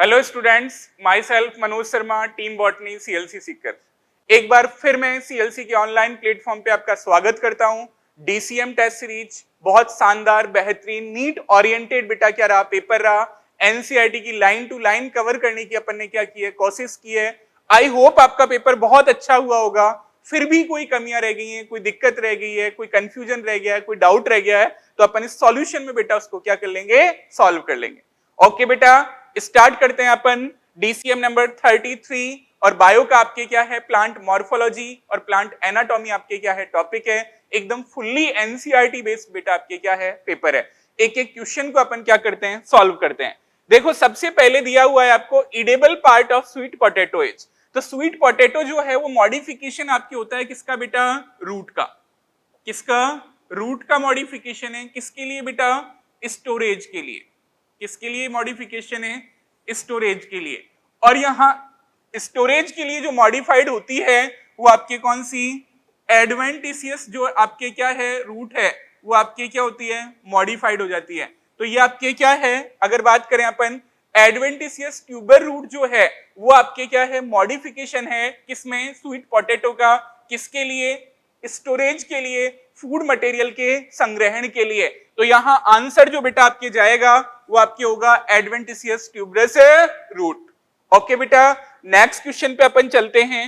Hello students, my self Manoj Sharma, team botany CLC Sikar. एक बार फिर मैं सीएलसी के ऑनलाइन प्लेटफॉर्म पे आपका स्वागत करता हूं। डीसीएम टेस्ट सीरीज बहुत शानदार, बेहतरीन, नीट ओरिएंटेड बेटा क्या रहा, पेपर रहा। एनसीईआरटी की लाइन टू लाइन कवर करने की अपन ने क्या की है, कोशिश की है। आई होप आपका पेपर बहुत अच्छा हुआ होगा। फिर भी कोई कमियां रह गई हैं, कोई दिक्कत रह गई है, कोई कंफ्यूजन रह गया है, कोई डाउट रह गया है, तो अपन इस सॉल्यूशन में बेटा उसको क्या कर लेंगे, सॉल्व कर लेंगे। ओके बेटा, स्टार्ट करते हैं अपन। डीसीएम नंबर 33 और बायो का आपके क्या है, प्लांट मॉर्फोलॉजी और प्लांट एनाटॉमी आपके क्या है, टॉपिक है। एकदम फुल्ली एनसीईआरटी बेस्ड बेटा आपके क्या है, पेपर है। एक एक क्वेश्चन को अपन क्या करते हैं, सॉल्व करते हैं। देखो सबसे पहले दिया हुआ है आपको edible part of sweet potato is. तो स्वीट पोटैटो जो है वो मॉडिफिकेशन आपके होता है किसका बेटा, रूट का। किसका, रूट का मॉडिफिकेशन है। किसके लिए बेटा, स्टोरेज के लिए। किसके लिए मॉडिफिकेशन है, स्टोरेज के लिए। और यहां स्टोरेज के लिए जो मॉडिफाइड होती है वो आपके कौन सी, एडवेंटिशियस जो आपके क्या है, रूट है, वो आपके क्या होती है, मॉडिफाइड हो जाती है। तो ये आपके क्या है, अगर बात करें अपन, एडवेंटिशियस ट्यूबर रूट जो है वो आपके क्या है, मॉडिफिकेशन है किसमें, स्वीट पोटैटो का। किसके लिए, स्टोरेज के लिए, फूड मटेरियल के संग्रहण के लिए। तो यहां आंसर जो बेटा आपके जाएगा वो आपके होगा एडवेंटिशियस ट्यूबरस रूट। ओके बेटा, नेक्स्ट क्वेश्चन पे अपन चलते हैं।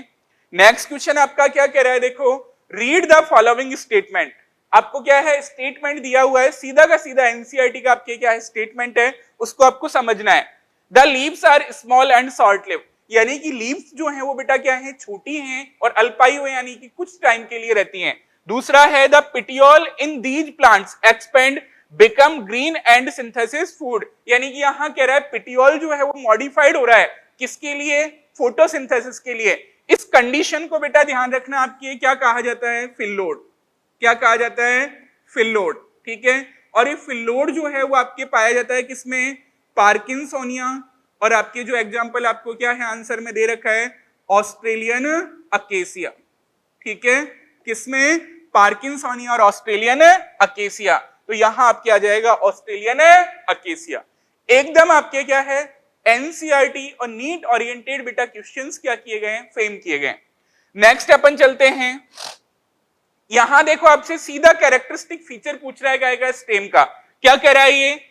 नेक्स्ट क्वेश्चन आपका क्या कह रहा है, देखो, रीड द फॉलोइंग स्टेटमेंट। आपको क्या है, स्टेटमेंट दिया हुआ है, सीधा का सीधा एनसीईआरटी का आपके क्या है, स्टेटमेंट है, उसको आपको समझना है। The leaves are small and short live, यानी कि लीव्स जो है वो बेटा क्या है, छोटी हैं और अल्पायु यानी कि कुछ टाइम के लिए रहती हैं। दूसरा है the petiole in these plants expand become green and synthesis food, यानी कि यहां कह रहा है पिटियोल जो है वो मॉडिफाइड हो रहा है किसके लिए, फोटोसिंथेसिस के लिए। इस कंडीशन को बेटा ध्यान रखना, आपकी क्या कहा जाता है, फिल्लोड। क्या कहा जाता है, फिल्लोड। ठीक है, और ये फिल्लोड जो है वो आपके पाया जाता है किसमें, पार्किंसोनिया। और आपके जो एग्जांपल आपको क्या है, आंसर में दे रखा है, ऑस्ट्रेलियन अकेसिया। ठीक है, किसमें, पार्किंसोनिया और ऑस्ट्रेलियन अकेसिया। तो यहां आपके आ जाएगा ऑस्ट्रेलियन अकेसिया। एकदम आपके क्या है, एनसीईआरटी और नीट ओरिएंटेड बेटा क्वेश्चंस क्या किए गए, फ्रेम किए गए। नेक्स्ट अपन चलते हैं। यहां देखो आपसे सीधा कैरेक्टरिस्टिक फीचर पूछ रहा है स्टेम का। क्या कह रहा है ये,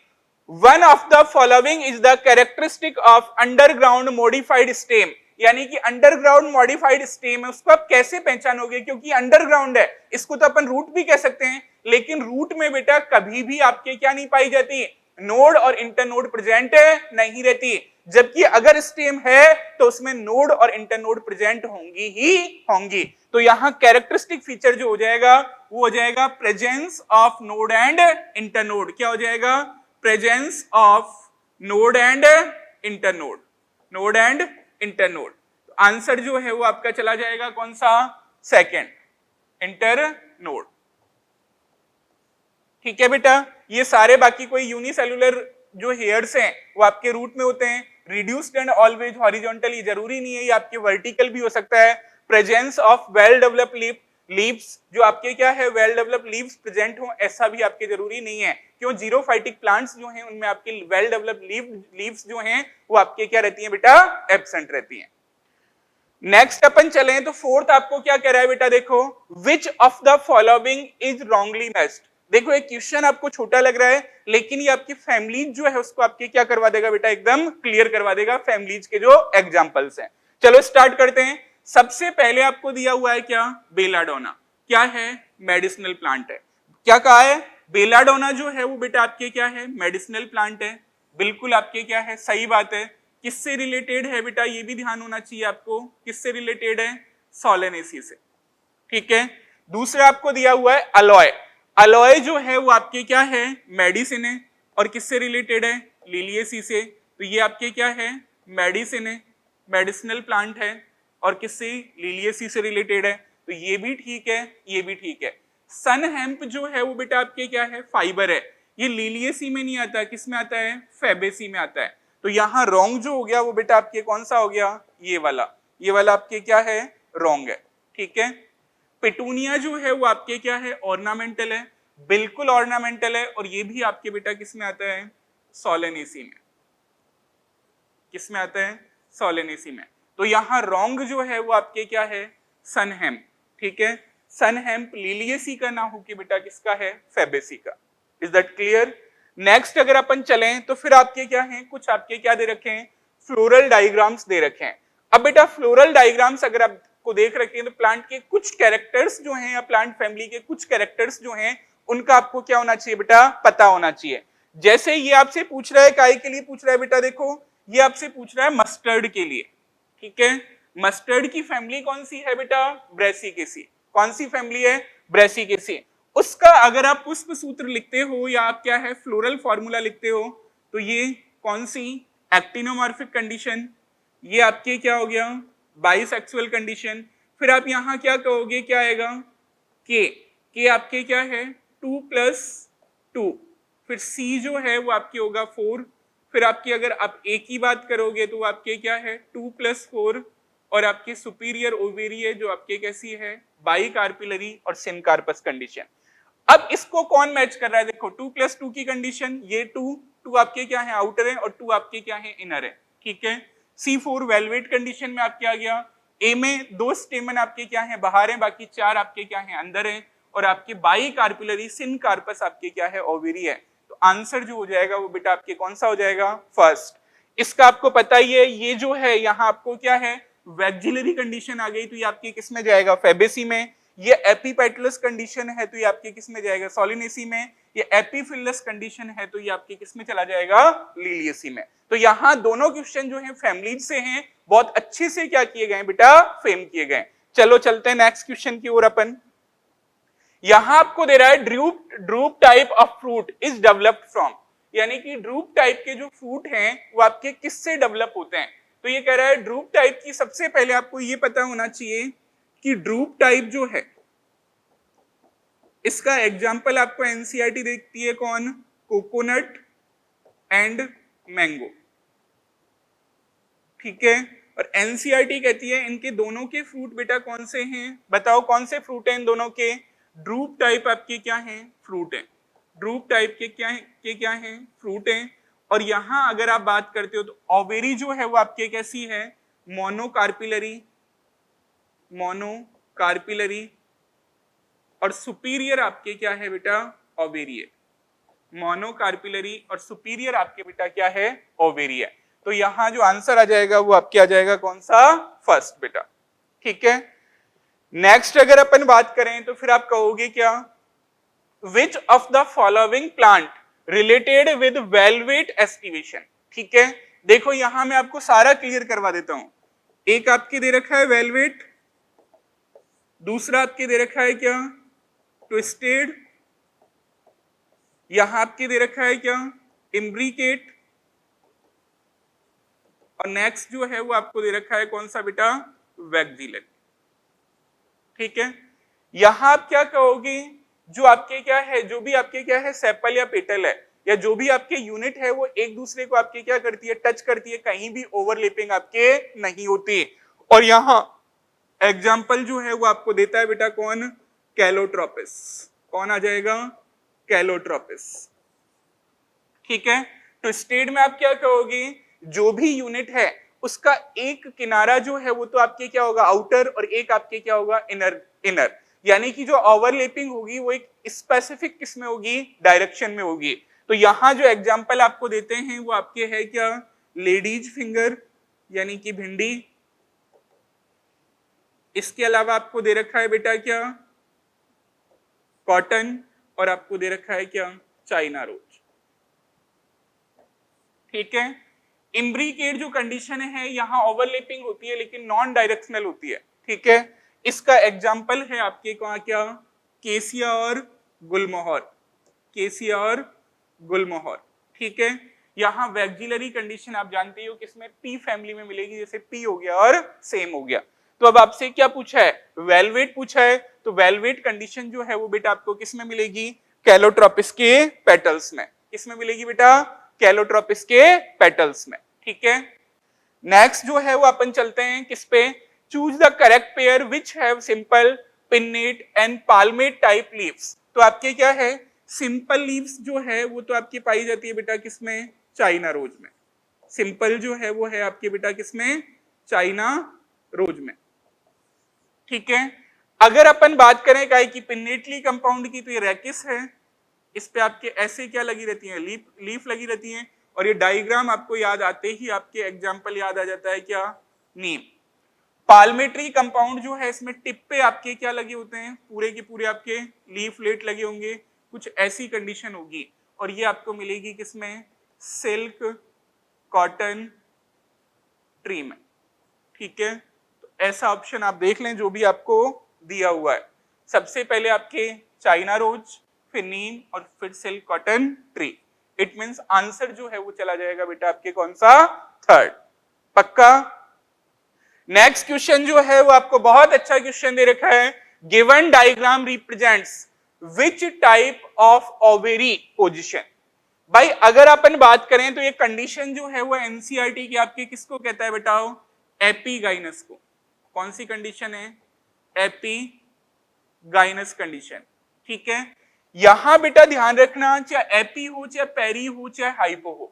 one of the following is the characteristic of underground modified stem, यानी कि अंडरग्राउंड मॉडिफाइड स्टेम है, उसको आप कैसे पहचानोगे, क्योंकि अंडरग्राउंड है। इसको तो अपन रूट भी कह सकते हैं, लेकिन रूट में बेटा कभी भी आपके क्या नहीं पाई जाती, नोड और इंटरनोड प्रेजेंट नहीं रहती। जबकि अगर स्टेम है तो उसमें नोड और इंटरनोड प्रेजेंट होंगी ही होंगी। तो यहां कैरेक्टरिस्टिक फीचर जो हो जाएगा वो हो जाएगा presence of node and internode. क्या हो जाएगा, presence of node and internode, node and internode. तो आंसर जो है वो आपका चला जाएगा कौन सा, सेकंड, इंटरनोड। ठीक है बेटा, ये सारे बाकी कोई यूनिसेलुलर जो हेयर्स हैं वो आपके रूट में होते हैं। रिड्यूस्ड एंड ऑलवेज हॉरिजॉन्टल, ये जरूरी नहीं है, ये आपके वर्टिकल भी हो सकता है। Presence of well developed leaves, जो आपके क्या है, वेल डेवलप्ड लीव्स प्रेजेंट हो, ऐसा भी आपके जरूरी नहीं है। क्यों, जीरोफाइटिक प्लांट्स जो हैं उनमें आपके वेल डेवलप्ड लीव्स जो हैं वो आपके क्या रहती हैं बेटा, एब्सेंट रहती हैं। नेक्स्ट अपन चलें तो फोर्थ आपको क्या कह रहा है बेटा, देखो, विच of the following is wrongly matched. देखो एक क्वेश्चन आपको छोटा लग रहा है, लेकिन ये आपकी फैमिलीज जो है उसको आपके क्या करवा देगा बेटा, एकदम क्लियर करवा देगा, फैमिलीज के जो एग्जांपल्स हैं। चलो स्टार्ट करते हैं। सबसे पहले आपको दिया हुआ है क्या, बेलाडोना। क्या है, मेडिसिनल प्लांट है। क्या कहा है, बेलाडोना जो है वो बेटा आपके क्या है, मेडिसिनल प्लांट है। बिल्कुल आपके क्या है, सही बात है। किससे रिलेटेड है बेटा, ये भी ध्यान होना चाहिए आपको, किससे रिलेटेड है, सोलेनेसी से। ठीक है, दूसरा आपको दिया हुआ है अलोय। अलोय जो है वो आपके क्या है, मेडिसिन है, और किससे रिलेटेड है, लिलिएसी से। तो ये आपके क्या है, मेडिसिन है, मेडिसिनल प्लांट है, और किससे, लिलिएसी से रिलेटेड है। तो ये भी ठीक है, ये भी ठीक है। सन हेम्प जो है वो बेटा आपके क्या है, फाइबर है। ये लिलिएसी में नहीं आता, किस में आता है, फेबेसी में आता है। तो यहां रॉन्ग जो हो गया वो बेटा आपके कौन सा हो गया, ये वाला आपके क्या है, रॉन्ग है। ठीक है, पिटूनिया जो है वो आपके क्या है, ऑर्नामेंटल है, बिल्कुल ऑर्नामेंटल है, और ये भी आपके बेटा किस में आता है, सोलेनेसी में। किसमें आता है, सोलेनेसी में। तो यहाँ रॉन्ग जो है वो आपके क्या है, सनहेम्प, ठीक है, सनहेम्प लिलियेसी का ना हो कि बेटा किसका है, फैबेसी का। Is that clear? नेक्स्ट अगर अपन चलें तो फिर आपके क्या हैं, कुछ आपके क्या दे रखे हैं, फ्लोरल डायग्राम्स दे रखे हैं। अब बेटा फ्लोरल डायग्राम्स अगर आपको देख रखे हैं तो प्लांट के कुछ कैरेक्टर्स जो हैं या प्लांट फैमिली के कुछ कैरेक्टर्स जो हैं उनका आपको क्या होना चाहिए बेटा, पता होना चाहिए। जैसे ये आपसे पूछ रहा है, काय के लिए पूछ रहा है बेटा, देखो ये आपसे पूछ रहा है मस्टर्ड के लिए, ठीक है, मस्टर्ड की फैमिली कौन सी है बेटा, ब्रेसिकेसी। कौन सी फैमिली है, ब्रेसिकेसी। उसका अगर आप पुष्प सूत्र लिखते हो या आप क्या है फ्लोरल फॉर्मूला लिखते हो तो ये कौन सी, एक्टिनोमॉर्फिक कंडीशन, ये आपके क्या हो गया, बाइसेक्सुअल कंडीशन। फिर आप यहां क्या कहोगे, क्या आएगा, के आपके क्या है 2+2, फिर सी जो है वो आपके होगा 4, फिर आपकी अगर आप ए की बात करोगे तो आपके क्या है 2+4, और आपके सुपीरियर ओवेरी है जो आपके कैसी है, बाइकार्पिलरी और सिनकार्पस कंडीशन। अब इसको कौन मैच कर रहा है, देखो 2+2 की कंडीशन, ये 2 आपके क्या है आउटर है और 2 आपके क्या है इनर है, ठीक है। C4 वेलवेट कंडीशन में आपके आ गया, ए में 2 स्टेमन आपके क्या है बाहर है, बाकी 4 आपके क्या है अंदर है, और आपके बाइकार्पिलरी सिनकार्पस आपके क्या है ओवेरी है। तो आंसर जो हो जाएगा वो बेटा आपके कौन सा हो जाएगा, फर्स्ट। इसका आपको पता ही है, ये जो है यहाँ आपको क्या है वैक्सिलरी कंडीशन आ गई तो ये आपकी किस में जाएगा, फैबेसी में। ये एपीपेटलस कंडीशन है तो ये आपके किस में जाएगा, सोलिनेसी में। ये एपीफिलस कंडीशन है तो ये आपके किस में चला जाएगा, लिलियेसी में। तो यहाँ दोनों क्वेश्चन जो है फैमिलीज से हैं, बहुत अच्छे से क्या किए गए बेटा, फ्रेम किए गए। चलो चलते हैं नेक्स्ट क्वेश्चन की ओर अपन। यहां आपको दे रहा है drupe type of fruit is developed from, यानी कि ड्रूप टाइप के जो फ्रूट हैं वो आपके किससे डेवलप होते हैं। तो ये कह रहा है ड्रूप टाइप की, सबसे पहले आपको ये पता होना चाहिए कि ड्रूप टाइप जो है इसका एग्जाम्पल आपको एनसीईआरटी देखती है कौन, कोकोनट एंड मैंगो, ठीक है। और एनसीईआरटी कहती है इनके दोनों के फ्रूट बेटा कौन से हैं, बताओ कौन से फ्रूट हैं इन दोनों के, ड्रूप टाइप आपके क्या हैं, फ्रूट हैं, ड्रूप टाइप के क्या हैं, फ्रूट हैं। और यहां अगर आप बात करते हो तो ओवेरी जो है वो आपके कैसी है, मोनोकार्पिलरी, और सुपीरियर आपके क्या है बेटा, ओवेरी है। मोनोकार्पिलरी और सुपीरियर आपके बेटा क्या है, ओवेरी है। तो यहां जो आंसर आ जाएगा वो आपके आ जाएगा कौन सा, फर्स्ट बेटा, ठीक है। नेक्स्ट अगर अपन बात करें तो फिर आप कहोगे क्या, which of the following plant related with velvet aestivation, ठीक है। देखो यहां मैं आपको सारा क्लियर करवा देता हूं। एक आपके दे रखा है वेलवेट, दूसरा आपके दे रखा है क्या, ट्विस्टेड, यहां आपके दे रखा है क्या, इम्ब्रिकेट, और नेक्स्ट जो है वो आपको दे रखा है कौन सा बेटा, वैक्सिलरी, ठीक है। यहां आप क्या कहोगे, जो आपके क्या है, जो भी आपके क्या है सेपल या पेटल है या जो भी आपके यूनिट है वो एक दूसरे को आपके क्या करती है, टच करती है, कहीं भी ओवरलैपिंग आपके नहीं होती। और यहां एग्जाम्पल जो है वो आपको देता है बेटा कौन, कैलोट्रोपिस, कौन आ जाएगा, कैलोट्रोपिस, ठीक है। तो स्टेट में आप क्या कहोगे, जो भी यूनिट है उसका एक किनारा जो है वो तो आपके क्या होगा, आउटर, और एक आपके क्या होगा, इनर, यानी कि जो ओवरलैपिंग होगी वो एक स्पेसिफिक किस में होगी, डायरेक्शन में होगी। तो यहां जो एग्जांपल आपको देते हैं वो आपके है क्या, लेडीज फिंगर यानी कि भिंडी, इसके अलावा आपको दे रखा है बेटा क्या, कॉटन, और आपको दे रखा है क्या, चाइना रोज, ठीक है। इम्ब्रिकेट जो कंडीशन है यहां ओवरलैपिंग होती है लेकिन नॉन डायरेक्शनल होती है, ठीक है। इसका एग्जाम्पल है आपके क्या, केसिया और गुलमोहर, केसिया और गुलमोहर, ठीक है। यहां वैक्सिलरी कंडीशन आप जानते हो किसमें, पी फैमिली में मिलेगी, जैसे पी हो गया और सेम हो गया। तो अब आपसे क्या पूछा है, वेलवेट पूछा है, तो वेलवेट कंडीशन जो है वो बेटा आपको किस में मिलेगी, कैलोट्रोपिस के पेटल्स में, किस में मिलेगी बेटा, कैलोट्रोपिस के पेटल्स में, ठीक है। नेक्स्ट जो है वो अपन चलते हैं किस पे, choose the correct pair which have simple, pinnate and palmate type leaves. तो आपके क्या है, सिंपल लीव्स जो है वो तो आपकी पाई जाती है बेटा किसमें, चाइना रोज में, सिंपल जो है वो है आपके बेटा किसमें, चाइना रोज में। ठीक है, अगर अपन बात करें काय की पिनेटली कंपाउंड की, तो ये रैकिस है, इस पे आपके ऐसे क्या लगी रहती है, लीफ लगी रहती है, और ये डायग्राम आपको याद आते ही आपके एग्जाम्पल याद आ जाता है क्या, नीम। पाल्मेट्री कंपाउंड जो है इसमें टिप पे आपके क्या लगे होते हैं, पूरे के पूरे आपके लीफलेट लगे होंगे, कुछ ऐसी कंडीशन होगी, और ये आपको मिलेगी किसमें, सिल्क कॉटन ट्री में। ठीक है, तो ऐसा ऑप्शन आप देख लें जो भी आपको दिया हुआ है, सबसे पहले आपके चाइना रोज, फिर नीम और फिर silk cotton tree. It means answer जो है वो चला जाएगा बेटा आपके कौन सा, थर्ड। पक्का। नेक्स्ट क्वेश्चन जो है वो आपको बहुत अच्छा क्वेश्चन दे रखा है, given diagram represents which type of ovary position. भाई अगर अपन बात करें तो ये कंडीशन जो है वो एनसीईआरटी की आपके किसको कहता है बेटाओ, एपीगाइनस को। कौन सी कंडीशन है, एपीगाइनस कंडीशन। ठीक है, यहां बेटा ध्यान रखना, चाहे एपी हो, चाहे पेरी हो, चाहे हाइपो हो,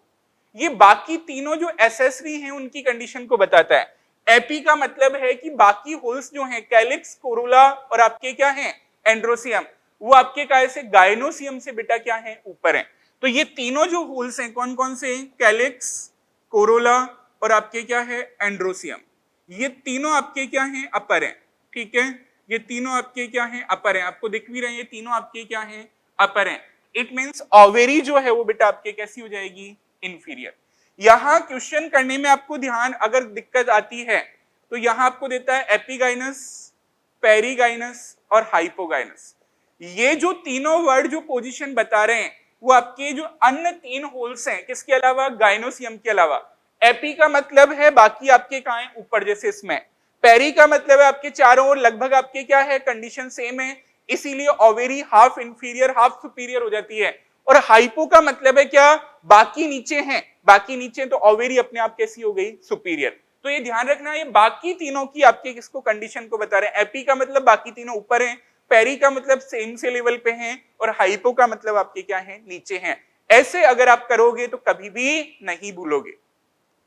ये बाकी तीनों जो एसेसरी हैं उनकी कंडीशन को बताता है। एपी का मतलब है कि बाकी होल्स जो हैं, कैलिक्स, कोरोला और आपके क्या हैं, एंड्रोसियम, वो आपके काय से, गायनोसियम से बेटा क्या है, ऊपर है। तो ये तीनों जो होल्स हैं कौन कौन से, कैलिक्स, कोरोला और आपके क्या है, एंड्रोसियम, ये तीनों आपके क्या हैं, अपर हैं। ठीक है, ये तीनों आपके क्या हैं, अपर हैं, आपको दिख भी रहे हैं, ये तीनों आपके क्या हैं, अपर हैं। इट मींस ओवेरी जो है वो बेटा आपके कैसी हो जाएगी, इंफीरियर। यहां क्वेश्चन करने में आपको ध्यान अगर दिक्कत आती है तो यहां आपको देता है एपीगाइनस, पेरीगाइनस और हाइपोगाइनस। ये जो तीनों वर्ड जो पोजीशन बता रहे हैं वो आपके जो अन्य तीन होल्स हैं किसके अलावा, गायनोसियम के अलावा। एपी का मतलब है बाकी आपके कहां हैं, ऊपर, जैसे इसमें। पेरी का मतलब है आपके चारों ओर लगभग आपके क्या है, कंडीशन सेम है, इसीलिए ovary half inferior half superior हो जाती है। और हाइपो का मतलब है क्या, बाकी नीचे हैं, बाकी नीचे, तो ओवेरी अपने आप कैसी हो गई, सुपीरियर। तो ये ध्यान रखना, ये बाकी तीनों की आपके किसको, कंडीशन को बता रहे हैं। एपी का मतलब बाकी तीनों ऊपर हैं, पेरी का मतलब सेम से लेवल पे हैं, और हाइपो का मतलब आपके क्या है, नीचे हैं। ऐसे अगर आप करोगे तो कभी भी नहीं भूलोगे।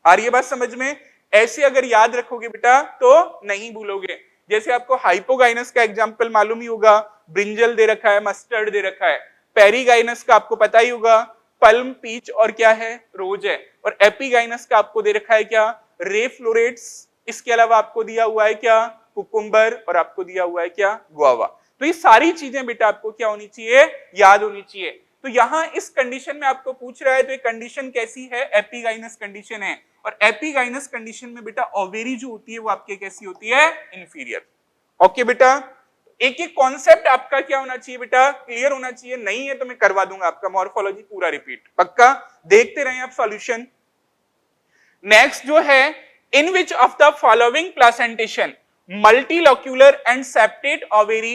आ रही है बात समझ में, ऐसे अगर याद रखोगे बेटा तो नहीं भूलोगे। जैसे आपको हाइपोगाइनस का एग्जांपल मालूम ही होगा, ब्रिंजल दे रखा है, मस्टर्ड दे रखा है। पेरीगाइनस का आपको पता ही होगा, पल्म, पीच और क्या है, रोज है। और एपीगाइनस का आपको दे रखा है क्या, रे फ्लोरेट्स। इसके अलावा आपको दिया हुआ है क्या, कुकुम्बर, और आपको दिया हुआ है क्या, गुआवा। तो ये सारी चीजें बेटा आपको क्या होनी चाहिए, याद होनी चाहिए। तो यहां इस कंडीशन में आपको पूछ रहा है, तो ये कंडीशन कैसी है, एपीगाइनस कंडीशन है। और एपीगाइनस कंडीशन में बेटा ओवेरी जो होती है वो आपके कैसी होती है, इंफीरियर। ओके बेटा, एक एक कॉन्सेप्ट आपका क्या होना चाहिए बेटा, क्लियर होना चाहिए। नहीं है तो मैं करवा दूंगा आपका मॉर्फोलॉजी पूरा रिपीट, पक्का। देखते रहें आप सॉल्यूशन। नेक्स्ट जो है, in which of the following placentation multilocular and septate ovary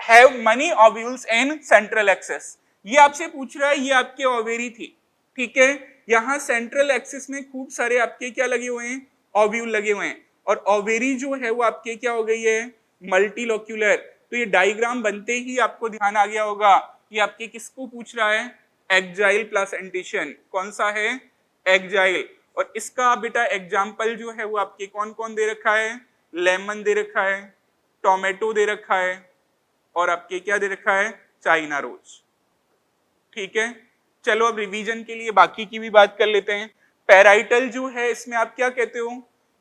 have many ovules in central axis. ये आपसे पूछ रहा है, ये आपके ओवेरी थी। ठीक है, यहां सेंट्रल एक्सिस में खूब सारे आपके क्या लगे हुए हैं, ओव्यूल लगे हुए हैं, और ओवेरी जो है वो आपके क्या हो गई है, मल्टीलोक्यूलर। तो ये डायग्राम बनते ही आपको ध्यान आ गया होगा, ये आपके किसको पूछ रहा है, एक्जाइल प्लासेंटेशन। कौन सा है, एक्जाइल। और इसका बेटा एग्जाम्पल जो है वो आपके कौन कौन दे रखा है, लेमन दे रखा है, टोमेटो दे रखा है, और आपके क्या दे रखा है, चाइना रोज। ठीक है, चलो अब रिवीजन के लिए बाकी की भी बात कर लेते हैं। पैराइटल जो है इसमें आप क्या कहते हो,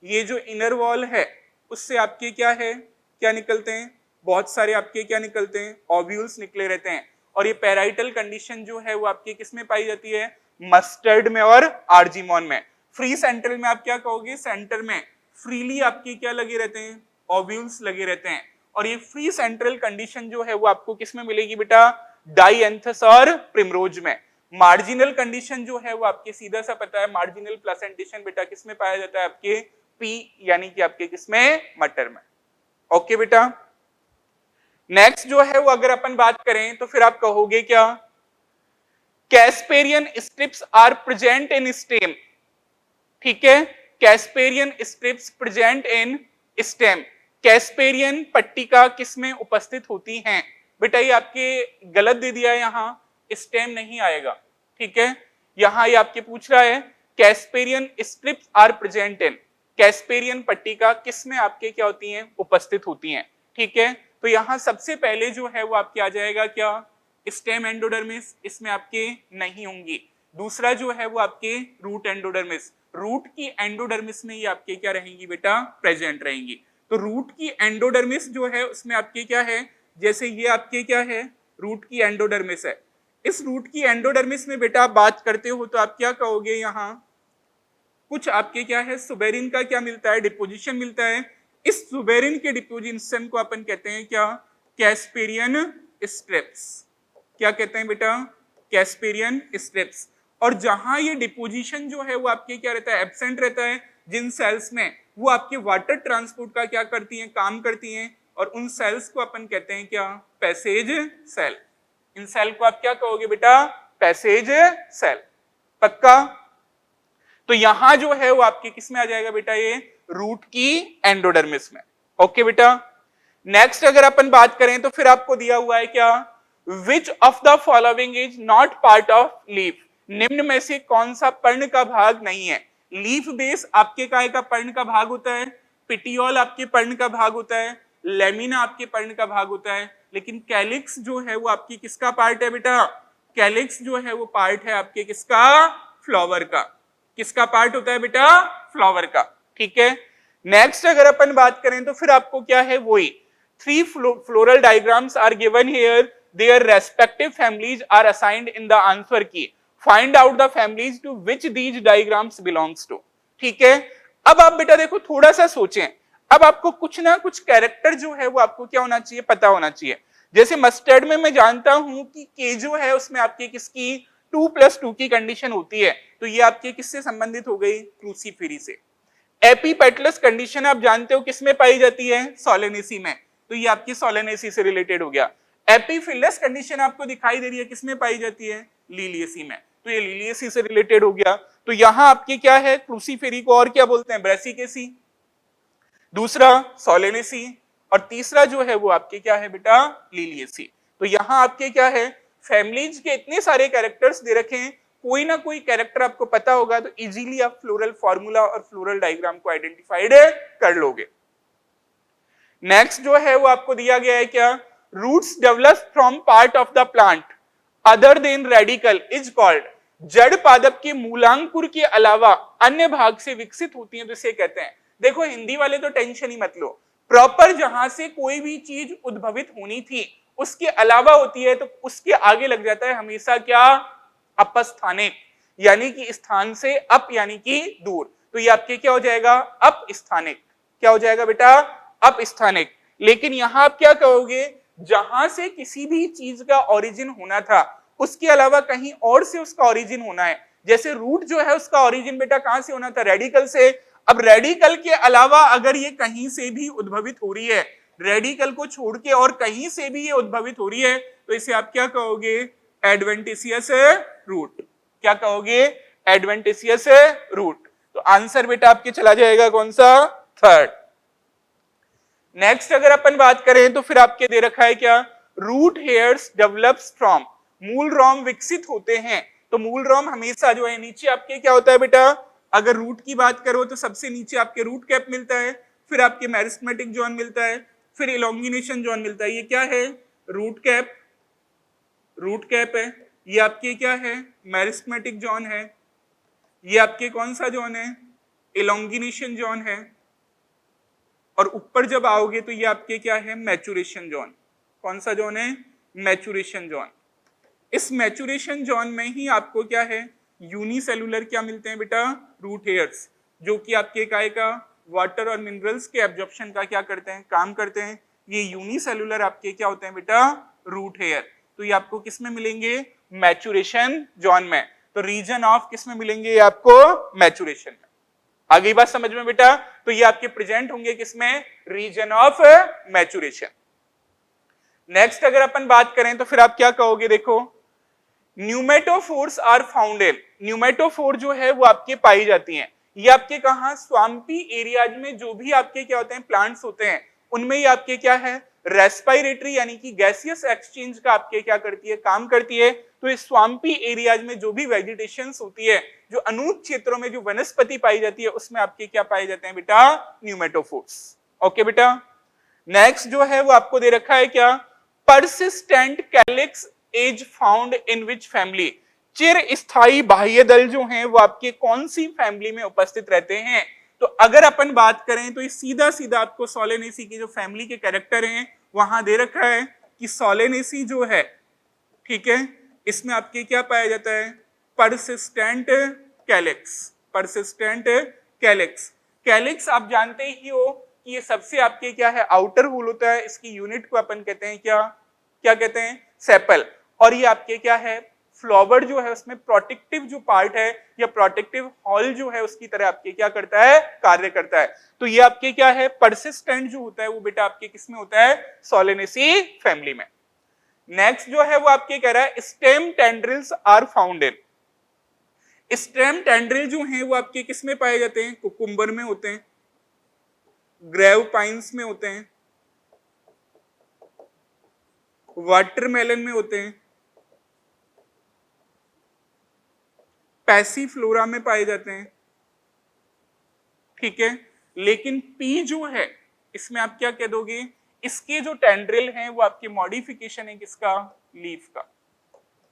ये जो इनर वॉल है उससे आपके क्या है, क्या निकलते हैं, बहुत सारे आपके क्या निकलते हैं, ओव्यूल्स निकले रहते हैं। और ये पैराइटल कंडीशन जो है वो आपके किस में पाई जाती है, मस्टर्ड में और आर्जिमोन में। फ्री सेंट्रल में आप क्या कहोगे, सेंटर में फ्रीली आपके क्या लगे रहते हैं, ओव्यूल्स लगे रहते हैं। और ये फ्री सेंट्रल कंडीशन जो है वो आपको किस में मिलेगी बेटा, डाइएंथस और प्रिमरोज में। मार्जिनल कंडीशन जो है वो आपके सीधा सा पता है, मार्जिनल प्लासेंटेशन बेटा किस में पाया जाता है, आपके पी यानी कि आपके किसमें, मटर में। ओके बेटा, नेक्स्ट जो है वो अगर अपन बात करें तो फिर आप कहोगे क्या, Casparian strips are present in stem. ठीक है, Casparian strips present in stem. Casparian पट्टिका किसमें उपस्थित होती हैं बेटा, ये आपके गलत दे दिया है, यहां स्टेम नहीं आएगा। ठीक है, यहां ये आपके पूछ रहा है Casparian strips are present in, Casparian पट्टिका किस में आपके क्या होती हैं, उपस्थित होती हैं। ठीक है, तो यहां सबसे पहले जो है वो आपके आ जाएगा क्या, स्टेम एंडोडर्मिस, इसमें आपके नहीं होंगी। दूसरा जो है वो आपके रूट एंडोडर्मिस, रूट की एंडोडर्मिस में ये आपके क्या रहेंगी बेटा, प्रेजेंट रहेंगी। तो रूट की एंडोडर्मिस जो है उसमें आपके क्या है, जैसे ये आपके क्या है, रूट की एंडोडर्मिस है। इस रूट की एंडोडर्मिस में बेटा आप बात करते हो तो आप क्या कहोगे, यहाँ कुछ आपके क्या है, सुबेरिन का क्या मिलता है, डिपोजिशन मिलता है। इस सुबेरिन के डिपोजिशन को अपन कहते हैं क्या, कैस्पेरियन स्ट्रिप्स। क्या कहते हैं बेटा, कैस्पेरियन स्ट्रिप्स। और जहां ये डिपोजिशन जो है वो आपके क्या रहता है, एब्सेंट रहता है, जिन सेल्स में वो आपके वाटर ट्रांसपोर्ट का क्या करती हैं, काम करती हैं, और उन सेल्स को अपन कहते हैं क्या, पैसेज सेल। इन सेल को आप क्या कहोगे बेटा, पैसेज सेल। पक्का। तो यहां जो है वो आपके किस में आ जाएगा बेटा, ये रूट की एंडोडर्मिस में। ओके बेटा। नेक्स्ट अगर अपन बात करें तो फिर आपको दिया हुआ है क्या, which of the following is not part of leaf, निम्न में से कौन सा पर्ण का भाग नहीं है। लीफ बेस आपके काय का पर्ण का भाग होता है, पिटियोल आपके पर्ण का भाग होता है, लेमिना आपके पर्ण का भाग होता है, लेकिन कैलिक्स जो है वो आपकी किसका पार्ट है बेटा, कैलिक्स जो है वो पार्ट है आपके किसका, फ्लावर का। किसका पार्ट होता है बेटा, फ्लावर का। ठीक है। नेक्स्ट अगर अपन बात करें तो फिर आपको क्या है, वही 3 floral diagrams are given here, their respective families are assigned in the answer key, find out the families to which these diagrams belongs to। ठीक है। अब आप बेटा देखो थोड़ा सा सोचें, अब आपको कुछ ना कुछ कैरेक्टर जो है वो आपको क्या होना चाहिए, पता होना चाहिए। जैसे मस्टर्ड में मैं जानता हूं कि के जो है उसमें आपके किसकी 2+2 की कंडीशन होती है, तो ये आपके किससे संबंधित हो गई, क्रूसीफेरी से। एपीपेटलस कंडीशन आप जानते हो किसमें पाई जाती है, सोलेनेसी में, तो ये आपकी सोलेनेसी से रिलेटेड हो गया। एपीफिलस कंडीशन आपको दिखाई दे रही है किसमें पाई जाती है, लीलियसी में, तो ये लीलियसी से रिलेटेड हो गया। तो यहां आपके क्या है, क्रूसीफेरी को और क्या बोलते हैं, ब्रेसिकेसी, दूसरा सोलेनेसी, और तीसरा जो है वो आपके क्या है बेटा, लीलियसी। तो यहां आपके क्या है, फैमिलीज के इतने सारे कैरेक्टर्स दे रखे हैं, कोई ना कोई कैरेक्टर आपको पता होगा तो इजीली आप फ्लोरल फॉर्मूला और फ्लोरल डायग्राम को आइडेंटिफाइड कर लोगे। नेक्स्ट जो है वो आपको दिया गया है क्या, roots develop from part of the plant other than radicle is called, जड़ पादप के मूलांकुर के अलावा अन्य भाग से विकसित होती हैं तो इसे कहते हैं। देखो हिंदी वाले तो टेंशन ही मत लो, प्रॉपर जहां से कोई भी चीज उद्भवित होनी थी उसके अलावा होती है तो उसके आगे लग जाता है हमेशा क्या, अपस्थानिक, यानी कि स्थान से अप यानी कि दूर, तो ये आपके क्या हो जाएगा, अप स्थानिक। क्या हो जाएगा बेटा, अप स्थानिक। लेकिन यहां आप क्या कहोगे, जहां से किसी भी चीज का ओरिजिन होना था उसके अलावा कहीं और से उसका ओरिजिन होना है। जैसे रूट जो है उसका ओरिजिन बेटा कहां से होना था, रेडिकल से। अब रेडिकल के अलावा अगर ये कहीं से भी उद्भवित हो रही है, रेडिकल को छोड़ के और कहीं से भी ये उद्भवित हो रही है, तो इसे आप क्या कहोगे, एडवेंटिशियस रूट। क्या कहोगे, एडवेंटिशियस रूट। तो आंसर बेटा आपके चला जाएगा कौन सा, थर्ड। नेक्स्ट अगर अपन बात करें तो फिर आपके दे रखा है क्या, रूट हेयर्स डेवलप्स फ्रॉम, मूल रोम विकसित होते हैं। तो मूल रोम हमेशा जो है नीचे आपके क्या होता है बेटा, अगर रूट की बात करो तो सबसे नीचे आपके रूट कैप मिलता है, फिर आपके मेरिस्टेमेटिक जोन मिलता है, फिर इलोंगिनेशन जोन मिलता है। ये क्या है, रूट कैप, रूट कैप है। ये आपके क्या है, मेरिस्टेमेटिक जोन है। ये आपके कौन सा जोन है, इलोंगिनेशन जोन है। और ऊपर जब आओगे तो ये आपके क्या है, मैचुरेशन जोन। कौन सा जोन है, मैचुरेशन जोन। इस मैचुरेशन जोन में ही आपको क्या है, यूनिसेलुलर क्या मिलते हैं बेटा, रूट हेयर्स, जो कि आपके काय का वाटर और मिनरल्स के एब्जॉर्प्शन का क्या करते हैं, काम करते हैं। ये यूनिसेलुलर आपके क्या होते हैं बेटा, रूट हेयर। तो ये आपको किस में मिलेंगे, मैचुरेशन जोन में। तो रीजन ऑफ किस में मिलेंगे आपको, मैचुरेशन में। आगे बात समझ में बेटा, तो ये आपके प्रेजेंट होंगे किसमें, रीजन ऑफ मैचुरेशन। नेक्स्ट अगर अपन बात करें तो फिर आप क्या कहोगे, देखो pneumatophores are found in, pneumatophore जो है वो आपके पाई जाती हैं। ये आपके कहां, स्वाम्पी एरियाज में जो भी आपके क्या होते हैं, प्लांट्स होते हैं, उनमें ही आपके क्या है, रेस्पिरेटरी यानी कि गैसियस एक्सचेंज का आपके क्या करती है, काम करती है। तो इस स्वाम्पी एरियाज में जो भी वेजिटेशंस होती है, जो अनूप क्षेत्रों में जो वनस्पति पाई जाती है, उसमें आपके क्या पाए जाते हैं बेटा, न्यूमेटोफोर्स। ओके बेटा, नेक्स्ट जो है वो आपको दे रखा है क्या, persistent calyx is found in which family. चिर स्थायी बाह्य दल जो हैं वो आपके कौन सी फैमिली में उपस्थित रहते हैं। तो अगर अपन बात करें तो ये सीधा सीधा आपको सोलेनेसी की जो फैमिली के कैरेक्टर हैं वहां दे रखा है कि सोलेनेसी जो है, ठीक है, इसमें आपके क्या पाया जाता है, persistent calyx. Persistent calyx, calyx आप जानते ही हो कि ये सबसे आपके क्या है, आउटर होल होता है। इसकी यूनिट को अपन कहते हैं क्या, क्या कहते हैं, सेपल। और ये आपके क्या है, फ्लावर जो है उसमें प्रोटेक्टिव जो पार्ट है या प्रोटेक्टिव हॉल जो है उसकी तरह आपके क्या करता है, कार्य करता है। तो ये आपके क्या है, परसिस्टेंट जो होता है वो बेटा आपके किस में होता है, सोलेनेसी फैमिली में। नेक्स्ट जो है वो आपके कह रहा है stem tendrils are found in. Stem tendril जो हैं वो आपके किस में पाए जाते हैं, कुकुम्बर में होते हैं, ग्रेव पाइन्स में होते हैं, वाटरमेलन में होते हैं, पैसीफ्लोरा में पाए जाते हैं, ठीक है। लेकिन पी जो है इसमें आप क्या कह दोगे, इसके जो टेंड्रिल हैं वो आपकी मॉडिफिकेशन है किसका, लीफ का,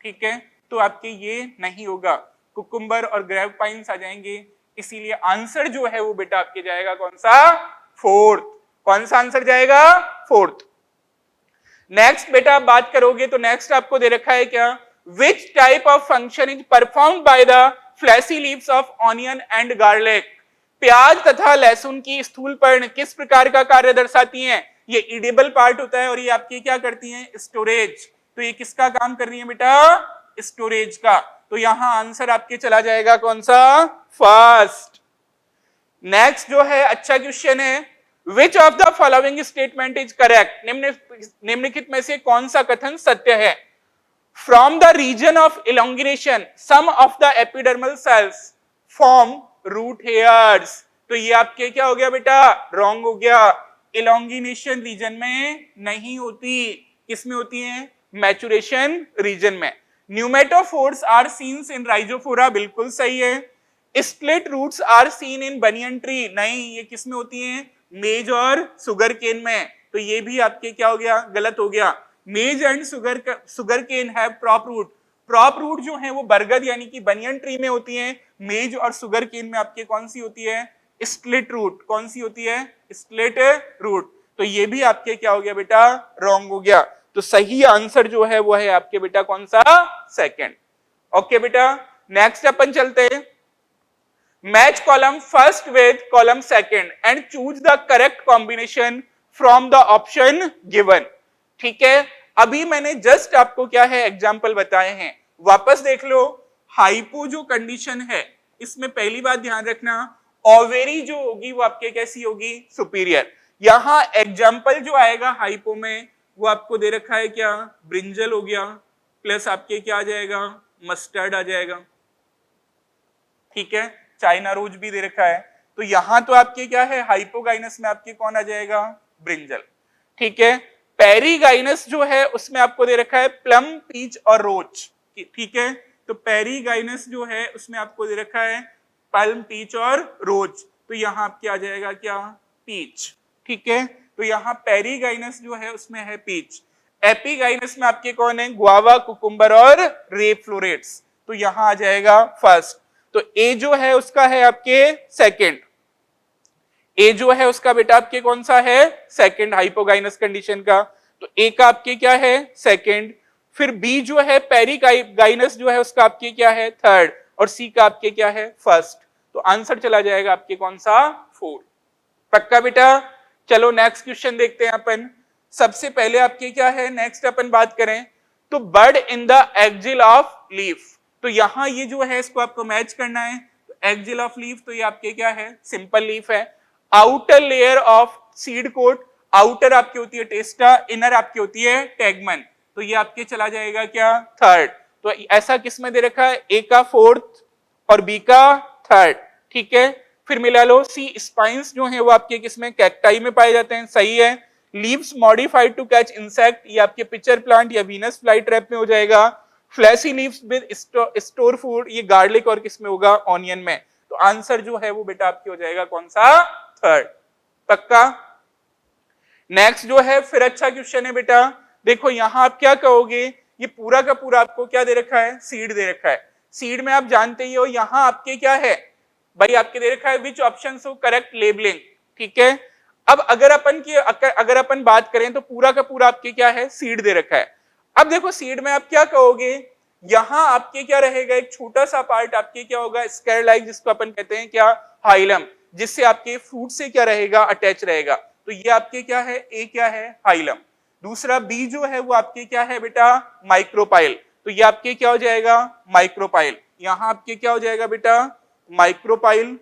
ठीक है। तो आपके ये नहीं होगा, कुकुम्बर और ग्रेव पाइन्स आ जाएंगे। इसीलिए आंसर जो है वो बेटा आपके जाएगा कौन सा, फोर्थ। कौन सा आंसर जाएगा, फोर्थ। नेक्स्ट बेटा आप बात करोगे तो नेक्स्ट आपको दे रखा है क्या, which type of function is performed by the fleshy leaves of onion and garlic। प्याज तथा लहसुन की स्थूल पर्ण किस प्रकार का कार्य दर्शाती हैं। ये इडेबल पार्ट होता है और ये आपकी क्या करती हैं, स्टोरेज। तो ये किसका काम कर रही है बेटा, स्टोरेज का। तो यहां आंसर आपके चला जाएगा कौन सा, फर्स्ट। नेक्स्ट जो है अच्छा क्वेश्चन है, which of the following statement is correct। निम्नलिखित में से कौन सा कथन सत्य है। From the region of elongation, some of the epidermal cells form root hairs। तो ये आपके क्या हो गया बेटा, रॉन्ग हो गया। elongation रीजन में नहीं होती, किसमें होती है, मैचुरेशन रीजन में। Pneumatophores are seen in Rhizophora, बिल्कुल सही है। Split roots are seen in banyan tree, नहीं, ये किसमें होती है, मेज और सुगर केन में। तो ये भी आपके क्या हो गया, गलत हो गया। Maize and sugar cane have prop root. Prop root जो है वो बरगद यानी कि बनियन ट्री में होती है। मेज और सुगर केन में आपके कौन सी होती है, स्प्लिट रूट। कौन सी होती है, स्प्लिट रूट। तो ये भी आपके क्या हो गया बेटा, रॉन्ग हो गया। तो सही आंसर जो है वो है आपके बेटा कौन सा, सेकंड। ओके बेटा, नेक्स्ट अपन चलते हैं। Match column first with column second and choose the correct combination from the option given. ठीक है, अभी मैंने जस्ट आपको क्या है एग्जाम्पल बताए हैं, वापस देख लो। हाइपो जो कंडीशन है इसमें पहली बात ध्यान रखना, ओवेरी जो होगी वो आपके कैसी होगी, सुपीरियर। यहां एग्जाम्पल जो आएगा हाइपो में वो आपको दे रखा है क्या, ब्रिंजल हो गया, प्लस आपके क्या आ जाएगा, मस्टर्ड आ जाएगा, ठीक है। चाइना रोज भी दे रखा है। तो यहां तो आपके क्या है, हाइपोगाइनस में आपके कौन आ जाएगा, ब्रिंजल, ठीक है। पेरीगाइनस जो है उसमें आपको दे रखा है प्लम, पीच और रोज, ठीक है। तो पेरीगाइनस जो है उसमें आपको दे रखा है प्लम, पीच और रोज। तो यहाँ आपके आ जाएगा क्या, पीच, ठीक है। तो यहाँ पेरीगाइनस जो है उसमें है पीच। एपीगाइनस में आपके कौन है, गुआवा, कुकुम्बर और रेप फ्लोरेट्स। तो यहाँ आ जाएगा फर्स्ट। तो ए जो है उसका है आपके सेकंड, ए जो है उसका बेटा आपके कौन सा है, सेकंड हाइपोगाइनस कंडीशन का। तो ए का आपके क्या है, सेकंड। फिर बी जो है पेरीगाइनस जो है उसका आपके क्या है, थर्ड। और सी का आपके क्या है, फर्स्ट। तो आंसर चला जाएगा आपके कौन सा, 4। पक्का बेटा। चलो नेक्स्ट क्वेश्चन देखते हैं अपन। सबसे पहले आपके क्या है, नेक्स्ट अपन बात करें तो bird in the axile of leaf. तो यहां ये जो है इसको आपको मैच करना है। तो एक्जिल ऑफ लीफ, तो ये आपके क्या है, सिंपल लीफ है। Outer layer of seed coat, outer आपकी होती है टेस्टा, इनर आपकी होती है टैगमन। तो ये आपके चला जाएगा क्या, थर्ड। तो ऐसा किसमें दे रखा है, ए का फोर्थ और बी का थर्ड, ठीक है। फिर मिला लो, सी स्पाइंस जो है वो आपके किसमें, कैक्टाई में पाए जाते हैं, सही है। Leaves modified to catch insect, ये आपके पिचर प्लांट या वीनस फ्लाई ट्रैप में हो जाएगा। Fleshy leaves with store food, ये गार्लिक और किस में होगा, ऑनियन में। तो आंसर जो है वो बेटा आपकी हो जाएगा कौन सा, थर्ड, पक्का। नेक्स्ट जो है फिर अच्छा क्वेश्चन है बेटा, देखो यहां आप क्या कहोगे, ये पूरा का पूरा आपको क्या दे रखा है, सीड दे रखा है। सीड में आप जानते ही हो यहां आपके क्या है भाई, आपके दे रखा है विच ऑप्शन हो करेक्ट लेबलिंग, ठीक है। अब अगर अपन बात करें तो पूरा का पूरा आपके क्या है, सीड दे रखा है। अब देखो सीड में आप क्या कहोगे, यहां आपके क्या रहेगा, एक छोटा सा पार्ट आपके क्या होगा, स्क्वायर लाइक, जिसको अपन कहते हैं क्या, हाइलम, जिससे आपके फ्रूट से क्या रहेगा, अटैच रहेगा। तो ये आपके क्या है, ए क्या है, हाइलम। दूसरा बी जो है वो आपके क्या है बेटा, माइक्रोपाइल। तो ये आपके क्या हो जाएगा, माइक्रोपाइल। यहां आपके क्या हो जाएगा बेटा, माइक्रोपाइल,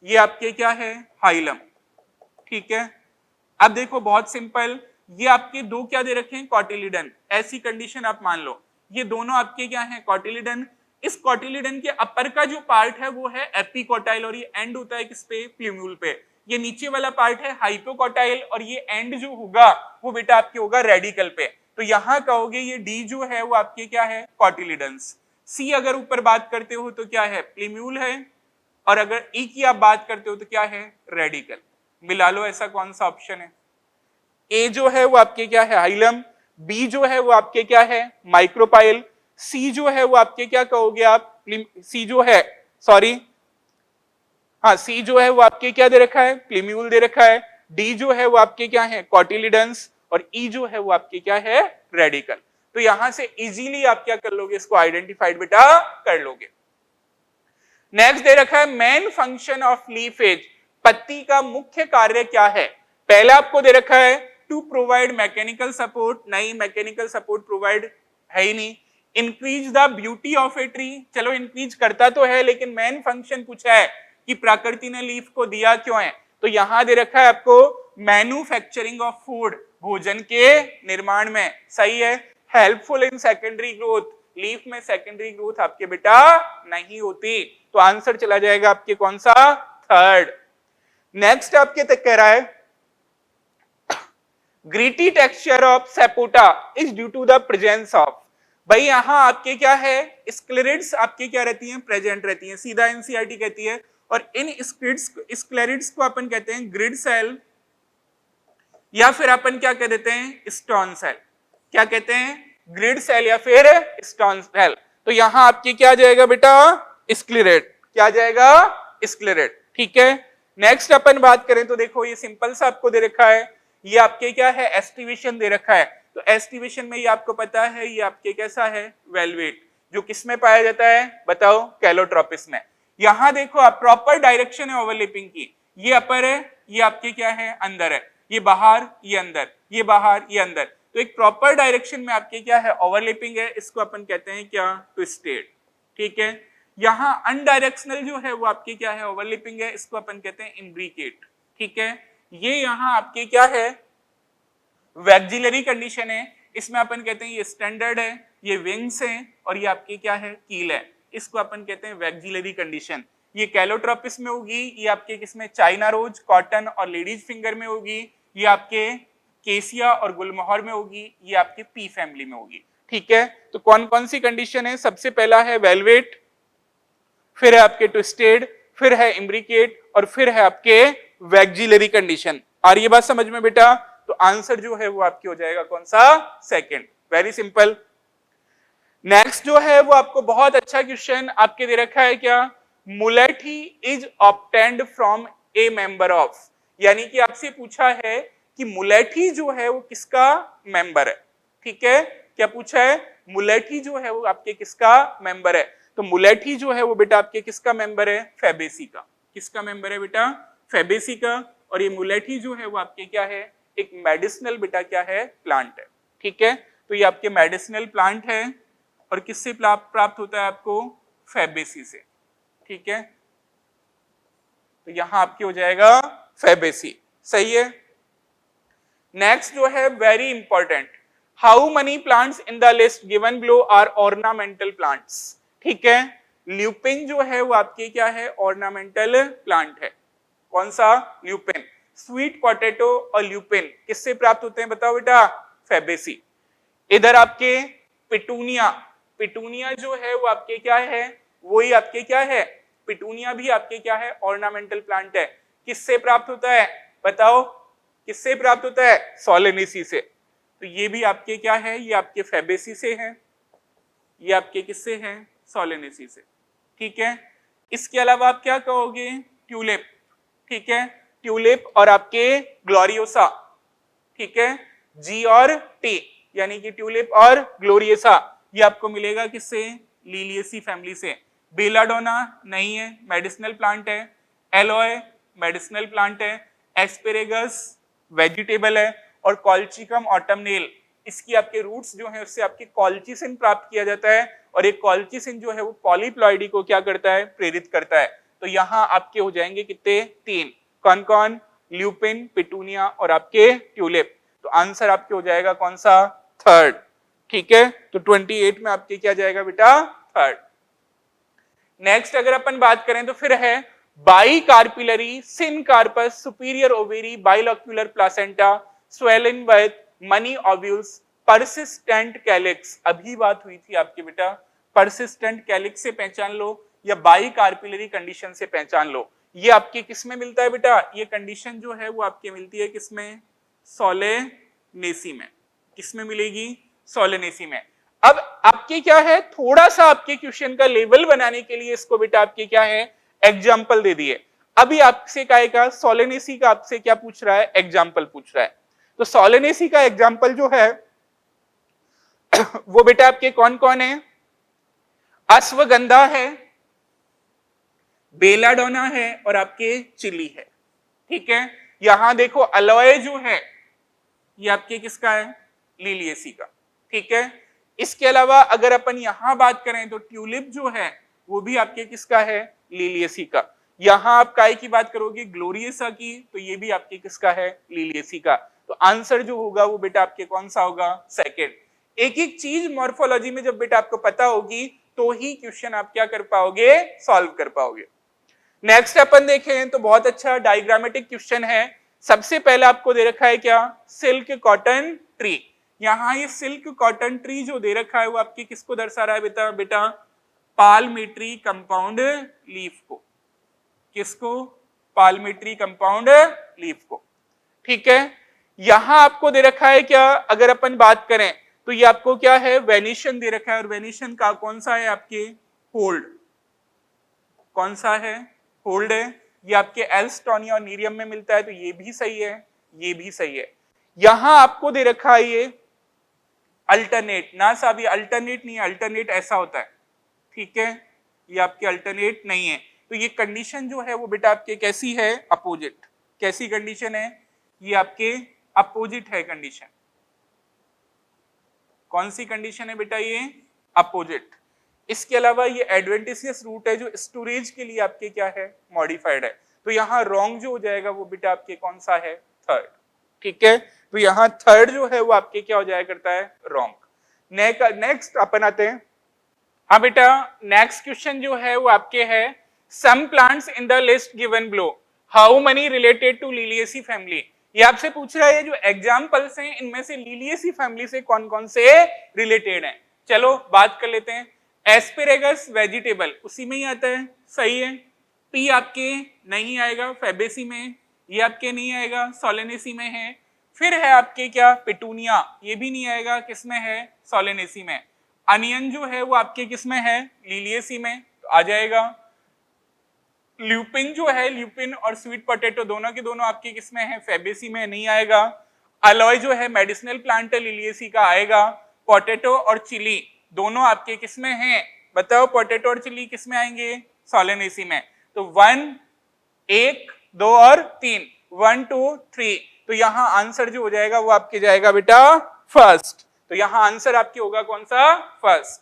ये आपके क्या है, हाइलम, ठीक है। अब देखो बहुत सिंपल, ये आपके दो क्या दे रखे हैं, कॉटिलिडन। ऐसी कंडीशन आप मान लो ये दोनों आपके क्या है, कॉटिलिडन। इस कॉटिलिडन के अपर का जो पार्ट है वो है एपिकोटाइल, और ये एंड होता है किस पे, प्ल्यूम्यूल पे। ये नीचे वाला पार्ट है हाइपोकोटाइल, और ये एंड जो होगा वो बेटा आपके होगा रेडिकल पे। तो यहां कहोगे ये डी जो है वो आपके क्या है, कॉटिलिडन्स। सी अगर ऊपर बात करते हो तो क्या है, प्ल्यूम्यूल है, और अगर ई की आप बात करते हो तो क्या है, रेडिकल। मिला लो ऐसा कौन सा ऑप्शन है, ए जो है वो आपके क्या है, हाइलम, बी जो है वो आपके क्या है, माइक्रोपाइल, सी जो है वो आपके क्या कहोगे आप, सी जो है, सॉरी हाँ, सी जो है वो आपके क्या दे रखा है, प्ल्यूम्यूल दे रखा है। डी जो है वो आपके क्या है, कॉटिलिडन्स, और ई जो है वो आपके क्या है, रेडिकल। तो यहां से इजीली आप क्या कर लोगे, इसको आइडेंटिफाइड बेटा कर लोगे। नेक्स्ट दे रखा है मेन फंक्शन ऑफ लीफेज, पत्ती का मुख्य कार्य क्या है। पहला आपको दे रखा है टू प्रोवाइड मैकेनिकल सपोर्ट, नहीं मैकेनिकल सपोर्ट प्रोवाइड है ही नहीं। Increase the beauty of a tree, चलो इंक्रीज करता तो है, लेकिन मेन फंक्शन पूछा है कि प्रकृति ने लीफ को दिया क्यों है। तो यहां दे रखा है आपको मैन्युफैक्चरिंग ऑफ फूड, भोजन के निर्माण में, सही है। Helpful in secondary growth, leaf में सेकेंडरी ग्रोथ आपके बेटा नहीं होती। तो आंसर चला जाएगा आपके कौन सा, थर्ड। नेक्स्ट आपके तक कह रहा है gritty texture of sapota is due to the presence of, भाई यहां आपके क्या है, स्क्लेरिड्स आपके क्या रहती हैं, प्रेजेंट रहती हैं, सीधा एनसीईआरटी कहती है। और इन स्क्लेरिड्स को अपन कहते हैं ग्रिड सेल, या फिर अपन क्या कह देते हैं, स्टोन सेल। क्या कहते हैं, ग्रिड सेल या फिर स्टोन सेल। तो यहां आपके क्या आ जाएगा बेटा, स्क्लेरेट, क्या आ जाएगा, स्क्लेरेट, ठीक है। नेक्स्ट अपन बात करें तो देखो ये सिंपल सा आपको दे रखा है, ये आपके क्या है, एस्टिवेशन दे रखा है। तो एस्टिवेशन में ये आपको पता है ये आपके कैसा है, वेलवेट, जो किस में पाया जाता है बताओ, कैलोट्रोपिस में। यहां देखो आप प्रॉपर डायरेक्शन है ओवरलैपिंग की, ये अपर है, ये आपके क्या है, अंदर है, ये बाहर, ये अंदर, ये बाहर, ये अंदर। तो एक प्रॉपर डायरेक्शन में आपके क्या है, ओवरलैपिंग है, इसको अपन कहते हैं क्या, ट्विस्टेड, ठीक है। यहां अनडायरेक्शनल जो है वो आपके क्या है, ओवरलैपिंग है, इसको अपन कहते हैं इम्ब्रिकेट, ठीक है। ये यहां आपके क्या है, वैक्सिलरी कंडीशन है, इसमें अपन कहते हैं ये स्टैंडर्ड है, ये विंग्स है, और ये आपके क्या है, कील है, इसको अपन कहते हैं वैक्सिलरी कंडीशन। ये कैलोट्रोपिस में होगी, ये आपके किसमें, चाइना रोज, कॉटन और लेडीज फिंगर में होगी, ये आपके केसिया और गुलमोहर में होगी, ये आपके पी फैमिली में होगी, ठीक है। तो कौन कौन सी कंडीशन है, सबसे पहला है वेलवेट, फिर है आपके ट्विस्टेड, फिर है इम्ब्रिकेट, और फिर है आपके वैक्सिलरी कंडीशन। आ रही है बात समझ में बेटा। तो आंसर जो है वो आपकी हो जाएगा कौन सा, सेकंड, वेरी सिंपल। नेक्स्ट जो है वो आपको बहुत अच्छा क्वेश्चन आपके दे रखा है क्या, mulethi is obtained from a member of, यानी कि आपसे पूछा है कि मुलेठी जो है वो किसका मेंबर है, ठीक है। क्या पूछा है, मुलेठी जो है वो आपके किसका मेंबर है। तो मुलेठी जो है वो बेटा आपके किसका मेंबर है, फैबेसी का। किसका मेंबर है बेटा, फैबेसी का। और ये मुलेठी जो है वो आपके क्या है, एक मेडिसिनल बेटा क्या है, प्लांट है, ठीक है। तो ये आपके मेडिसिनल प्लांट है, और किससे प्राप्त होता है आपको, फैबेसी से, ठीक है। तो यहां आपके हो जाएगा फैबेसी, सही है। नेक्स्ट जो है very important, how many plants in the list given below are ornamental plants, ठीक है। ल्यूपिन जो है वो आपके क्या है, ऑर्नामेंटल प्लांट है। कौन सा, ल्यूपिन। स्वीट पोटैटो और ल्यूपिन किससे प्राप्त होते हैं बताओ बेटा, फैबेसी। इधर आपके पिटूनिया, पिटूनिया जो है वो आपके क्या है, वही आपके क्या है, पिटूनिया भी आपके क्या है, ऑर्नामेंटल प्लांट है। किससे प्राप्त होता है बताओ, किससे प्राप्त होता है, सोलेनेसी से। तो ये भी आपके क्या है, ये आपके फैबेसी से है, ये आपके किससे हैं, सोलेनेसी से। ठीक है, इसके अलावा आप क्या कहोगे, ट्यूलिप। ठीक है, ट्यूलिप और आपके ग्लोरियोसा। ठीक है, जी और टी यानी कि ट्यूलिप और ग्लोरियोसा, ये आपको मिलेगा किससे, लिलिएसी फैमिली से। बेलाडोना नहीं है, मेडिसिनल प्लांट है। एलोए मेडिसिनल प्लांट है। एस्पेरेगस वेजिटेबल है। और कॉल्चिकम ऑटमनेल, इसकी आपके रूट्स जो है उससे आपकी कॉल्चिसिन प्राप्त किया जाता है, और एक कॉल्चिसिन जो है वो पॉलीप्लॉइडी को क्या करता है, प्रेरित करता है। तो यहाँ आपके हो जाएंगे कितने, तीन। कौन कौन, ल्यूपिन, पिटूनिया और आपके ट्यूलिप। तो आंसर आपके हो जाएगा कौन सा, थर्ड। ठीक है, तो 28 में आपके क्या जाएगा बेटा, थर्ड। नेक्स्ट अगर अपन बात करें तो फिर है bicarpellary syncarpous superior ovary bilocular placenta swollen with many ovules persistent calyx. अभी बात हुई थी आपकी बेटा, परसिस्टेंट कैलिक्स से पहचान लो या बाइकार्पिलरी कंडीशन से पहचान लो। ये आपके किस में मिलता है बेटा, ये कंडीशन जो है वो आपके मिलती है किसमें, सोलेनेसी में। किसमें मिलेगी, सोलेनेसी में। अब आपके क्या है, थोड़ा सा आपके क्वेश्चन का लेवल बनाने के लिए इसको बेटा आपके क्या है, एग्जाम्पल दे दिए। अभी आपसे कहेगा सोलेनेसी का आपसे क्या पूछ रहा है, एग्जाम्पल पूछ रहा है। तो सोलेनेसी का एग्जाम्पल जो है वो बेटा आपके कौन कौन है, अश्वगंधा है, बेलाडोना है और आपके चिली है। ठीक है, यहां देखो अलोए जो है ये आपके किसका है, लिलिएसी का। ठीक है, इसके अलावा अगर अपन यहां बात करें तो ट्यूलिप जो है वो भी आपके किसका है, लिलिएसी का। यहां आप काय की बात करोगे, ग्लोरियसा की, तो ये भी आपके किसका है, लिलिएसी का। तो आंसर जो होगा वो बेटा आपके कौन सा होगा, सेकंड। एक एक चीज मॉर्फोलॉजी में जब बेटा आपको पता होगी तो ही क्वेश्चन आप क्या कर पाओगे, सॉल्व कर पाओगे। नेक्स्ट अपन देखें तो बहुत अच्छा डायग्रामेटिक क्वेश्चन है। सबसे पहले आपको दे रखा है क्या, सिल्क कॉटन ट्री। यहाँ ये सिल्क कॉटन ट्री जो दे रखा है वो आपके किसको दर्शा रहा है बेटा, बेटा पाल्मेट्री कंपाउंड लीफ को। किसको, पाल्मेट्री कंपाउंड लीफ को। ठीक है, यहां आपको दे रखा है क्या, अगर अपन बात करें तो ये आपको क्या है, वेनिशन दे रखा है, और वेनिशन का कौन सा है आपके, होल्ड। कौन सा है, होल्ड है। ये आपके एल्स्टोनिया और नीरियम में मिलता है, तो ये भी सही है, ये भी सही है। यहां आपको दे रखा है ये अल्टरनेट, ना साहब ये अल्टरनेट नहीं है, अल्टरनेट ऐसा होता है। ठीक है, ये आपके अल्टरनेट नहीं है। तो ये कंडीशन जो है वो बेटा आपके कैसी है, अपोजिट। कैसी कंडीशन है, ये आपके अपोजिट है कंडीशन। कौन सी कंडीशन है बेटा, ये अपोजिट। इसके अलावा ये एडवेंटिशियस रूट है जो स्टोरेज के लिए आपके क्या है, मॉडिफाइड है। तो यहाँ रॉन्ग जो हो जाएगा वो बेटा आपके कौन सा है, थर्ड। ठीक है, तो यहाँ थर्ड जो है वो आपके क्या हो जाया करता है, रॉन्ग। नेक्स्ट अपन आते हैं। हाँ बेटा, नेक्स्ट क्वेश्चन जो है वो आपके है, some plants in the list given below how many related to Liliaceae family. ये आपसे पूछ रहा है जो एग्जाम्पल्स हैं इनमें से लिलिएसी फैमिली से कौन कौन से रिलेटेड हैं। चलो बात कर लेते हैं। एस्पेरेगस वेजिटेबल उसी में ही आता है, सही है। पी आपके नहीं आएगा, फैबेसी में। ये आपके नहीं आएगा, सोलेनेसी में है। फिर है आपके क्या, पिटूनिया, ये भी नहीं आएगा, किसमें है, सोलेनेसी में। अनियन जो है वो आपके किसमें है, लिलिएसी में, तो आ जाएगा। ल्यूपिन जो है, ल्यूपिन और स्वीट पोटैटो दोनों के दोनों आपके किसमें है, फैबेसी में, नहीं आएगा। अलोय जो है मेडिसिनल प्लांट है, लिलिएसी का आएगा। पोटैटो और चिली दोनों आपके किसमें हैं, बताओ, पोटैटो और चिली किसमें आएंगे, सोलेनेसी में। तो 1, 1, 2 और 3, 1, 2, 3। तो यहाँ आंसर जो हो जाएगा वो आपके जाएगा बेटा फर्स्ट। तो यहाँ आंसर आपके होगा कौन सा, फर्स्ट।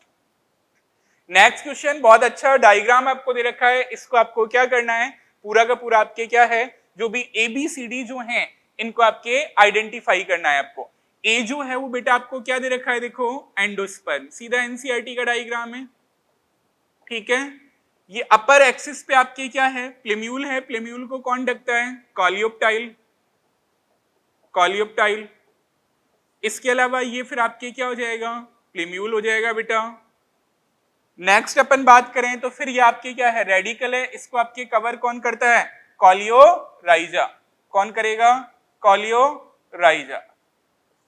नेक्स्ट क्वेश्चन बहुत अच्छा डायग्राम आपको दे रखा है, इसको आपको क्या करना है, पूरा का पूरा आपके क्या है, जो भी ABCD जो हैं इनको आपके आइडेंटिफाई करना है आपको। ए जो है वो बेटा आपको क्या दे रखा है, देखो एंडोस्पर्म, सीधा NCERT का डायग्राम है। ठीक है, ये अपर एक्सिस पे आपके क्या है, प्लेम्यूल है। प्लेम्यूल को कौन ढकता है, कॉलियोप्टाइल। कॉलियोप्टाइल। इसके अलावा ये फिर आपके क्या हो जाएगा, प्लीम्यूल हो जाएगा बेटा। नेक्स्ट अपन बात करें तो फिर ये आपके क्या है, रेडिकल है, इसको आपके कवर कौन करता है, कॉलियोराइजा। कौन करेगा, कॉलियोराइजा।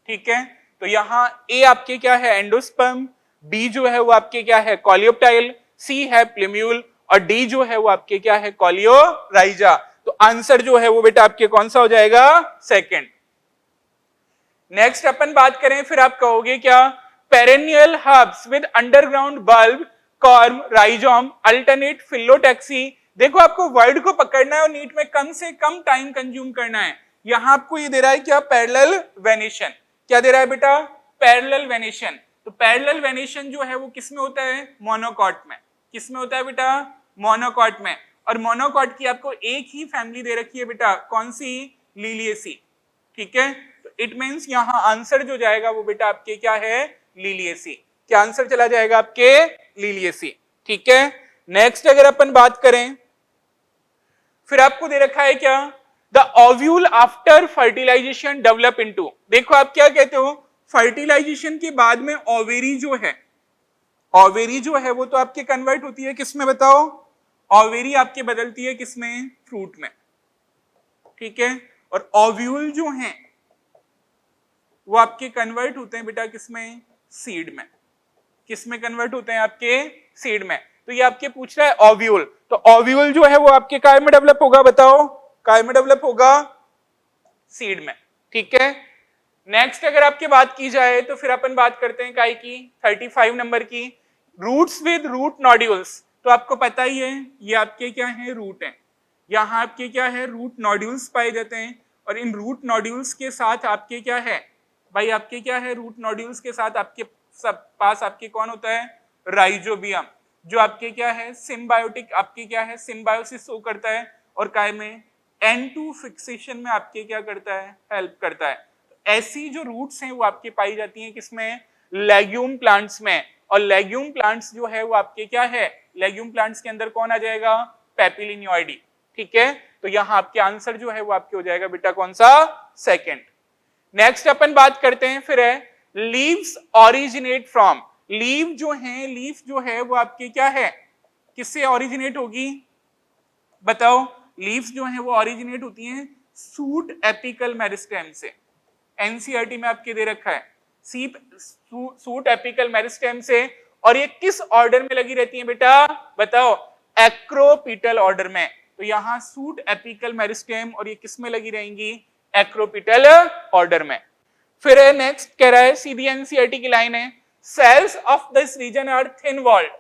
ठीक है, तो यहाँ ए आपके क्या है, एंडोस्पर्म, बी जो है वो आपके क्या है, कॉलियोप्टाइल, सी है प्लीम्यूल और डी जो है वो आपके क्या है, कॉलियोराइजा। तो आंसर जो है वो बेटा आपके कौन सा हो जाएगा, सेकंड। नेक्स्ट अपन बात करें, फिर आप कहोगे क्या, perennial herbs with underground bulb, corm, rhizome, alternate phyllotaxy. देखो आपको वर्ड को पकड़ना है और नीट में कम से कम टाइम कंज्यूम करना है। यहां आपको ये दे रहा है क्या, पैरेलल वेनेशन। क्या दे रहा है बेटा, पैरेलल वेनेशन। तो पैरेलल वेनेशन जो है वो किसमें होता है, मोनोकॉट में। किसमें होता है बेटा, मोनोकॉट में। और मोनोकॉट की आपको एक ही फैमिली दे रखी है बेटा, कौन सी, लिलिएसी। ठीक है, तो इट मींस यहां आंसर जो जाएगा वो बेटा आपके क्या है, लिलिएसी। क्या आंसर चला जाएगा आपके, लिलिएसी। ठीक है, नेक्स्ट अगर अपन बात करें, फिर आपको दे रखा है क्या, the ovule after fertilisation develop into. देखो आप क्या कहते हो, फर्टिलाइजेशन के बाद में ओवेरी जो है, ओवेरी जो है वो तो आपके कन्वर्ट होती है किसमें बताओ, ओवेरी आपके बदलती है किसमें, फ्रूट में। ठीक है, और ओव्यूल जो हैं वो आपके कन्वर्ट होते हैं बेटा किसमें, सीड में। किसमें कन्वर्ट होते हैं, आपके सीड में। तो ये आपके पूछ रहा है ओव्यूल, तो ओव्यूल जो है वो आपके काय में डेवलप होगा बताओ, काय में डेवलप होगा, सीड में। ठीक है, नेक्स्ट अगर आपकी बात की जाए तो फिर अपन बात करते हैं काय की, 35 नंबर की, रूट्स विद रूट नोड्यूल्स। तो आपको पता ही है ये आपके क्या है, रूट है। यहाँ आपके क्या है, रूट नोड्यूल्स पाए जाते हैं। और इन रूट नोड्यूल्स के साथ आपके क्या है भाई, आपके क्या है, रूट नोड्यूल्स के साथ आपके सब पास आपके कौन होता है, राइजोबियम, जो आपके क्या है, सिम्बायोटिक आपके क्या है, सिम्बायोसिस शो करता है और काय में N2 फिक्सेशन में आपके क्या करता है, हेल्प करता है। ऐसी जो रूट्स हैं वो आपके पाई जाती हैं किसमें, लेग्यूम प्लांट्स में। और लेग्यूम प्लांट्स जो है वो आपके क्या है, लेग्यूम प्लांट्स के अंदर कौन आ जाएगा, पेपिलिनियोइडी। ठीक है, तो यहाँ आपके आंसर जो है वो आपके हो जाएगा बेटा कौन सा, सेकंड। नेक्स्ट अपन बात करते हैं फिर है, लीव्स ओरिजिनेट फ्रॉम। लीव जो है, लीफ जो है वो आपके क्या है, किससे ओरिजिनेट होगी बताओ, लीव्स जो है वो ओरिजिनेट होती हैं सूट एपिकल मेरिस्टेम से। एनसीईआरटी में आपके दे रखा है सूट एपिकल मेरिस्टेम से। और ये किस ऑर्डर में लगी रहती है बेटा बताओ, एक्रोपिटल ऑर्डर में। तो यहाँ सूट एपिकल मेरिस्टेम और ये किस में लगी रहेंगी, एक्रोपिटल ऑर्डर में। फिर है नेक्स्ट कह रहा है, सीधी एनसीईआरटी की लाइन है, cells of this region are thin walled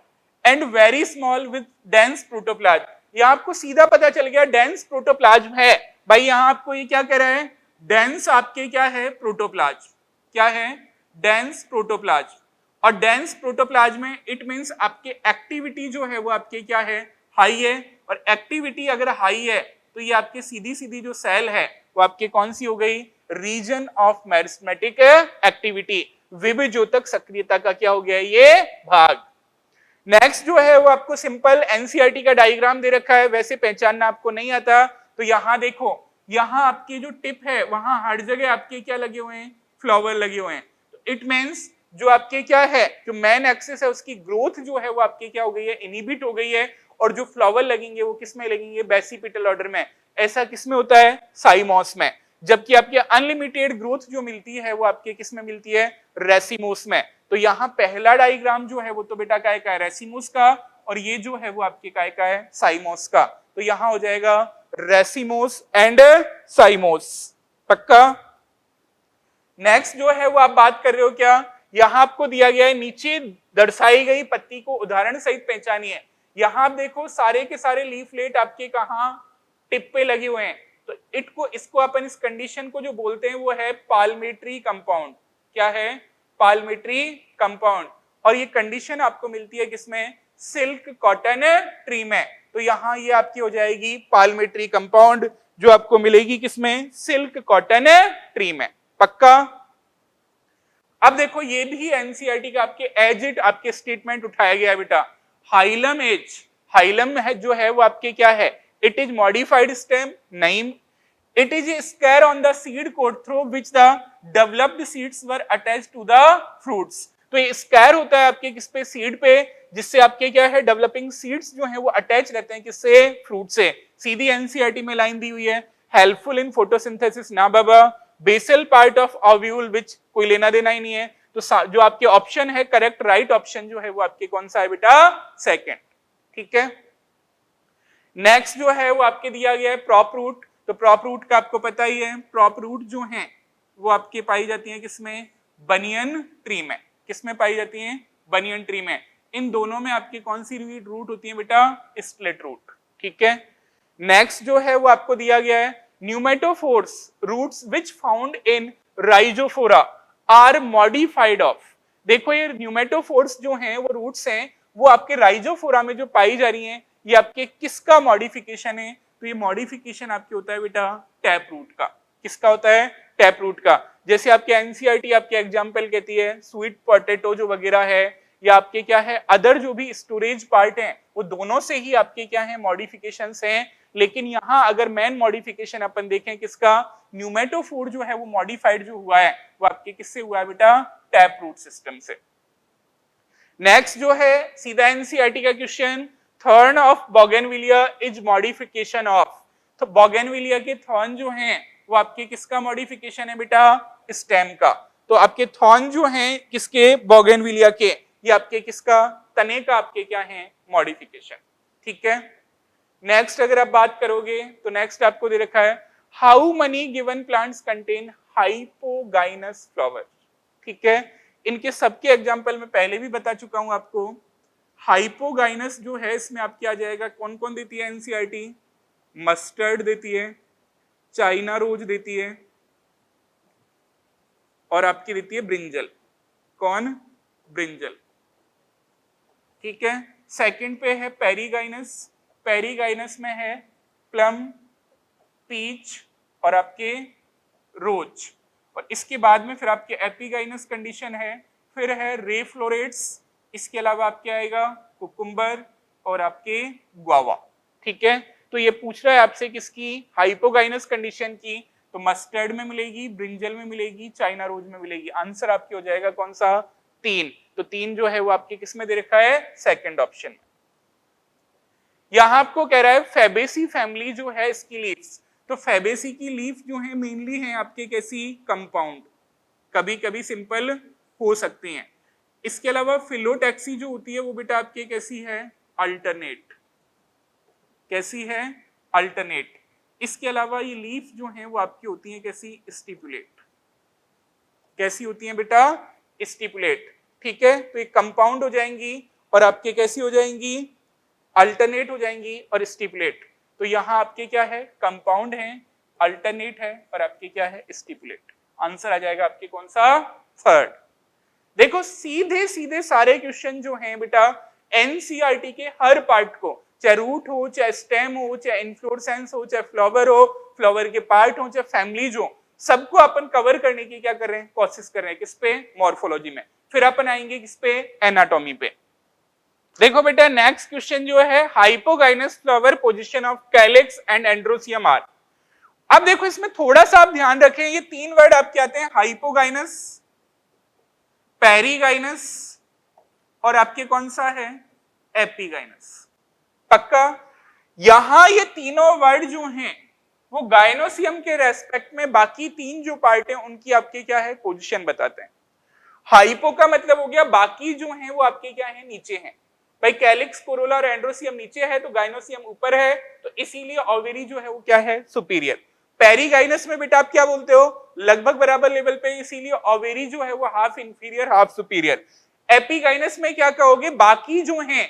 and very small with dense protoplasm. यहाँ आपको सीधा पता चल गया डेंस प्रोटोप्लाज्म है भाई। यहाँ आपको ये क्या कह रहा है, डेंस आपके क्या है, प्रोटोप्लाज्म। क्या है, डेंस प्रोटोप्लाज्म। और डेंस प्रोटोप्लाज्म में इट मींस आपके एक्टिविटी जो है वो आपके क्या है, हाई है। और एक्टिविटी अगर हाई है तो ये आपके सीधी सीधी जो सेल है वो आपके कौन सी हो गई, रीजन ऑफ मेरिस्टेमेटिक एक्टिविटी, विभिजोतक सक्रियता का क्या हो गया ये भाग। नेक्स्ट जो है वो आपको सिंपल एनसीईआरटी का डायग्राम दे रखा है, वैसे पहचानना आपको नहीं आता तो यहाँ देखो, यहाँ आपकी जो टिप है वहां हर जगह आपके क्या लगे हुए हैं, फ्लावर लगे हुए हैं। तो इट मींस जो आपके क्या है, जो मेन एक्सिस है उसकी ग्रोथ जो है वो आपकी क्या हो गई है, इनहिबिट हो गई है। और जो फ्लावर लगेंगे वो किस में लगेंगे, बेसिपिटल ऑर्डर में। ऐसा किस में होता है, साइमोस में। जबकि आपके अनलिमिटेड ग्रोथ जो मिलती है वो आपके किस में मिलती है, रेसिमोस में। तो यहाँ पहला डायग्राम जो है वो तो बेटा काय का है, रेसिमोस का। और ये जो है वो आपके काय का है, साइमोस का। तो यहाँ हो जाएगा रेसिमोस एंड साइमोस, पक्का। नेक्स्ट जो है वो आप बात कर रहे हो क्या, यहाँ आपको दिया गया है, नीचे दर्शाई गई पत्ती को उदाहरण सहित पहचानिए। यहाँ आप देखो सारे के सारे लीफलेट आपके कहाँ, टिप पे लगे हुए हैं। तो इसको अपन इस कंडीशन को जो बोलते हैं वो है पाल्मेट्री कंपाउंड। क्या है, पाल्मेट्री कंपाउंड। और ये कंडीशन आपको मिलती है किसमें, सिल्क कॉटन ट्री में। तो यहाँ ये आपकी हो जाएगी पाल्मेट्री कंपाउंड, जो आपको मिलेगी किसमें, सिल्क कॉटन ट्री में, पक्का। अब देखो ये भी एनसीईआरटी का आपके एज इट आपके स्टेटमेंट उठाया गया है बेटा। हाइलम एज, हाइलम है जो है वो आपके क्या है, इट इज मॉडिफाइड स्टेम, नहीं, It is a scare on the seed coat through which the developed seeds were attached to the fruits. तो ये स्कैर होता है आपके किस पे, सीड पे, जिससे आपके क्या है डेवलपिंग सीड्स जो है वो अटैच रहते हैं किससे, फ्रूट से. सीधी एनसीईआरटी में लाइन दी हुई है. हेल्पफुल इन फोटोसिंथेसिस ना बाबा. बेसल पार्ट ऑफ ओव्यूल विच कोई लेना देना ही नहीं है. तो जो आपके ऑप्शन है करेक्ट राइट ऑप्शन जो है वो आपके कौन सा है बेटा, सेकंड. ठीक है. नेक्स्ट जो है वो आपके दिया गया है प्रॉप रूट. तो प्रॉप रूट का आपको पता ही है, प्रॉप रूट जो है वो आपके पाई जाती है किसमें, बनियन ट्री में. किसमें पाई जाती है, बनियन ट्री में. इन दोनों में आपकी कौन सी रूट होती है बेटा, स्प्लिट रूट. ठीक है. नेक्स्ट जो है वो आपको दिया गया है pneumatophores roots which found in Rhizophora are modified of. देखो ये न्यूमेटोफोर्स जो हैं वो रूट्स हैं वो आपके राइजोफोरा में जो पाई जा रही हैं, ये आपके किसका मॉडिफिकेशन है, तो ये मॉडिफिकेशन आपके होता है बेटा टैप रूट का. किसका होता है, टैप रूट का. जैसे आपके एनसीईआरटी आपके एग्जांपल कहती है स्वीट पोटैटो जो वगैरह है, या आपके क्या है अदर जो भी स्टोरेज पार्ट हैं वो दोनों से ही आपके क्या है मॉडिफिकेशंस हैं. लेकिन यहाँ अगर मेन मॉडिफिकेशन अपन देखें किसका, न्यूमेटोफोर जो है वो मॉडिफाइड जो हुआ है वो आपके किससे हुआ है बेटा, टैप रूट सिस्टम से. नेक्स्ट जो है सीधा एनसीईआरटी का question, thorn of bougainvillea is modification of. तो बोगेनविलिया के थॉर्न जो हैं वो आपके किसका मॉडिफिकेशन है बेटा, स्टेम का. तो आपके थॉर्न जो हैं किसके, बोगेनविलिया के, ये आपके किसका, तने का आपके क्या है मॉडिफिकेशन. ठीक है. नेक्स्ट अगर आप बात करोगे तो नेक्स्ट आपको दे रखा है how many given plants contain hypogynous flower. ठीक है. इनके सबके एग्जांपल में पहले भी बता चुका हूं आपको. हाइपोगाइनस जो है इसमें आपके आ जाएगा, कौन कौन देती है एनसीईआरटी, मस्टर्ड देती है, चाइना रोज देती है, और आपकी देती है ब्रिंजल. कौन, ब्रिंजल. ठीक है. सेकंड पे है पेरीगाइनस. पेरीगाइनस में है प्लम, पीच और आपके रोज. और इसके बाद में फिर आपके एपिगाइनस कंडीशन है, फिर है रे फ्लोरेट्स. इसके अलावा आपके आएगा कुकुम्बर और आपके गुआवा. ठीक है. तो ये पूछ रहा है आपसे किसकी, हाइपोगाइनस कंडीशन की. तो मस्टर्ड में मिलेगी, ब्रिंजल में मिलेगी, चाइना रोज में मिलेगी. आंसर आपके हो जाएगा कौन सा, 3. तो 3 जो है वो आपके किस में दे रखा है, सेकंड ऑप्शन में. यहां आपको कह रहा है फेबेसी फैमिली जो है इसकी लीव्स. तो फेबेसी की लीफ जो है मेनली है आपके कैसी, कंपाउंड, कभी कभी सिंपल हो सकती हैं. इसके अलावा फिलोटैक्सी जो होती है वो बेटा आपके कैसी है, अल्टरनेट. कैसी है, अल्टरनेट. इसके अलावा ये लीफ जो है वो आपकी होती है कैसी, स्टिपुलेट. कैसी होती है बेटा, स्टिपुलेट. ठीक है. तो ये कंपाउंड हो जाएंगी और आपके कैसी हो जाएंगी, अल्टरनेट हो जाएंगी और स्टिपुलेट. तो यहाँ आपके क्या है, कंपाउंड है, अल्टरनेट है और आपके क्या है, स्टिपुलेट. आंसर आ जाएगा आपके कौन सा, थर्ड. देखो सीधे सीधे सारे क्वेश्चन जो हैं बेटा एनसीईआरटी के हर पार्ट को, चाहे रूट हो, चाहे स्टेम हो, चाहे इन्फ्लोरेसेंस हो, चाहे फ्लावर हो, फ्लावर के पार्ट हो, चाहे फैमिलीज हो, सबको अपन कवर करने की क्या कर रहे हैं, कोशिश कर रहे हैं. किस पे, मॉर्फोलॉजी में. फिर अपन आएंगे किस पे, एनाटॉमी पे. देखो बेटा नेक्स्ट क्वेश्चन जो है hypogynous flower position of calyx and androecium are. अब देखो इसमें थोड़ा सा आप ध्यान रखें, ये 3 वर्ड आपके आते हैं, हाइपोगाइनस, पेरीगाइनस और आपके कौन सा है, एपिगाइनस. पक्का. यहां ये तीनों वर्ड जो हैं वो गाइनोसियम के रेस्पेक्ट में बाकी 3 जो पार्ट हैं उनकी आपके क्या है, पोजीशन बताते हैं. हाइपो का मतलब हो गया बाकी जो हैं वो आपके क्या है, नीचे हैं. भाई कैलिक्स, कोरोला और एंड्रोसियम नीचे है तो गाइनोसियम ऊपर है, तो इसीलिए ओवेरी जो है वो क्या है, सुपीरियर. पेरीगाइनस में बेटा आप क्या बोलते हो, लगभग बराबर लेवल पे, इसीलिए ओवेरी जो है वो half inferior half superior. Epigynous में क्या कहोगे, बाकी जो हैं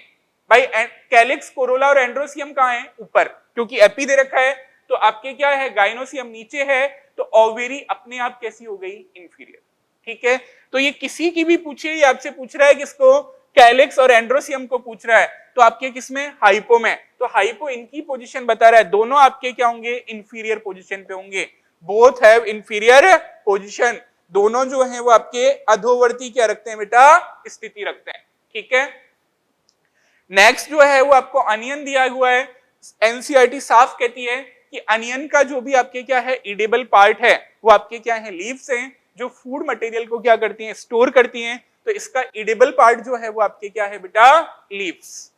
भाई कैलिक्स, कोरोला और एंड्रोसियम कहां है, ऊपर, क्योंकि एपी दे रखा है. तो आपके क्या है, गाइनोसियम नीचे है, तो ओवेरी अपने आप कैसी हो गई, इंफीरियर. ठीक है. तो ये किसी की भी पूछिए, ये आपसे पूछ रहा है किसको, कैलिक्स और एंड्रोसियम को पूछ रहा है, तो आपके किसमें, हाइपो में. तो हाइपो इनकी पोजीशन बता रहा है, दोनों आपके क्या होंगे, इंफीरियर पोजीशन पे होंगे. Both have inferior position. दोनों जो हैं वो आपके अधोवर्ती क्या रखते हैं बेटा, स्थिति रखते हैं. ठीक है. नेक्स्ट जो है वो आपको अनियन दिया हुआ है. एनसीईआरटी साफ कहती है कि अनियन का जो भी आपके क्या है इडेबल पार्ट है वो आपके क्या है लीव्स हैं, जो फूड मटेरियल को क्या करती हैं स्टोर करती हैं, तो इसका इडेबल पार्ट जो है वो आपके क्या है बेटा लीव्स।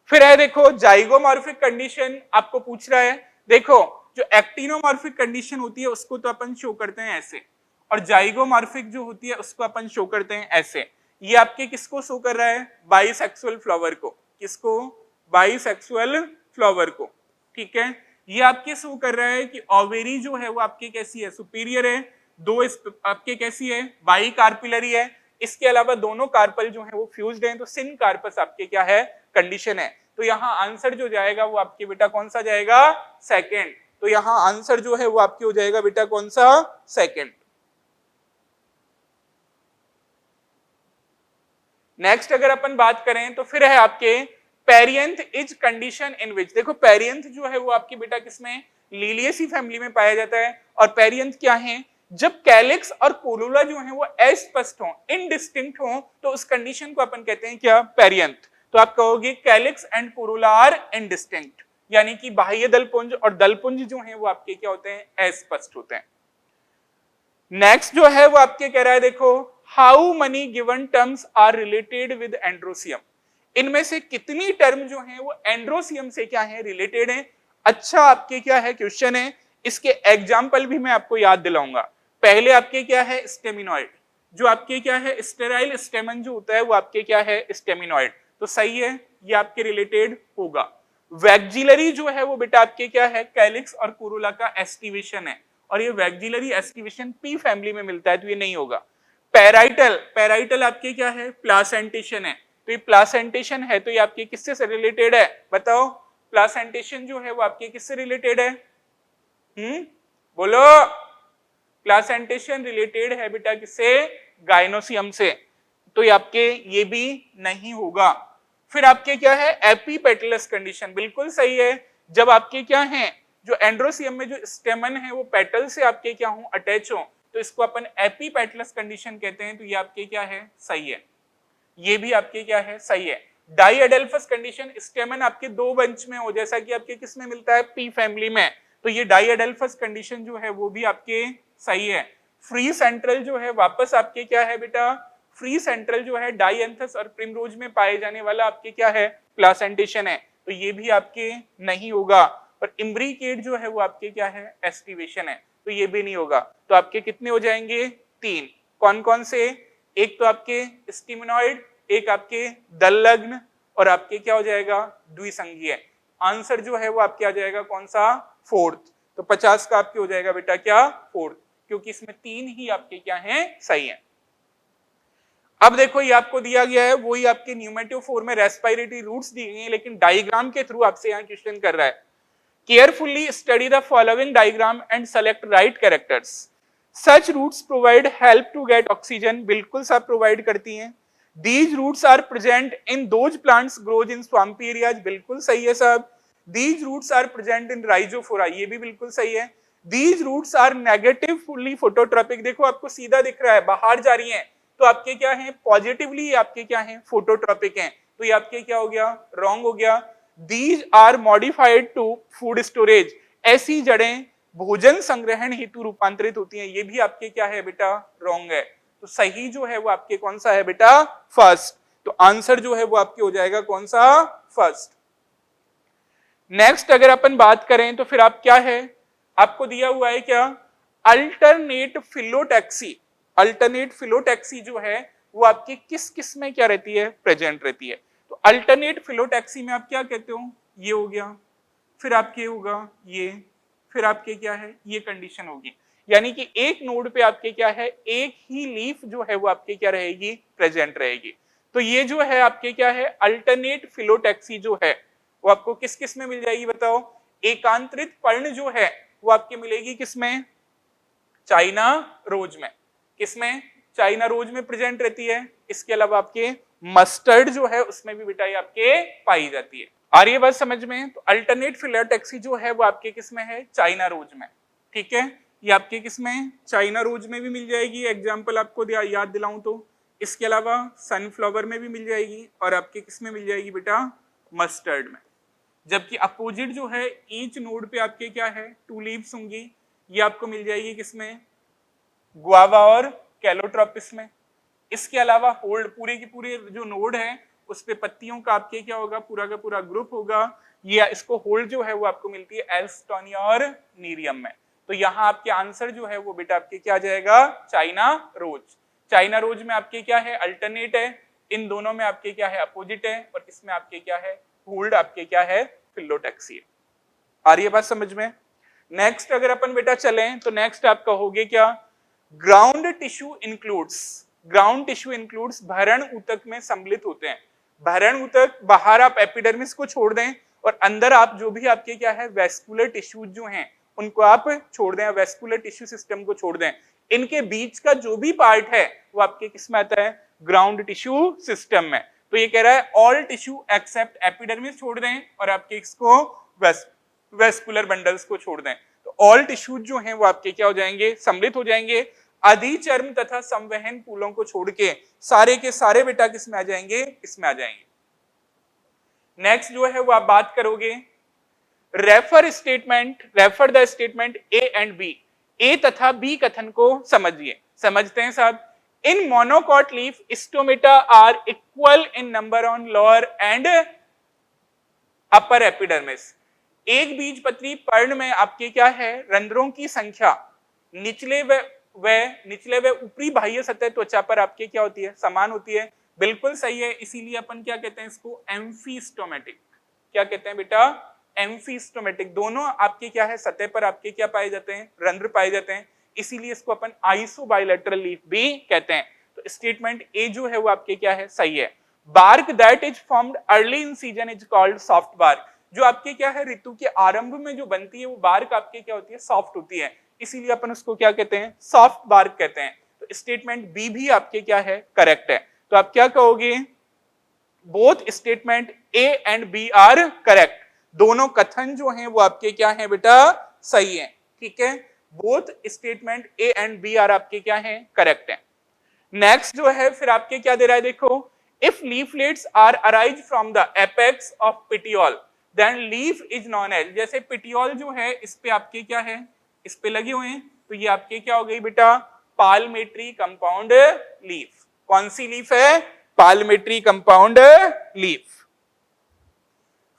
फिर है देखो जाइगोमॉर्फिक कंडीशन आपको पूछ रहा है, देखो जो एक्टिनोमॉर्फिक कंडीशन होती है उसको तो अपन शो करते हैं ऐसे, और जाइगोमॉर्फिक जो होती है उसको अपन शो करते हैं ऐसे। ये आपके किसको शो कर रहा है बाइसेक्सुअल फ्लावर को, किसको बाइसेक्सुअल फ्लावर को, ठीक है। ये आपके शो कर रहा है कि ओवेरी जो है वो आपके कैसी है सुपीरियर है, दो आपके कैसी है बाई कार्पिलरी है, इसके अलावा दोनों कार्पल जो है वो फ्यूज्ड हैं, तो सिन कार्पस आपके क्या है कंडीशन है। तो यहाँ आंसर जो जाएगा वो आपके बेटा कौन सा जाएगा सेकंड, तो यहाँ आंसर जो है वो आपके हो जाएगा बेटा कौन सा सेकंड। नेक्स्ट अगर अपन बात करें तो फिर है आपके पेरियंथ इज कंडीशन इन विच, देखो पेरियंथ जो है वो आपकी बेटा किसमें लीलियसी फैमिली में पाया जाता है, और पेरियंथ क्या है जब कैलिक्स और कोलुला जो है वो अस्पष्ट हो इनडिस्टिंक्ट हो, तो उस कंडीशन को अपन कहते हैं क्या पेरियंथ। तो आप कहोगे कैलिक्स एंड कोलुला आर इनडिस्टिंक्ट, यानी कि बाह्य दलपुंज और दलपुंज जो है वो आपके क्या होते हैं अस्पष्ट होते हैं। नेक्स्ट जो है वो आपके कह रहा है देखो how many given terms are related with androecium, इनमें से कितनी टर्म जो है वो एंड्रोसियम से क्या है रिलेटेड है। अच्छा आपके क्या है क्वेश्चन है, इसके एग्जाम्पल भी मैं आपको याद दिलाऊंगा। पहले आपके क्या है स्टेमिनॉइड, जो आपके क्या है स्टेराइल स्टेमन जो होता है वो आपके क्या है स्टेमिनॉइड, तो सही है ये आपके रिलेटेड होगा। वैक्जिलरी जो है वो बेटा आपके क्या है कैलिक्स और कोरोला का एस्टिवेशन है, और ये वैक्जिलरी एस्टिवेशन पी फैमिली में मिलता है, तो ये नहीं होगा। पैराइटल, पैराइटल आपके क्या है प्लासेंटेशन है, तो ये प्लासेंटेशन है तो ये आपके किससे से रिलेटेड है बताओ, प्लासेंटेशन जो है वो आपके किससे रिलेटेड है बोलो, प्लासेंटेशन रिलेटेड है बेटा किससे गाइनोसियम से, तो ये आपके ये भी नहीं होगा। फिर आपके क्या है एपीपेटलस कंडीशन, बिल्कुल सही है, जब आपके क्या है जो एंड्रोसियम में जो स्टेमन है वो पेटल से आपके क्या हो अटैच हो, तो इसको अपन एपीपेटलस कंडीशन कहते हैं, तो ये आपके क्या है सही है, ये भी आपके क्या है सही है। डाइएडेल्फस कंडीशन स्टेमन आपके दो बंच में हो, जैसा कि आपके किस में मिलता है पी फैमिली में, तो ये डाइएडेल्फस कंडीशन जो है वो भी आपके सही है। फ्री सेंट्रल जो है वापस आपके क्या है बेटा फ्री सेंट्रल जो है डाइएंथस और प्रिमरोज में पाए जाने वाला आपके क्या है प्लासेंटेशन है, तो ये भी आपके नहीं होगा। और इम्ब्रिकेट जो है वो आपके क्या है एस्टिवेशन है, तो ये भी नहीं होगा। तो आपके कितने हो जाएंगे तीन, कौन कौन से, एक तो आपके स्टिमनॉइड, एक आपके दलग्न, और आपके क्या हो जाएगा द्विसंगीय। आंसर जो है वो आपके आ जाएगा कौन सा फोर्थ, तो 50 का आपके हो जाएगा बेटा क्या फोर्थ, क्योंकि इसमें तीन ही आपके क्या हैं सही है। अब देखो ये आपको दिया गया है वही आपके न्यूमेटिव फॉर्म में रेस्पिरेटरी रूट्स दी गई हैं, लेकिन डायग्राम के थ्रू आपसे यहाँ क्वेश्चन कर रहा है। Carefully study the following diagram and select right characters. Such roots provide help to get oxygen, बिल्कुल सब प्रोवाइड करती हैं। These roots are present in those plants grows in swampy areas, बिल्कुल सही है सब। These roots are present in rhizophora, ये भी बिल्कुल सही है। These roots are negatively phototropic, देखो आपको सीधा दिख रहा है बाहर जा रही हैं, तो आपके क्या है पॉजिटिवली आपके क्या है फोटोट्रॉपिक हैं, तो ये आपके क्या हो गया रॉन्ग हो गया। These are modified to food storage, ऐसी जड़ें भोजन संग्रहण हेतु रूपांतरित होती हैं, ये भी आपके क्या है बेटा रॉन्ग है। तो सही जो है वो आपके कौन सा है बेटा फर्स्ट, तो आंसर जो है वो आपके हो जाएगा कौन सा फर्स्ट। नेक्स्ट अगर अपन बात करें तो फिर आप क्या है आपको दिया हुआ है क्या अल्टरनेट फिलोटैक्सी। अल्टरनेट फिलोटैक्सी जो है वो आपकी किस किस में क्या रहती है प्रेजेंट रहती है, तो अल्टरनेट फिलोटैक्सी में आप क्या कहते हो ये हो गया, फिर आपके होगा ये, फिर आपके क्या है ये कंडीशन होगी, यानी कि एक नोड पे आपके क्या है एक ही लीफ जो है वो आपके क्या रहेगी प्रेजेंट रहेगी। तो ये जो है आपके क्या है अल्टरनेट फिलोटैक्सी जो है वो आपको किस किस में मिल जाएगी बताओ। एकांतरित पर्ण जो है वो आपके मिलेगी किसमें चाइना रोज में, किसमें चाइना रोज में प्रेजेंट रहती है। इसके अलावा आपके मस्टर्ड जो है उसमें भी बेटा आपके पाई जाती है। आ रही है बात समझ में, तो अल्टरनेट फिलोटैक्सी जो है वो आपके किसमें है चाइना रोज में, ठीक है। ये आपके किसमें चाइना रोज में भी मिल जाएगी, एग्जाम्पल आपको याद दिलाऊं तो। इसके अलावा सनफ्लावर में भी मिल जाएगी और आपके किसमें मिल जाएगी बेटा मस्टर्ड में। जबकि अपोजिट जो है ईच नोड पे आपके क्या है 2 लीव्स होंगी, ये आपको मिल जाएगी किसमें, गुआवा और कैलोट्रोपिस में। इसके अलावा होल्ड पूरे की पूरे जो नोड है उस पे पत्तियों का आपके क्या होगा, पूरा का पूरा ग्रुप होगा, ये इसको होल्ड जो है वो आपको मिलती है एल्स्टोनिया और नीरियम में। तो यहाँ आपके आंसर जो है वो बेटा आपके क्या आ जाएगा, चाइना रोज। चाइना रोज में आपके क्या है, अल्टरनेट है, इन दोनों में आपके क्या है, अपोजिट है, और इसमें आपके क्या है, होल्ड आपके क्या है, फिलोटैक्सी है। आ रही है बात समझ में। नेक्स्ट अगर अपन बेटा चलें तो नेक्स्ट आप कहोगे क्या, ground tissue includes, ground tissue includes भरण ऊतक में सम्मिलित होते हैं। भरण ऊतक बाहर आप एपिडर्मिस को छोड़ दें और अंदर आप जो भी आपके क्या है वेस्कुलर टिश्यूज जो हैं उनको आप छोड़ दें, वेस्कुलर टिश्यू सिस्टम को छोड़ दें, इनके बीच का जो भी पार्ट है वो आपके किस में आता है, ग्राउंड टिश्यू सिस्टम में। तो ये कह रहा है ऑल टिश्यू एक्सेप्ट एपिडर्मिस छोड़ दें और आपके इसको वेस्कुलर बंडल्स को छोड़ दें, तो ऑल टिश्यूज जो हैं वो आपके क्या हो जाएंगे, सम्मिलित हो जाएंगे। अधिचर्म तथा संवहन पुलों को छोड़ के सारे के सारे बेटा किस में आ जाएंगे, इसमें आ जाएंगे। नेक्स्ट जो है वो आप बात करोगे refer statement, refer the statement A and B, A तथा बी कथन को समझिए। समझते हैं साहब, in monocot leaf stomata are equal in number on lower and upper epidermis. एक बीजपत्री पर्ण में आपके क्या है, रंध्रों की संख्या निचले व ऊपरी बाह्य सतह त्वचा पर आपके क्या होती है, समान होती है। बिल्कुल सही है, इसीलिए अपन क्या कहते हैं इसको, एम्फीस्टोमेटिक। क्या कहते हैं बेटा, एम्फीस्टोमेटिक। दोनों आपके क्या है, सतह पर आपके क्या पाए जाते हैं, रंध्र पाए जाते हैं, इसीलिए इसको अपन आइसोबाइलेटरल लीफ भी कहते हैं। तो स्टेटमेंट ए जो है वो आपके क्या है, सही है। Bark that is formed early in season is called soft bark. जो आपके क्या है ऋतु के आरंभ में जो बनती है वो बार्क आपके क्या होती है, सॉफ्ट होती है, इसीलिए अपन उसको क्या कहते हैं, सॉफ्ट बार्क कहते हैं। तो स्टेटमेंट बी भी आपके क्या है, करेक्ट है। तो आप क्या कहोगे, both statement A and B are correct. दोनों कथन जो हैं वो आपके क्या हैं बेटा, सही है। ठीक है, both statement A and B are आपके क्या हैं, करेक्ट है। नेक्स्ट जो है फिर आपके क्या दे रहा है, देखो, if leaflets are arise from the apex of petiole then leaf is known as. जैसे पिटियोल जो है इस पे आपके क्या है, इस पे लगे हुए हैं, तो ये आपके क्या हो गई बेटा, पाल्मेट्री कंपाउंड लीफ। कौन सी लीफ है, पाल्मेट्री कंपाउंड लीफ।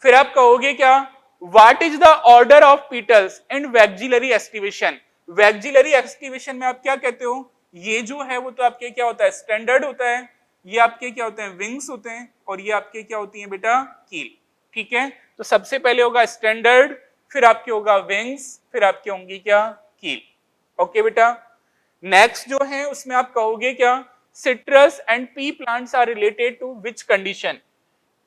फिर आप कहोगे क्या, what is the order of petals in vexillary aestivation. Vexillary aestivation में आप क्या कहते हो, ये जो है वो तो आपके क्या होता है, स्टैंडर्ड होता है, ये आपके क्या होते हैं, विंग्स होते हैं, और ये आपके क्या होती हैं बेटा, कील। ठीक है, तो सबसे पहले होगा स्टैंडर्ड, फिर आपके होगा विंग्स, फिर आपके होंगी क्या, कील। ओके बेटा। नेक्स्ट जो है उसमें आप कहोगे क्या, citrus and pea plants are related to which condition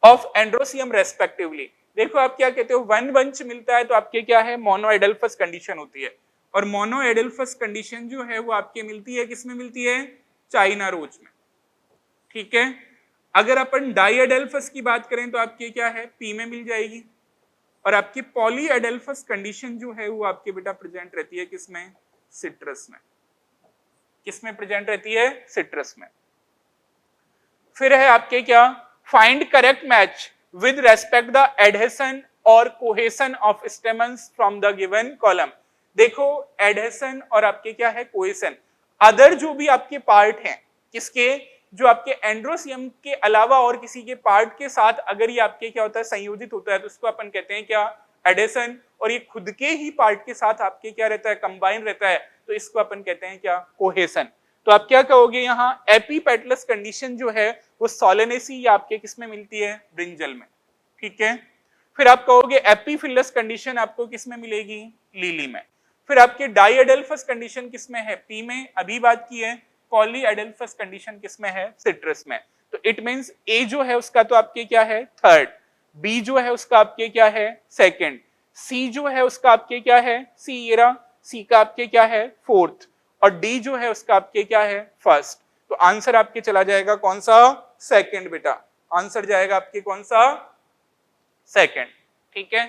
of androecium respectively. देखो आप क्या कहते हो, वन बंच मिलता है तो आपके क्या है, मोनोएडल्फस कंडीशन होती है, और मोनोएडल्फस कंडीशन जो है वो आपके मिलती है, किसमें मिलती है, चाइना रोज में। ठीक है, अगर अपन डाईएडल्फस की बात करें तो आपके क्या है, पी में मिल जाएगी, और आपकी पॉलीएडल्फस कंडीशन जो है वो आपके बेटा प्रेजेंट रहती है किसमें, सिट्रस में। किसमें प्रेजेंट रहती है, सिट्रस में। फिर है आपके क्या, find correct match with respect the adhesion और cohesion of stamens from the given column. देखो एडहेशन और आपके क्या है, कोहेशन, अदर जो भी आपके पार्ट हैं, किसके, जो आपके एंड्रोसियम के अलावा और किसी के पार्ट के साथ अगर ये आपके क्या होता है, संयोजित होता है, तो इसको अपन कहते हैं क्या, एडेशन। और ये खुद के ही पार्ट के साथ आपके क्या रहता है, कंबाइन रहता है, तो इसको अपन कहते हैं क्या, कोहेशन। तो आप क्या कहोगे, यहाँ एपीपेटलस कंडीशन जो है वो सोलेनेसी या आपके किसमें मिलती है, ब्रिंजल में। ठीक है, फिर आप कहोगे एपीफिलस कंडीशन आपको किसमें मिलेगी, लीली में। फिर आपके डाईएडल्फस कंडीशन किसमें है, पी में, अभी बात की है। पॉलीएडल्फस कंडीशन किसमें है, सिट्रस में। तो इट मींस ए जो है उसका तो आपके क्या है, थर्ड, बी जो है उसका आपके क्या है, सेकंड, सी जो है उसका आपके क्या है, सी का आपके क्या है, फोर्थ, और डी जो है उसका आपके क्या है, फर्स्ट। तो आंसर आपके चला जाएगा कौन सा, सेकंड बेटा। आंसर जाएगा आपके कौन सा, सेकंड। ठीक है,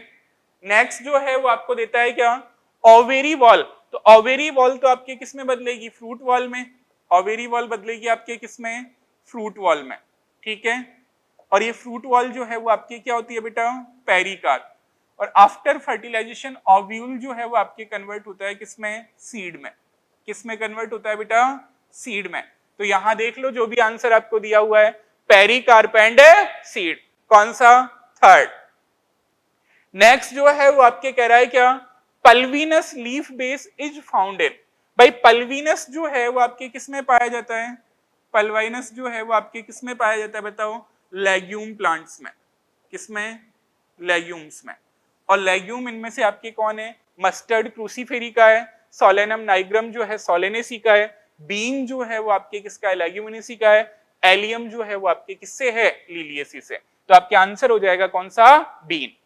नेक्स्ट जो है वो आपको देता है क्या, ओवेरी वॉल। तो ओवेरी वॉल तो आपके किसमें बदलेगी, फ्रूट वॉल में। ओवेरी वॉल बदलेगी आपके किसमें, फ्रूट वॉल में। ठीक है, और ये फ्रूट वॉल जो है वो आपकी क्या होती है बेटा, पेरिकार्प। और आफ्टर फर्टिलाइजेशन ओव्यूल जो है वो आपके कन्वर्ट होता है किसमें, सीड में। किसमें कन्वर्ट होता है बेटा, सीड में। तो यहां देख लो जो भी आंसर आपको दिया हुआ है, पेरिकार्प एंड सीड, कौन सा, थर्ड। नेक्स्ट जो है वो आपके कह रहा है क्या, pulvinus leaf base is found इन। भाई पल्विनस जो है वो आपके किसमें पाया जाता है, पल्वाइनस जो है वो आपके किसमें पाया जाता है बताओ, लेग्यूम प्लांट्स में। किसमें, लेग्यूम्स में। और लेग्यूम इनमें से आपके कौन है, मस्टर्ड क्रूसीफेरी का है, सोलेनम नाइग्रम जो है सोलेनेसी का है, बीन जो है वो आपके किसका है, लेग्यूमिनेसी का है, एलियम जो है वो आपके किससे है, लिलियेसी से। तो आपके आंसर हो जाएगा कौन सा, बीन।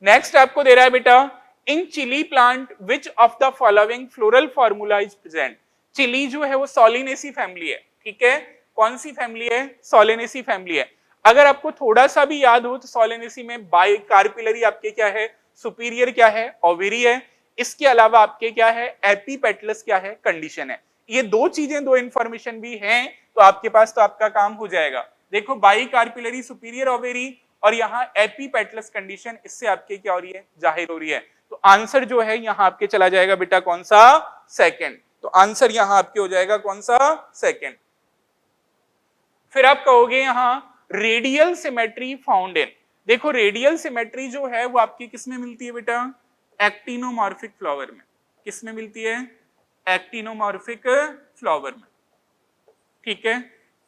नेक्स्ट आपको दे रहा है बेटा, in chilli plant which of the following floral formula is present. Chilli जो है वो सोलिनेसी फैमिली है, ठीक है, कौन सी फैमिली है, सोलिनेसी फैमिली है। अगर आपको थोड़ा सा भी याद हो तो सोलिनेसी में बाइकार्पिलरी आपके क्या है, सुपीरियर क्या है, ओवेरी है। इसके अलावा आपके क्या है, एपीपेटलस क्या है, कंडीशन है। ये दो चीजें, दो इंफॉर्मेशन भी हैं तो आपके पास तो आपका काम हो जाएगा। देखो बाइकार्पिलरी सुपीरियर ओवेरी और यहाँ एपीपेटलस कंडीशन, इससे आपके क्या हो रही है, जाहिर हो रही है। तो आंसर जो है यहाँ आपके चला जाएगा बेटा कौन सा, सेकंड। तो आंसर यहाँ आपके हो जाएगा कौन सा, सेकंड। फिर आप कहोगे यहाँ रेडियल सिमेट्री फाउंड इन। देखो रेडियल सिमेट्री जो है वो आपकी किसमें मिलती है बेटा, एक्टिनोमॉर्फिक फ्लावर में। किसमें मिलती है, एक्टिनोमॉर्फिक फ्लावर में, ठीक है।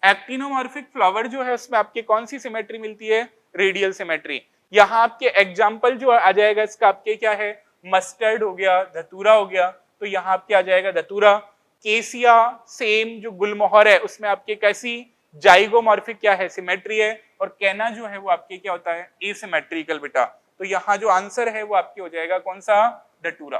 एक्टिनोमॉर्फिक फ्लावर जो है उसमें आपके कौन सी सिमेट्री मिलती है, रेडियल सिमेट्री। यहाँ आपके एग्जाम्पल जो आ जाएगा इसका आपके क्या है, मस्टर्ड हो गया, धतूरा हो गया, तो यहाँ आपके आ जाएगा धतूरा। केसिया सेम जो गुलमोहर है उसमें आपके कैसी, जाइगोमॉर्फिक क्या है, सिमेट्री है। और कैना जो है वो आपके क्या होता है, एसिमेट्रिकल बेटा। तो यहाँ जो आंसर है वो आपके हो जाएगा कौन सा, धतूरा,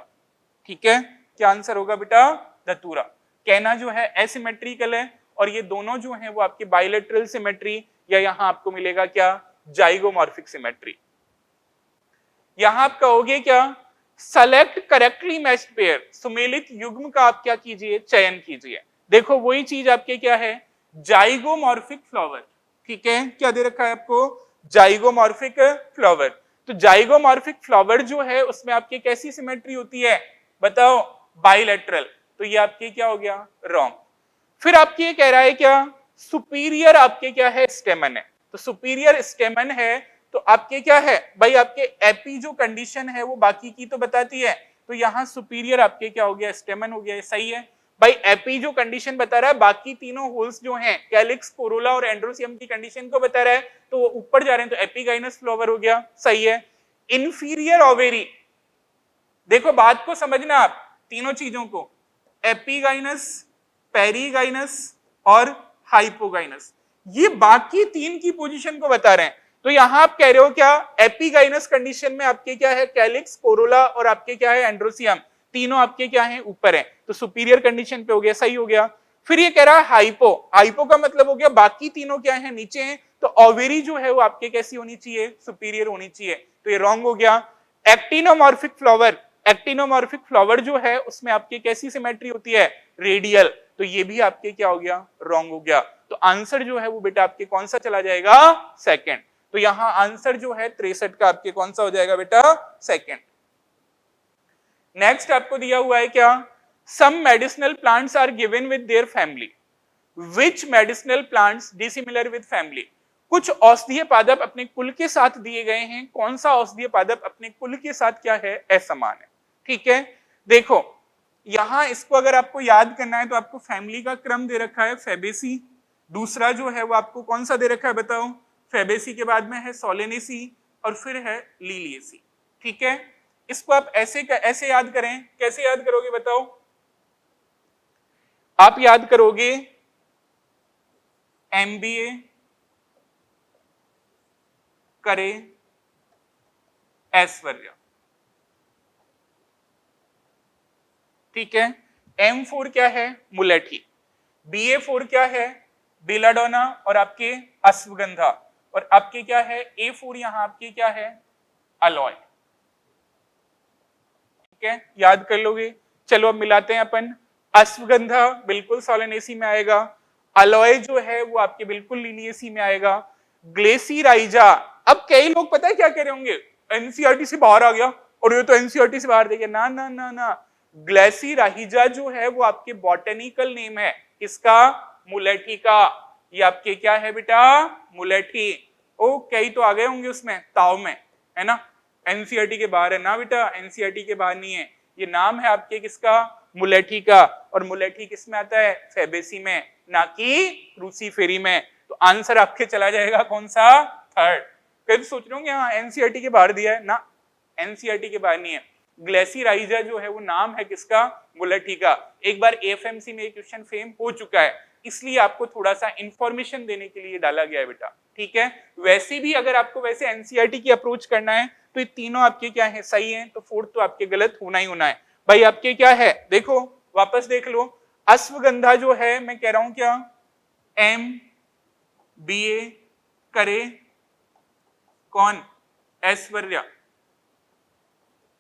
ठीक है। क्या आंसर होगा बेटा, धतूरा। कैना जो है एसिमेट्रिकल है और ये दोनों जो है वो आपके बाइलेटरल सिमेट्री, या यहाँ आपको मिलेगा क्या, जाइगोमॉर्फिक सिमेट्री। यहां आप कहोगे क्या, सेलेक्ट करेक्टली मैच्ड पेयर। सुमेलित युग्म का आप क्या कीजिए, चयन कीजिए। देखो वही चीज आपके क्या है, जाइगोमॉर्फिक फ्लावर, ठीक है। क्या दे रखा है आपको, जाइगोमॉर्फिक फ्लावर। तो जाइगोमॉर्फिक फ्लावर जो है उसमें आपकी कैसी सिमेट्री होती है बताओ, बाइलेटरल। तो ये आपके क्या हो गया, रॉन्ग। फिर आपके ये कह रहा है क्या, सुपीरियर आपके क्या है, स्टेमन है। तो सुपीरियर स्टेमन है तो आपके क्या है भाई, आपके एपी जो कंडीशन है वो बाकी की तो बताती है। तो यहाँ सुपीरियर आपके क्या हो गया, स्टेमन हो गया, सही है भाई। एपी जो कंडीशन बता रहा है, बाकी तीनों होल्स जो हैं, कैलिक्स, कोरोला और एंड्रोसियम की कंडीशन को बता रहा है, तो वो ऊपर जा रहे हैं, तो एपिगाइनस फ्लावर हो गया, सही है। इंफीरियर ओवेरी, देखो बात को समझना आप, तीनों चीजों को, एपिगाइनस, पेरीगाइनस और हाइपोगाइनस, ये बाकी तीन की पोजीशन को बता रहे हैं। तो यहां आप कह रहे हो क्या, एपिगाइनस कंडीशन में आपके क्या है, कैलिक्स, कोरोला और आपके क्या है, एंड्रोसियम, तीनों आपके क्या है, ऊपर है। तो सुपीरियर कंडीशन पे हो गया, सही हो गया। फिर ये कह रहा है हाइपो, हाइपो का मतलब हो गया बाकी तीनों क्या है, नीचे हैं। तो ओवेरी जो है वो आपके कैसी होनी चाहिए, सुपीरियर होनी चाहिए। तो ये रॉन्ग हो गया। एक्टिनोमॉर्फिक फ्लावर, एक्टिनोमॉर्फिक फ्लावर जो है उसमें आपकी कैसी सिमेट्री होती है, रेडियल। तो ये भी आपके क्या हो गया, रॉन्ग हो गया। तो आंसर जो है वो बेटा आपके कौन सा चला जाएगा, सेकंड। तो यहां आंसर जो है 63 का आपके कौन सा हो जाएगा बेटा, सेकंड। नेक्स्ट आपको दिया हुआ है क्या, some medicinal plants are given with their family, which medicinal plants dissimilar with family. कुछ औषधीय पादप अपने कुल के साथ दिए गए हैं, कौन सा औषधीय पादप अपने कुल के साथ क्या है, असमान है, ठीक है। देखो यहां इसको अगर आपको याद करना है तो आपको फैमिली का क्रम दे रखा है, फेबेसी। दूसरा जो है वो आपको कौन सा दे रखा है बताओ, फेबेसी के बाद में है सोलेनेसी और फिर है लिलियेसी, ठीक है। इसको आप ऐसे याद करें, कैसे याद करोगे बताओ, आप याद करोगे MBA करे ऐश्वर्या, ठीक है। M4 क्या है, मुलेठी। BA4 क्या है, बेलाडोना और आपके अश्वगंधा। और आपके क्या है, A4 यहां आपके क्या है, अलोय, ठीक है, याद कर लोगे। चलो अब मिलाते हैं अपन। अश्वगंधा बिल्कुल सोलेनेसी में आएगा, अलोय जो है वो आपके बिल्कुल लिलियेसी में आएगा। ग्लेसीराइजा, अब कई लोग पता है क्या कह रहे होंगे, एनसीईआरटी से बाहर आ गया और ये तो एनसीईआरटी से बाहर देखिए, ना ना ना ना, ग्लेसिराहिजा जो है वो आपके बॉटनिकल नेम है, किसका? मुलेठी का। ये आपके क्या है बेटा? मुलेठी। ओ कई तो आ गए होंगे उसमें ताव में, है ना? एनसीईआरटी के बाहर है ना बेटा, एनसीईआरटी के बाहर नहीं है। ये नाम है आपके किसका? मुलेठी का। और मुलेठी किस में आता है? फैबेसी में, ना कि रूसीफेरी में। तो आंसर आपके चला जाएगा कौन सा? थर्ड। कई तो सोच रहे होंगे हाँ एनसीईआरटी के बाहर दिया है ना, एनसीईआरटी के बाहर नहीं है। ग्लेसिराइजा जो है वो नाम है किसका? मुलेठी का। एक बार एएफएमसी में एक क्वेश्चन फेम हो चुका है, इसलिए आपको थोड़ा सा इंफॉर्मेशन देने के लिए डाला गया है बेटा, ठीक है? वैसे भी अगर आपको वैसे एनसीईआरटी की अप्रोच करना है तो ये तीनों आपके क्या है? सही है, तो फोर्थ तो आपके गलत होना ही होना है। भाई आपके क्या है? देखो वापस देख लो, अश्वगंधा जो है मैं कह रहा हूं क्या? MBA करे कौन? ऐश्वर्या।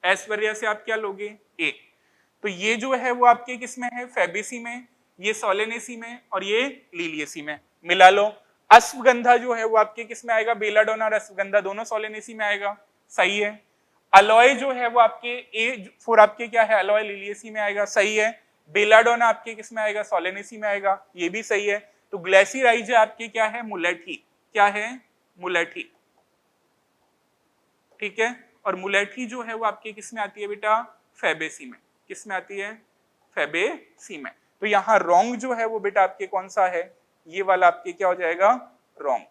ऐश्वर्या से आप क्या लोगे? ए। तो ये जो है वो आपके किस में है? फैबेसी में, ये सोलेनेसी में और ये लिलियसी में। मिला लो। अश्वगंधा जो है वो आपके किस में आएगा? बेलाडोना और अश्वगंधा दोनों सोलेनेसी में आएगा, सही है। अलोय जो है वो आपके ए फॉर आपके क्या है? अलोय लिलियसी में आएगा, सही है। बेलाडोना आपके किस में आएगा? सोलेनेसी में आएगा, ये भी सही है। तो ग्लेसिराइजा आपके क्या है? मुलेठी। क्या है? मुलेठी, ठीक है। और मुलेठी जो है वो आपके किस में आती है बेटा? फैबेसी में। किस में आती है? फैबेसी में। तो यहाँ रॉन्ग जो है वो बेटा आपके कौन सा है? ये वाला आपके क्या हो जाएगा? रॉन्ग,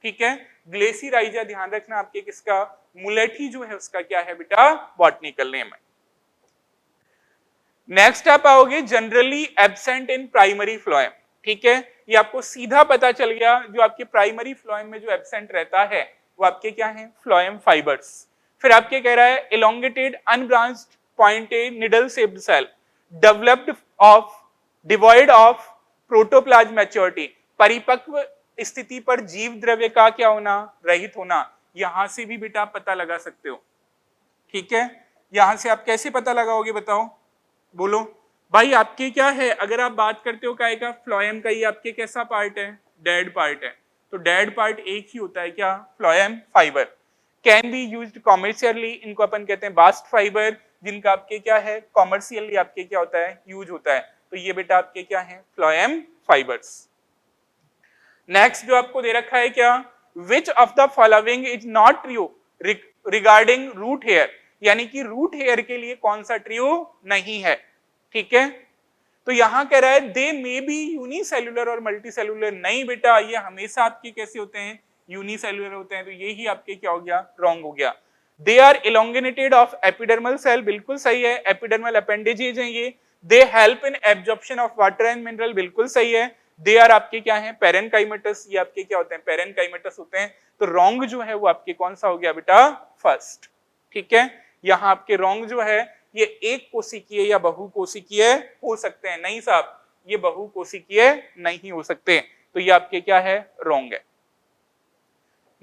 ठीक है। ग्लेसिराइजा ध्यान रखना आपके किसका? मुलेठी जो है उसका क्या है बेटा? बॉटनिकल नेम है। नेक्स्ट आप आओगे generally absent in primary phloem, ठीक है। ये आपको सीधा पता चल गया, जो आपके प्राइमरी फ्लोएम में जो एब्सेंट रहता है वो आपके क्या है? Phloem fibres. फिर आपके कह रहा है elongated unbranched pointed needle shaped cell developed of devoid of protoplasm maturity, परिपक्व स्थिति पर जीव द्रव्य का क्या होना? रहित होना। यहां से भी बेटा पता लगा सकते हो, ठीक है। यहां से आप कैसे पता लगाओगे बताओ? बोलो भाई आपके क्या है? अगर आप बात करते हो काय का? फ्लोएम का, ये आपके कैसा पार्ट है? डेड पार्ट है। तो डेड पार्ट एक ही होता है क्या? Phloem fibre. Can be used commercially, इनको अपन कहते हैं बास्ट फाइबर, जिनका आपके क्या है? कॉमर्शियली आपके क्या होता है? यूज होता है। तो ये बेटा आपके क्या है? Phloem fibres. नेक्स्ट जो आपको दे रखा है क्या? Which of the following is not true regarding root hair, यानी कि रूट हेयर के लिए कौन सा ट्रू नहीं है, ठीक है। तो यहां कह रहा है दे मे बी यूनिसेल्युलर और मल्टीसेल्युलर। नहीं बेटा, ये हमेशा आपके कैसे होते हैं? यूनिसेल्युलर होते हैं। तो ये ही आपके क्या हो गया? रॉन्ग हो गया। They are elongated of epidermal cell, बिल्कुल सही है। एपिडर्मल अपेंडेजेज हैं ये। They help in absorption of water and mineral, बिल्कुल सही है। दे आर आपके क्या है? पेरेनकाइमेटस, ये आपके क्या होते हैं? पेरेनकाइमेटस होते हैं। तो रॉन्ग जो है वो आपके कौन सा हो गया बेटा? फर्स्ट, ठीक है। यहाँ आपके रॉन्ग जो है ये एक कोशिकीय या बहुकोशिकीय हो सकते हैं। नहीं साहब, ये बहुकोशिकीय नहीं हो सकते। तो ये आपके क्या है? रॉन्ग है।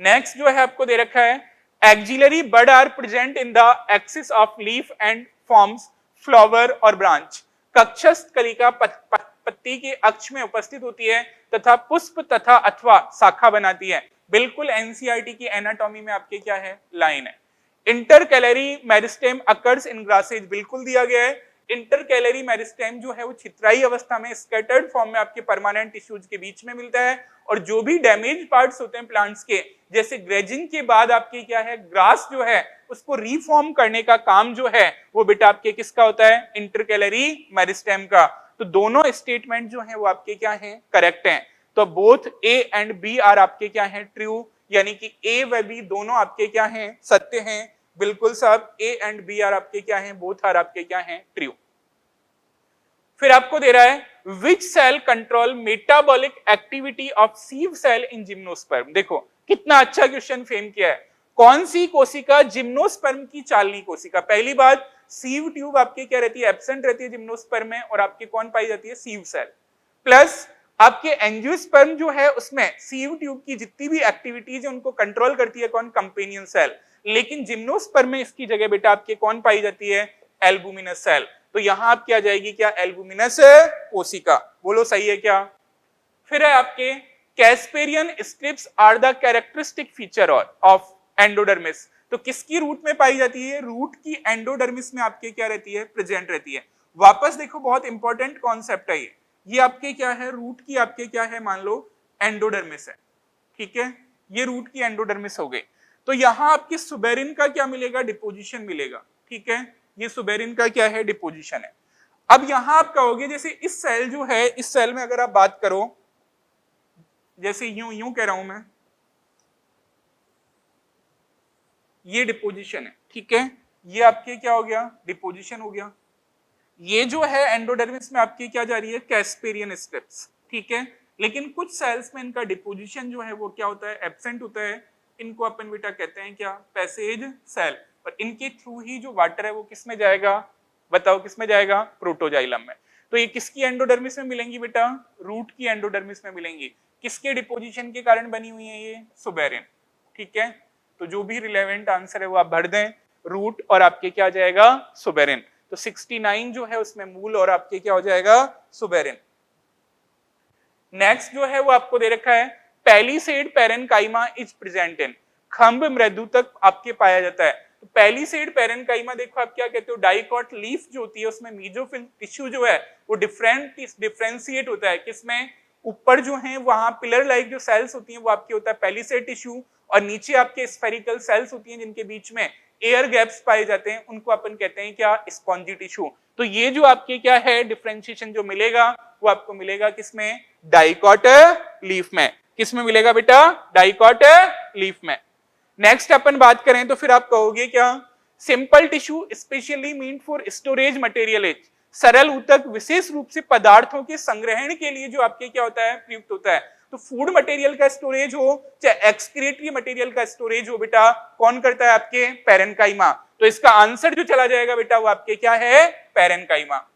नेक्स्ट जो है आपको दे रखा है axillary bud are present in the axis of leaf and forms flower और ब्रांच। कक्षस्थ कलिका पत्ती के अक्ष में उपस्थित होती है तथा पुष्प तथा अथवा शाखा बनाती है। बिल्कुल एनसीईआरटी की एनाटॉमी में आपके क्या है? लाइन है। Intercalary meristem occurs in grasses, बिल्कुल दिया गया है। इंटरकैलरी मेरिस्टेम जो है वो छितराई अवस्था में स्कैटर्ड फॉर्म में आपके परमानेंट टिश्यूज के बीच में मिलता है। और जो भी डैमेज पार्ट्स होते हैं प्लांट्स के, जैसे ग्रेजिंग के बाद आपके क्या है? ग्रास जो है उसको रिफॉर्म करने का काम जो है वो बेटा आपके किसका होता है? इंटरकैलरी मेरिस्टेम का। तो दोनों स्टेटमेंट जो है वो आपके क्या है? करेक्ट हैं। तो both A and B are आपके क्या है? ट्रू, यानी कि ए व बी दोनों आपके क्या हैं? सत्य हैं। बिल्कुल साहब, ए एंड बी आर आपके क्या हैं? बोथ आर आपके क्या हैं? ट्रू। फिर आपको दे रहा है which cell control metabolic activity of sieve cell in gymnosperm. देखो कितना अच्छा क्वेश्चन फ्रेम किया है। कौन सी कोशिका? जिम्नोस्पर्म की चालनी कोशिका। पहली बात, सीव ट्यूब आपके क्या रहती है? एब्सेंट रहती है जिम्नोस्पर्म में, और आपके कौन पाई जाती है? सीव सेल। प्लस आपके एंजियोस्पर्म जो है उसमें सीव ट्यूब की जितनी भी एक्टिविटीज है उनको कंट्रोल करती है कौन? Companion cell. लेकिन जिम्नोस्पर्म में इसकी जगह बेटा आपके कौन पाई जाती है? Albuminous cell. तो यहां आप क्या जाएगी? क्या? एल्बुमिनस कोशिका। बोलो सही है क्या? फिर है आपके Casparian strips are the characteristic feature of endodermis. तो किसकी रूट में पाई जाती है? रूट की एंडोडर्मिस में आपके क्या रहती है? प्रेजेंट रहती है। वापस देखो, बहुत इंपॉर्टेंट कॉन्सेप्ट है ये आपके क्या है? रूट की आपके क्या है? मान लो एंडोडर्मिस है, ठीक है, ये रूट की एंडोडर्मिस हो गई। तो यहां आपकी सुबेरिन का क्या मिलेगा? डिपोजिशन मिलेगा, ठीक है, ये सुबेरिन का क्या है? डिपोजिशन है। अब यहां आप कहोगे जैसे इस सेल जो है, इस सेल में अगर आप बात करो, जैसे यूं कह रहा हूं मैं, ये डिपोजिशन है, ठीक है, ये आपके क्या हो गया? डिपोजिशन हो गया। ये जो है एंडोडर्मिस में आपकी क्या जा रही है? कैस्पेरियन स्टेप्स, ठीक है। लेकिन कुछ सेल्स में इनका डिपोजिशन जो है वो क्या होता है? एब्सेंट होता है। इनको अपन बेटा कहते हैं क्या? Passage cell. और इनके थ्रू ही जो वाटर है वो किस में जाएगा? बताओ किस में जाएगा? प्रोटोजाइलम में। तो ये किसकी एंडोडर्मिस में मिलेंगी बेटा? रूट की एंडोडर्मिस में मिलेंगी। किसके डिपोजिशन के कारण बनी हुई है ये? सुबेरिन, ठीक है। तो जो भी रिलेवेंट आंसर है वो आप भर दें, रूट और आपके क्या जाएगा? सुबेरिन। तो 69 जो है उसमें मूल और आपके क्या हो जाएगा? सुबेरिन। नेक्स्ट जो है वो आपको दे रखा है, palisade parenchyma is present in, खंभ मृदु तक आपके पाया जाता है। तो पैलिसेड पैरेनकाइमा देखो आप क्या कहते हो? डाइकॉट लीफ जो होती है उसमें मीजोफिल टिश्यू जो है वो डिफरेंशिएट होता है। किसमें? ऊपर जो है वहां पिलर लाइक जो सेल्स होती हैं वो आपके होता है पैलिसेड टिश्यू, और नीचे आपके स्फेरिकल सेल्स होती हैं जिनके बीच में एयर गैप्स पाए जाते हैं, उनको अपन कहते हैं क्या? Spongy tissue. तो ये जो आपके क्या है? डिफरेंशिएशन जो मिलेगा वो आपको मिलेगा किसमें? डाइकॉट लीफ में। किसमें मिलेगा बेटा? डाइकॉट लीफ में। नेक्स्ट अपन बात करें तो फिर आप कहोगे क्या? Simple tissue specially mean for storage material as, सरल ऊतक विशेष रूप से पदार्थों के संग्रहण के लिए जो आपके क्या होता है? प्रयुक्त होता है। तो फूड मटेरियल का स्टोरेज हो चाहे एक्सक्रीटरी मटेरियल का स्टोरेज हो बेटा, कौन करता है? आपके पैरेनकाइमा। तो इसका आंसर जो चला जाएगा बेटा वो आपके क्या है? पैरेनकाइमा।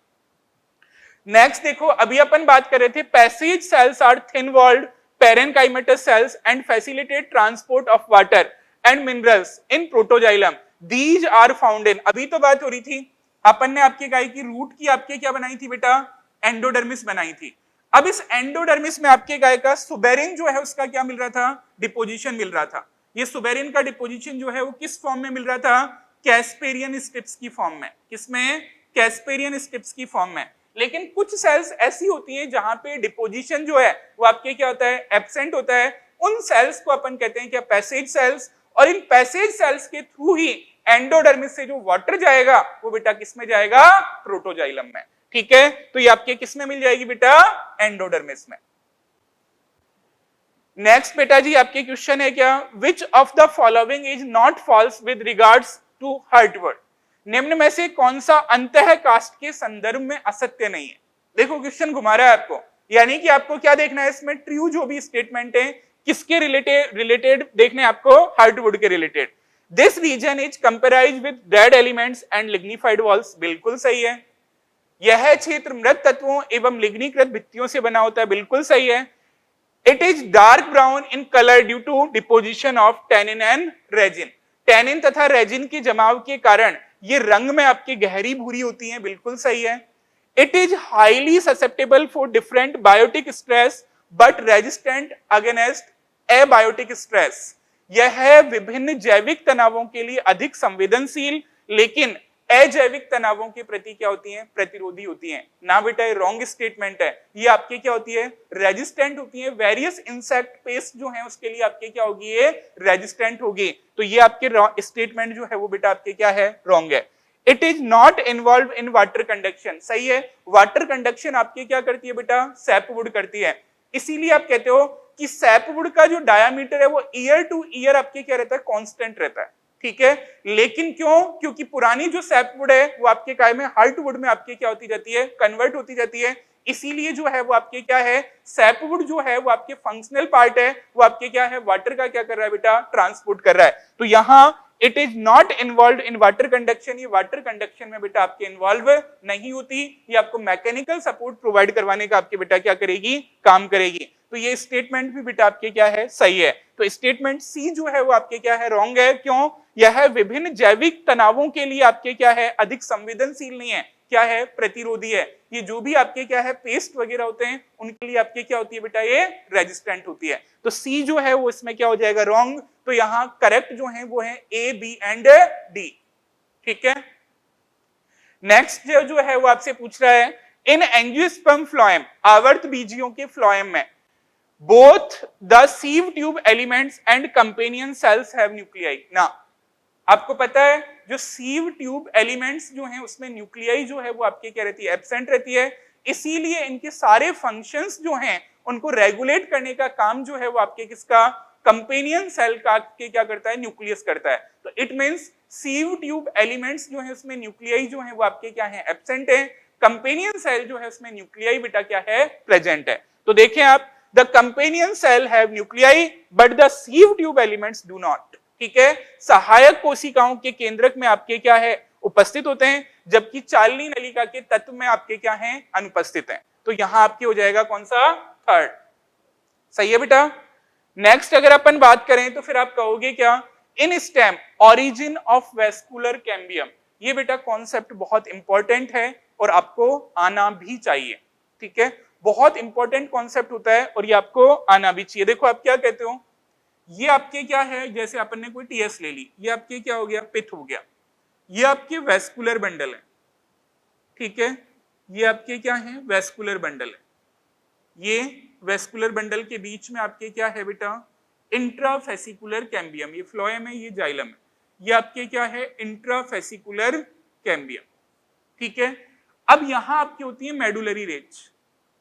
नेक्स्ट देखो, अभी अपन बात कर रहे थे passage cells are thin walled parenchymatous cells and facilitate transport of water and minerals in protoxylem, these are found in. अभी तो बात हो रही थी, अपन ने आपके गाय की रूट की आपके क्या बनाई थी बेटा? एंडोडर्मिस बनाई थी। अब इस एंडोडर्मिस में आपके गाय का सुबेरिन जो है उसका क्या मिल रहा था? डिपोजिशन मिल रहा था। ये सुबेरिन का डिपोजिशन जो है वो किस फॉर्म में मिल रहा था? कैस्पेरियन स्ट्रिप्स की फॉर्म में। किसमें? कैस्पेरियन स्ट्रिप्स की फॉर्म में। लेकिन कुछ सेल्स ऐसी होती हैं जहां पे डिपोजिशन जो है वो आपके क्या होता है? एब्सेंट होता है। उन सेल्स को अपन कहते हैं क्या? Passage sales. और इन पैसेज सेल्स के थ्रू ही एंडोडर्मिस से जो वाटर जाएगा वो बेटा किस में जाएगा? प्रोटोजाइलम में, ठीक है। तो ये आपके किस में मिल जाएगी बेटा? एंडोडर्मिस में। नेक्स्ट बेटा जी आपके क्वेश्चन है क्या? Which of the following is not false with regards to heartwood, निम्न में से कौन सा अंतः कास्ट के संदर्भ में असत्य नहीं है? देखो क्वेश्चन घुमा रहा है आपको, यानी कि आपको क्या देखना है इसमें? ट्रू जो भी स्टेटमेंट है किसके रिलेटेड देखने आपको? हार्टवुड के related. This region is comprise with dead elements and lignified walls, बिल्कुल सही है। यह क्षेत्र मृत तत्वों एवं लिग्नीकृत भित्तियों से बना होता है, बिल्कुल सही है। It is dark brown in colour due to deposition of tannin and resin, tannin तथा रेजिन के जमाव के कारण ये रंग में आपकी गहरी भूरी होती हैं, बिल्कुल सही है। It is highly susceptible for different biotic stress but resistant against abiotic stress, यह विभिन्न जैविक तनावों के लिए अधिक संवेदनशील लेकिन अजैविक तनावों के प्रति क्या होती हैं? प्रतिरोधी होती हैं। ना बेटा ये रॉन्ग स्टेटमेंट है, ये आपके क्या होती है? रेजिस्टेंट होती है। वेरियस इंसेक्ट पेस्ट जो है उसके लिए आपके क्या होगी? ये रेजिस्टेंट होगी। तो ये आपके स्टेटमेंट जो है वो बेटा आपके क्या है? रॉन्ग है। It is not involve in water conduction, सही है। वाटर कंडक्शन आपके क्या करती है बेटा? सैपवुड करती है। इसीलिए आप कहते हो कि सैपवुड का जो डायामीटर है वो ईयर टू ईयर आपके क्या रहता है? कांस्टेंट रहता है, ठीक है। लेकिन क्यों? क्योंकि पुरानी जो सैपवुड है वो आपके काय में हार्टवुड में आपके क्या होती जाती है? कन्वर्ट होती जाती है। इसीलिए जो है वो आपके क्या है? सैपवुड जो है वो आपके फंक्शनल पार्ट है, वो आपके क्या है? वाटर का क्या कर रहा है बेटा? ट्रांसपोर्ट कर रहा है। तो यहां it is not involve in water conduction, ये वाटर कंडक्शन में बेटा आपके इन्वॉल्व नहीं होती। ये आपको मैकेनिकल सपोर्ट प्रोवाइड करवाने का आपके बेटा क्या करेगी? काम करेगी। तो ये स्टेटमेंट भी बेटा आपके क्या है? सही है। तो स्टेटमेंट सी जो है वो आपके क्या है? रॉन्ग है। क्यों? यह विभिन्न जैविक तनावों के लिए आपके क्या है? अधिक संवेदनशील नहीं है। क्या है, प्रतिरोधी है। ये जो भी आपके क्या है पेस्ट वगैरह होते हैं उनके लिए आपके क्या होती है बेटा, ये रेजिस्टेंट होती है। तो सी जो है वो इसमें क्या हो जाएगा, रॉन्ग। तो यहाँ करेक्ट जो है वो है ए, बी एंड डी। ठीक है, नेक्स्ट जो है वो आपसे पूछ रहा है इन एंजियोस्पर्म फ्लोएम, आवर्त बीजियों के फ्लोएम में both the sieve tube elements and companion cells have nuclei. ना, आपको पता है जो सीव ट्यूब एलिमेंट्स जो हैं उसमें न्यूक्लियाई जो है वो आपके क्या रहती है, एब्सेंट रहती है। इसीलिए इनके सारे फंक्शंस जो हैं उनको रेगुलेट करने का काम जो है वो आपके किसका, कंपेनियन सेल का के क्या करता है, न्यूक्लियस करता है। तो इट मींस सीव ट्यूब एलिमेंट्स जो है उसमें न्यूक्लियाई जो है वो आपके क्या है, एब्सेंट है। कंपेनियन सेल जो है उसमें न्यूक्लियाई बेटा क्या है, प्रेजेंट है। तो देखें आप, the companion cell have nuclei but the sieve tube elements do not. ठीक है, सहायक कोशिकाओं के केंद्रक में आपके क्या है, उपस्थित होते हैं, जबकि चालनी नलिका के तत्व में आपके क्या हैं, अनुपस्थित हैं। तो यहां आपके हो जाएगा कौन सा, थर्ड। सही है बेटा। नेक्स्ट अगर अपन बात करें तो फिर आप कहोगे क्या, in stem origin of vascular cambium. ये बेटा कॉन्सेप्ट बहुत इंपॉर्टेंट है और आपको आना भी चाहिए। ठीक है, बहुत इंपॉर्टेंट कॉन्सेप्ट होता है और ये आपको आना भी चाहिए। देखो आप क्या कहते हो, ये आपके क्या है, जैसे अपन ने कोई टीएस ले ली, ये आपके क्या हो गया, पित्त हो गया। ये आपके वेस्कुलर बंडल है। ठीक है, ये आपके क्या है, वेस्कुलर बंडल है। ये वेस्कुलर बंडल के बीच में आपके क्या है बेटा, इंट्राफेसिकुलर कैम्बियम। ये फ्लोएम है, ये जाइलम है। ये आपके क्या है, इंट्राफेसिकुलर कैम्बियम। ठीक है, अब यहां आपकी होती है मेडुलरी रेज।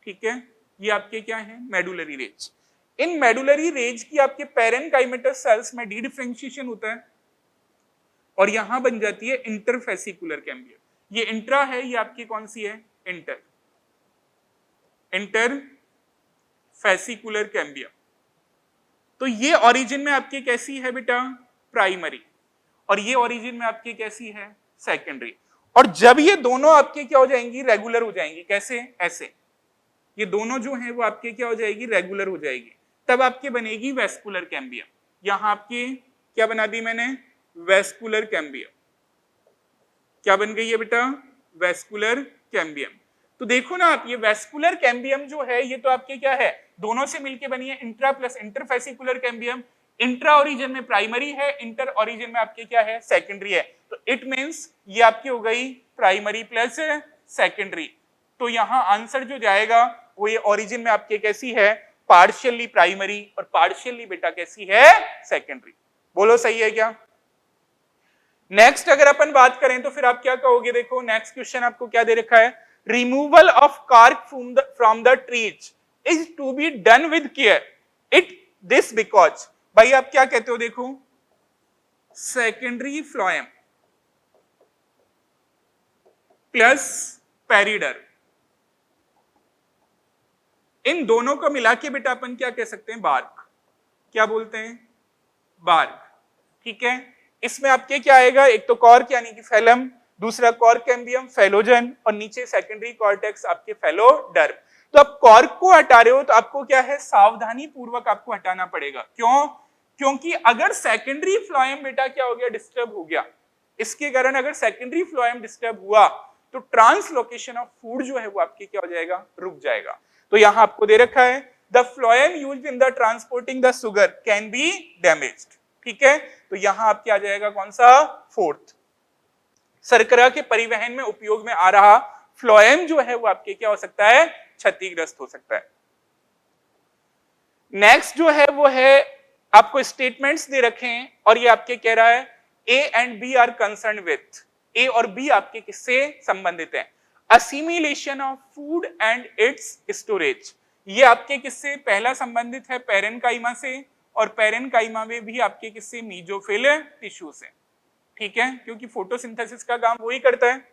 ठीक है, ये आपके क्या है, मेडुलरी रेज। इन मेडुलरी रेज की आपके पैरेनकाइमेटस सेल्स में डी डिफरेंशिएशन होता है और यहां बन जाती है इंटरफेसिकुलर कैम्बियम। ये इंट्रा है, ये आपकी कौन सी है, इंटर, इंटरफेसिकुलर कैम्बियम। तो ये ओरिजिन में आपकी कैसी है बेटा, प्राइमरी, और ये ओरिजिन में आपकी कैसी है, सेकेंडरी। और जब ये दोनों आपके क्या हो जाएंगी, रेगुलर हो जाएंगी। कैसे, ऐसे, ये दोनों जो हैं वो आपके क्या हो जाएगी, रेगुलर हो जाएगी, तब आपके बनेगी वेस्कुलर कैम्बियम। यहां आपकी क्या बना दी मैंने, वेस्कुलर कैम्बियम। क्या बन गई है बेटा, वेस्कुलर कैम्बियम। तो देखो ना आप, ये वेस्कुलर कैम्बियम जो है ये तो आपके क्या है, दोनों से मिलके बनी है intra plus interfascicular cambium. Intra origin में प्राइमरी है, इंटर ओरिजिन में आपके क्या है, सेकेंडरी है। तो इट मींस ये आपकी हो गई प्राइमरी प्लस सेकेंडरी। तो यहां आंसर जो जाएगा वो ये ओरिजिन में आपके कैसी है, पार्शियली प्राइमरी और पार्शियली बेटा कैसी है, सेकेंडरी। बोलो सही है क्या। नेक्स्ट अगर अपन बात करें तो फिर आप क्या कहोगे, देखो नेक्स्ट क्वेश्चन आपको क्या दे रखा है, removal of cork from the trees is to be done with care it this because. भाई आप क्या कहते हो, देखो सेकेंडरी फ्लोएम प्लस पेरिडर, इन दोनों को मिला के बेटा अपन क्या कह सकते हैं, बार्क। क्या बोलते हैं, बार्क। ठीक है, इसमें आपके क्या आएगा, एक तो कॉर्क यानी कि फैलम, दूसरा कॉर्क कैम्बियम, फेलोजन, और नीचे सेकेंडरी कॉर्टेक्स आपके फेलोडर्म। तो आप कॉर्क को हटा रहे हो तो आपको क्या है, सावधानी पूर्वक आपको हटाना पड़ेगा। क्यों, क्योंकि अगर सेकेंडरी फ्लोएम बेटा क्या हो गया, डिस्टर्ब हो गया, इसके कारण अगर सेकेंडरी फ्लोएम डिस्टर्ब हुआ तो ट्रांसलोकेशन ऑफ फूड जो है वो आपके क्या हो जाएगा, रुक जाएगा। तो यहां आपको दे रखा है the phloem used in the transporting the sugar can be damaged. ठीक है, तो यहां आपके आ जाएगा कौन सा, फोर्थ। शर्करा के परिवहन में उपयोग में आ रहा फ्लोएम जो है वो आपके क्या हो सकता है, क्षतिग्रस्त हो सकता है। नेक्स्ट जो है वो है, आपको स्टेटमेंट्स दे रखे हैं और ये आपके कह रहा है A and B are concern with, A और बी आपके किससे संबंधित हैं, assimilation of food and its storage. ये आपके किससे, पहला संबंधित है पैरेनकाइमा से, और पैरेनकाइमा में भी आपके किससे, मीजोफिल टिश्यू से। ठीक है, क्योंकि फोटोसिंथेसिस का काम वही करता है,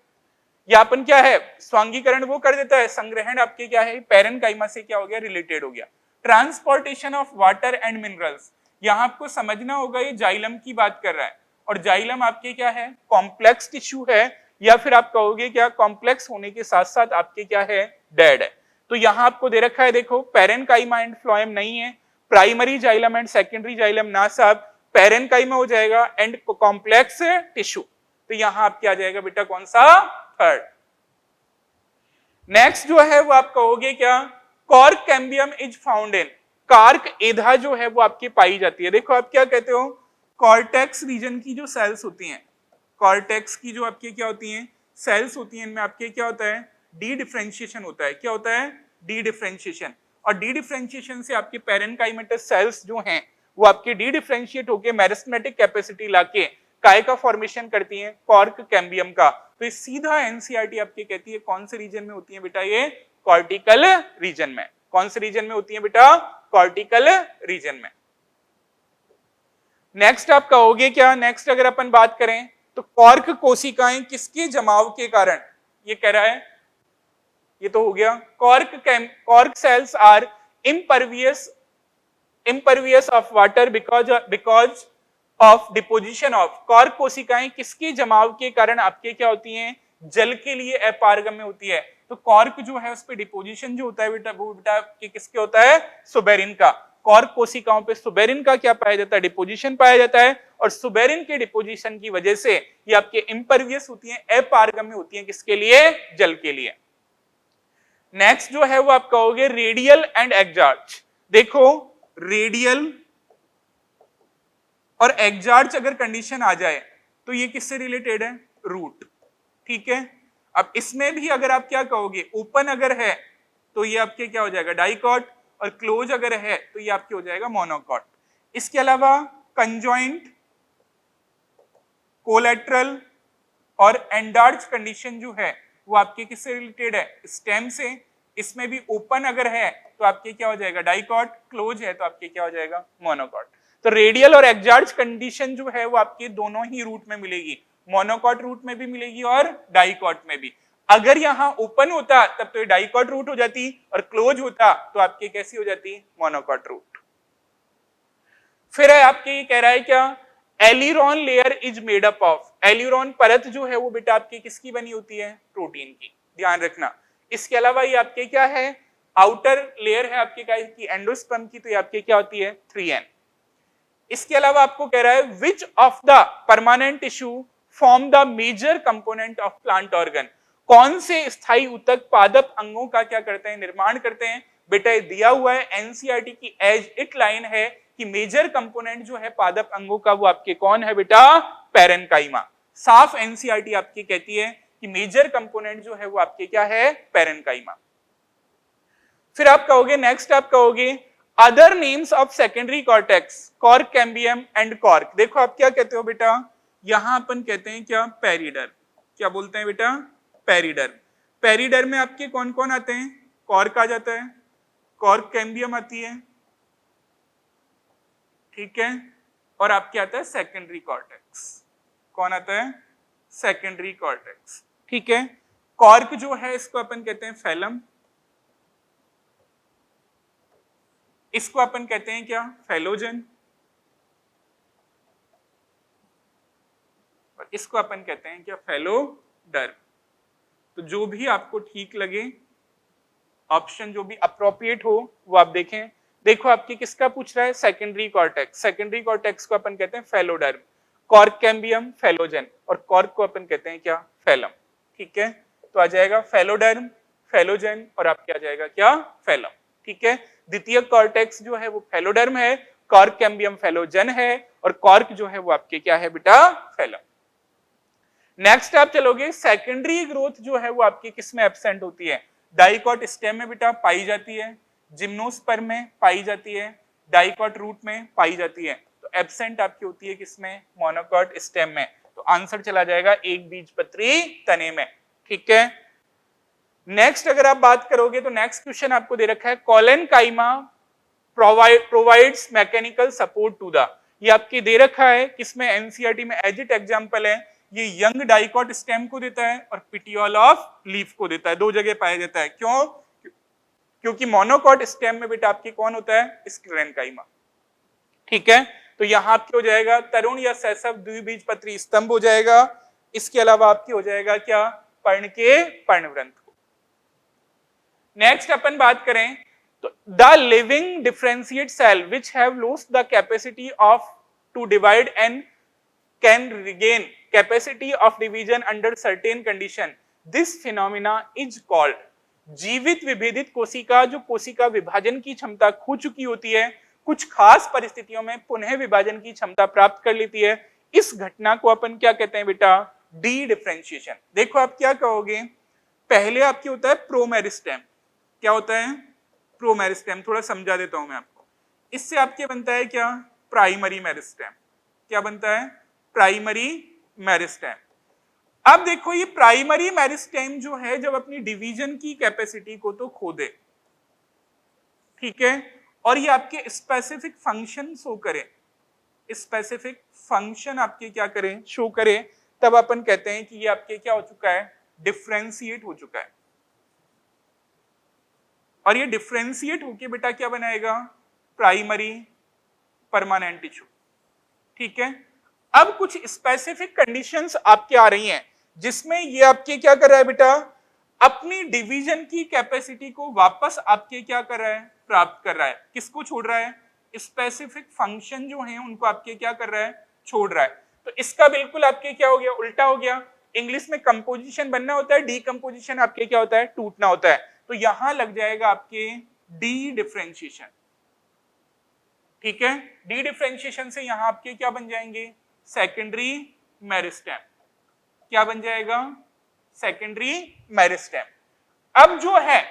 या अपन क्या है, स्वांगीकरण वो कर देता है, संग्रहण आपके क्या है, पैरेनकाइमा से क्या हो गया, रिलेटेड हो गया। Transportation of water and minerals, यहां आपको समझना होगा ये जाइलम की बात कर रहा है, और जाइलम आपके क्या है, कॉम्प्लेक्स टिश्यू है, या फिर आप कहोगे क्या, कॉम्प्लेक्स होने के साथ साथ आपके क्या है, डेड है। तो यहां आपको दे रखा है, देखो पैरेनकाइमा एंड फ्लोएम नहीं है, primary xylem and secondary xylem ना साहब, पैरेनकाइमा हो जाएगा एंड कॉम्प्लेक्स टिश्यू। तो यहां आपके आ जाएगा बेटा कौन सा, थर्ड। नेक्स्ट जो है वो आप कहोगे क्या, cork cambium is found in, cork एधा जो है वो आपकी पाई जाती है। देखो आप क्या कहते हो, कॉर्टेक्स रीजन की जो सेल्स होती हैं, कॉर्टेक्स की जो आपके क्या होती हैं सेल्स होती हैं, इनमें आपके क्या होता है, डी डिफरेंशिएशन होता है। क्या होता है, डी डिफरेंशिएशन। और डी डिफरेंशिएशन से आपके पेरेन्काइमेटस सेल्स जो हैं वो आपके डी डिफरेंशिएट होकर मेरिस्टेमेटिक कैपेसिटी लाके काय का फॉर्मेशन करती हैं, कॉर्क कैम्बियम का। तो ये सीधा एनसीईआरटी आपकी कहती है कौन से रीजन में होती है बेटा, ये कॉर्टिकल रीजन में। कौन से रीजन में होती है बेटा, कॉर्टिकल रीजन में। नेक्स्ट आप कहोगे क्या, नेक्स्ट अगर अपन बात करें तो कॉर्क कोशिकाएं किसके जमाव के कारण, ये कह रहा है, ये तो हो गया। Cork cells are impervious of water because of deposition of, cork कोशिकाएं किसके जमाव के कारण आपके क्या होती हैं, जल के लिए अपारगम्य होती है। तो कॉर्क जो है उस पे डिपोजिशन जो होता है बेटा, वो बेटा किसके होता है, सुबेरिन का। कॉर्क कोशिकाओं पे सुबेरिन का क्या पाया जाता है, डिपोजिशन पाया जाता है। और सुबेरिन के डिपोजिशन की वजह से ये आपके इम्परवियस होती हैं, अपारगम्य होती हैं, किसके लिए, जल के लिए। नेक्स्ट जो है वो आप कहोगे रेडियल एंड एग्जार्च। देखो रेडियल और एग्जार्च अगर कंडीशन आ जाए तो ये किससे रिलेटेड है, रूट। ठीक है, अब इसमें भी अगर आप क्या कहोगे, ओपन अगर है तो ये आपके क्या हो जाएगा, डाइकॉट, और क्लोज अगर है तो ये आपके हो जाएगा मोनोकॉट। इसके अलावा कंजॉइंट, कोलेटरल और एंडार्च कंडीशन जो है वो आपके किससे रिलेटेड है, स्टेम से। इसमें भी ओपन अगर है तो आपके क्या हो जाएगा, डाइकॉट, क्लोज है तो आपके क्या हो जाएगा, मोनोकॉट। तो रेडियल और एग्जार्च कंडीशन जो है वो आपके दोनों ही रूट में मिलेगी, मोनोकॉट रूट में भी मिलेगी और डाइकॉट में भी। अगर यहां ओपन होता तब तो ये डाइकॉट रूट हो जाती, और क्लोज होता तो आपके कैसी हो जाती, मोनोकॉट रूट। फिर है आपके ये कह रहा है क्या, aleurone layer is made up of, aleurone परत जो है वो बेटा आपकी किसकी बनी होती है, प्रोटीन की, ध्यान रखना। इसके अलावा ये आपके क्या है, आउटर लेयर है आपके क्या की, एंडोस्पर्म की, तो ये आपके क्या होती है, 3N। इसके अलावा आपको कह रहा है which of the permanent tissue form the major component of plant organ, कौन से स्थायी ऊतक पादप अंगों का क्या करते हैं, निर्माण करते हैं। बेटा दिया हुआ है एनसीईआरटी की एज इट लाइन है कि मेजर कंपोनेंट जो है पादप अंगों का वो आपके कौन है बेटा, पैरेन्काइमा। साफ एनसीईआरटी आपकी कहती है कि मेजर कंपोनेंट जो है वो आपके क्या है, पैरेन्काइमा। फिर आप कहोगे नेक्स्ट, आप कहोगे other names of secondary cortex, cork cambium and cork. देखो आप क्या कहते हो बेटा, यहां अपन कहते हैं क्या, पेरिडर। क्या बोलते हैं बेटा, पेरिडर। पेरिडर में आपके कौन कौन आते हैं, कॉर्क आ जाता है, कॉर्क कैम्बियम आती है, ठीक है, और आपके आता है सेकेंडरी कॉर्टेक्स। कौन आता है, सेकेंडरी कॉर्टेक्स, ठीक है। कॉर्क जो है इसको अपन कहते हैं फैलम, इसको अपन कहते हैं क्या, फैलोजन, और इसको अपन कहते हैं क्या, फैलोडर्म। तो जो भी आपको ठीक लगे, ऑप्शन जो भी अप्रोप्रिएट हो वो आप देखें। देखो आपकी किसका पूछ रहा है, सेकेंडरी कॉर्टेक्स। सेकेंडरी कॉर्टेक्स को अपन कहते हैं फैलोडर्म, कॉर्क कैम्बियम फैलोजन, और कॉर्क को अपन कहते हैं क्या, फैलम। ठीक है, तो आ जाएगा फैलोडर्म, फैलोजन, और आपके आ जाएगा क्या, फैलम। ठीक है, द्वितीय कॉर्टेक्स जो है वो फैलोडर्म है, कॉर्क कैम्बियम फैलोजन है, और कॉर्क जो है वो आपके क्या है बेटा, फैलम। नेक्स्ट आप चलोगे, सेकेंडरी ग्रोथ जो है वो आपकी किसमें एब्सेंट होती है, डाइकॉट स्टेम में बेटा पाई जाती है, जिम्नोस्पर्म में पाई जाती है, डाइकॉट रूट में पाई जाती है। तो एब्सेंट आपकी होती है किसमें, मोनोकॉट स्टेम में। तो आंसर चला जाएगा एक बीजपत्री तने में। ठीक है, नेक्स्ट अगर आप बात करोगे तो नेक्स्ट क्वेश्चन आपको दे रखा है, collenchyma provides mechanical support to the, ये आपके दे रखा है किसमें, एनसीईआरटी में एज इट एग्जांपल है, ये यंग डाइकॉट स्टेम को देता है और पिटियोल ऑफ लीफ को देता है, दो जगह पाया जाता है। क्यों, क्योंकि मोनोकॉट स्टेम में बेटा आपकी कौन होता है, स्क्लेरेनकाइमा। ठीक है, तो यहां आपके हो जाएगा तरुण या शैशव द्विबीजपत्री स्तंभ हो जाएगा। इसके अलावा आपकी हो जाएगा क्या, पर्ण के पर्णवृंत को। नेक्स्ट अपन बात करें तो the living differentiate cell which have lost the capacity of to divide and can regain capacity of division under certain condition, this phenomena is called, जीवित विभेदित कोशिका जो कोशिका विभाजन की क्षमता खो चुकी होती है, कुछ खास परिस्थितियों में पुनः विभाजन की क्षमता प्राप्त कर लेती है, इस घटना को अपन क्या कहते हैं बेटा? D differentiation. देखो आप क्या कहोगे, पहले आपकी होता है प्रोमेरिस्टेम। क्या होता है? प्रोमेरिस्टेम। थोड़ा समझा देता हूं मैं आपको। इससे आपके बनता है क्या? Primary meristem. क्या बनता है? Primary meristem. अब देखो ये प्राइमरी मेरिस्टेम जो है जब अपनी डिवीजन की कैपेसिटी को तो खो दे, ठीक है, और ये आपके स्पेसिफिक फंक्शन शो करे, स्पेसिफिक फंक्शन आपके क्या करें? शो करे, तब अपन कहते हैं कि ये आपके क्या हो चुका है? डिफरेंशिएट हो चुका है। और ये डिफरेंशिएट होके बेटा क्या बनाएगा? Primary permanent tissue. ठीक है, अब कुछ स्पेसिफिक कंडीशंस आपके आ रही हैं जिसमें ये आपके क्या कर रहा है बेटा? अपनी डिवीजन की कैपेसिटी को वापस आपके क्या कर रहा है? प्राप्त कर रहा है। किसको छोड़ रहा है? स्पेसिफिक फंक्शन जो है उनको आपके क्या कर रहा है? छोड़ रहा है। तो इसका बिल्कुल आपके क्या हो गया? उल्टा हो गया। इंग्लिश में कंपोजिशन बनना होता है, डीकंपोजिशन आपके क्या होता है? टूटना होता है। तो यहां लग जाएगा आपके डी डिफरेंशिएशन। ठीक है, डी डिफरेंशिएशन से यहां आपके क्या बन जाएंगे? Secondary meristem. क्या बन जाएगा? Secondary meristem. अब जो है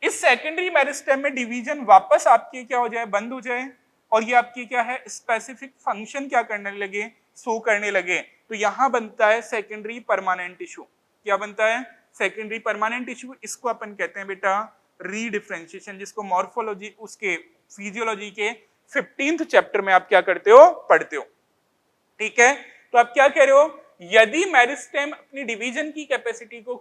इस सेकेंडरी मेरिस्टेम में डिवीजन वापस आपके क्या हो जाए? बंद हो जाए, और ये आपकी क्या है? स्पेसिफिक फंक्शन क्या करने लगे? शो करने लगे। तो यहां बनता है सेकेंडरी परमानेंट टिश्यू। क्या बनता है? Secondary permanent tissue. इसको अपन कहते हैं बेटा रीडिफरेंशिएशन, जिसको मॉर्फोलॉजी उसके फिजियोलॉजी के 15th चैप्टर में आप क्या करते हो? पढ़ते हो। ठीक है, तो आप क्या कह रहे हो? यदि मेरिस्टेम अपनी डिवीजन की कैपेसिटी को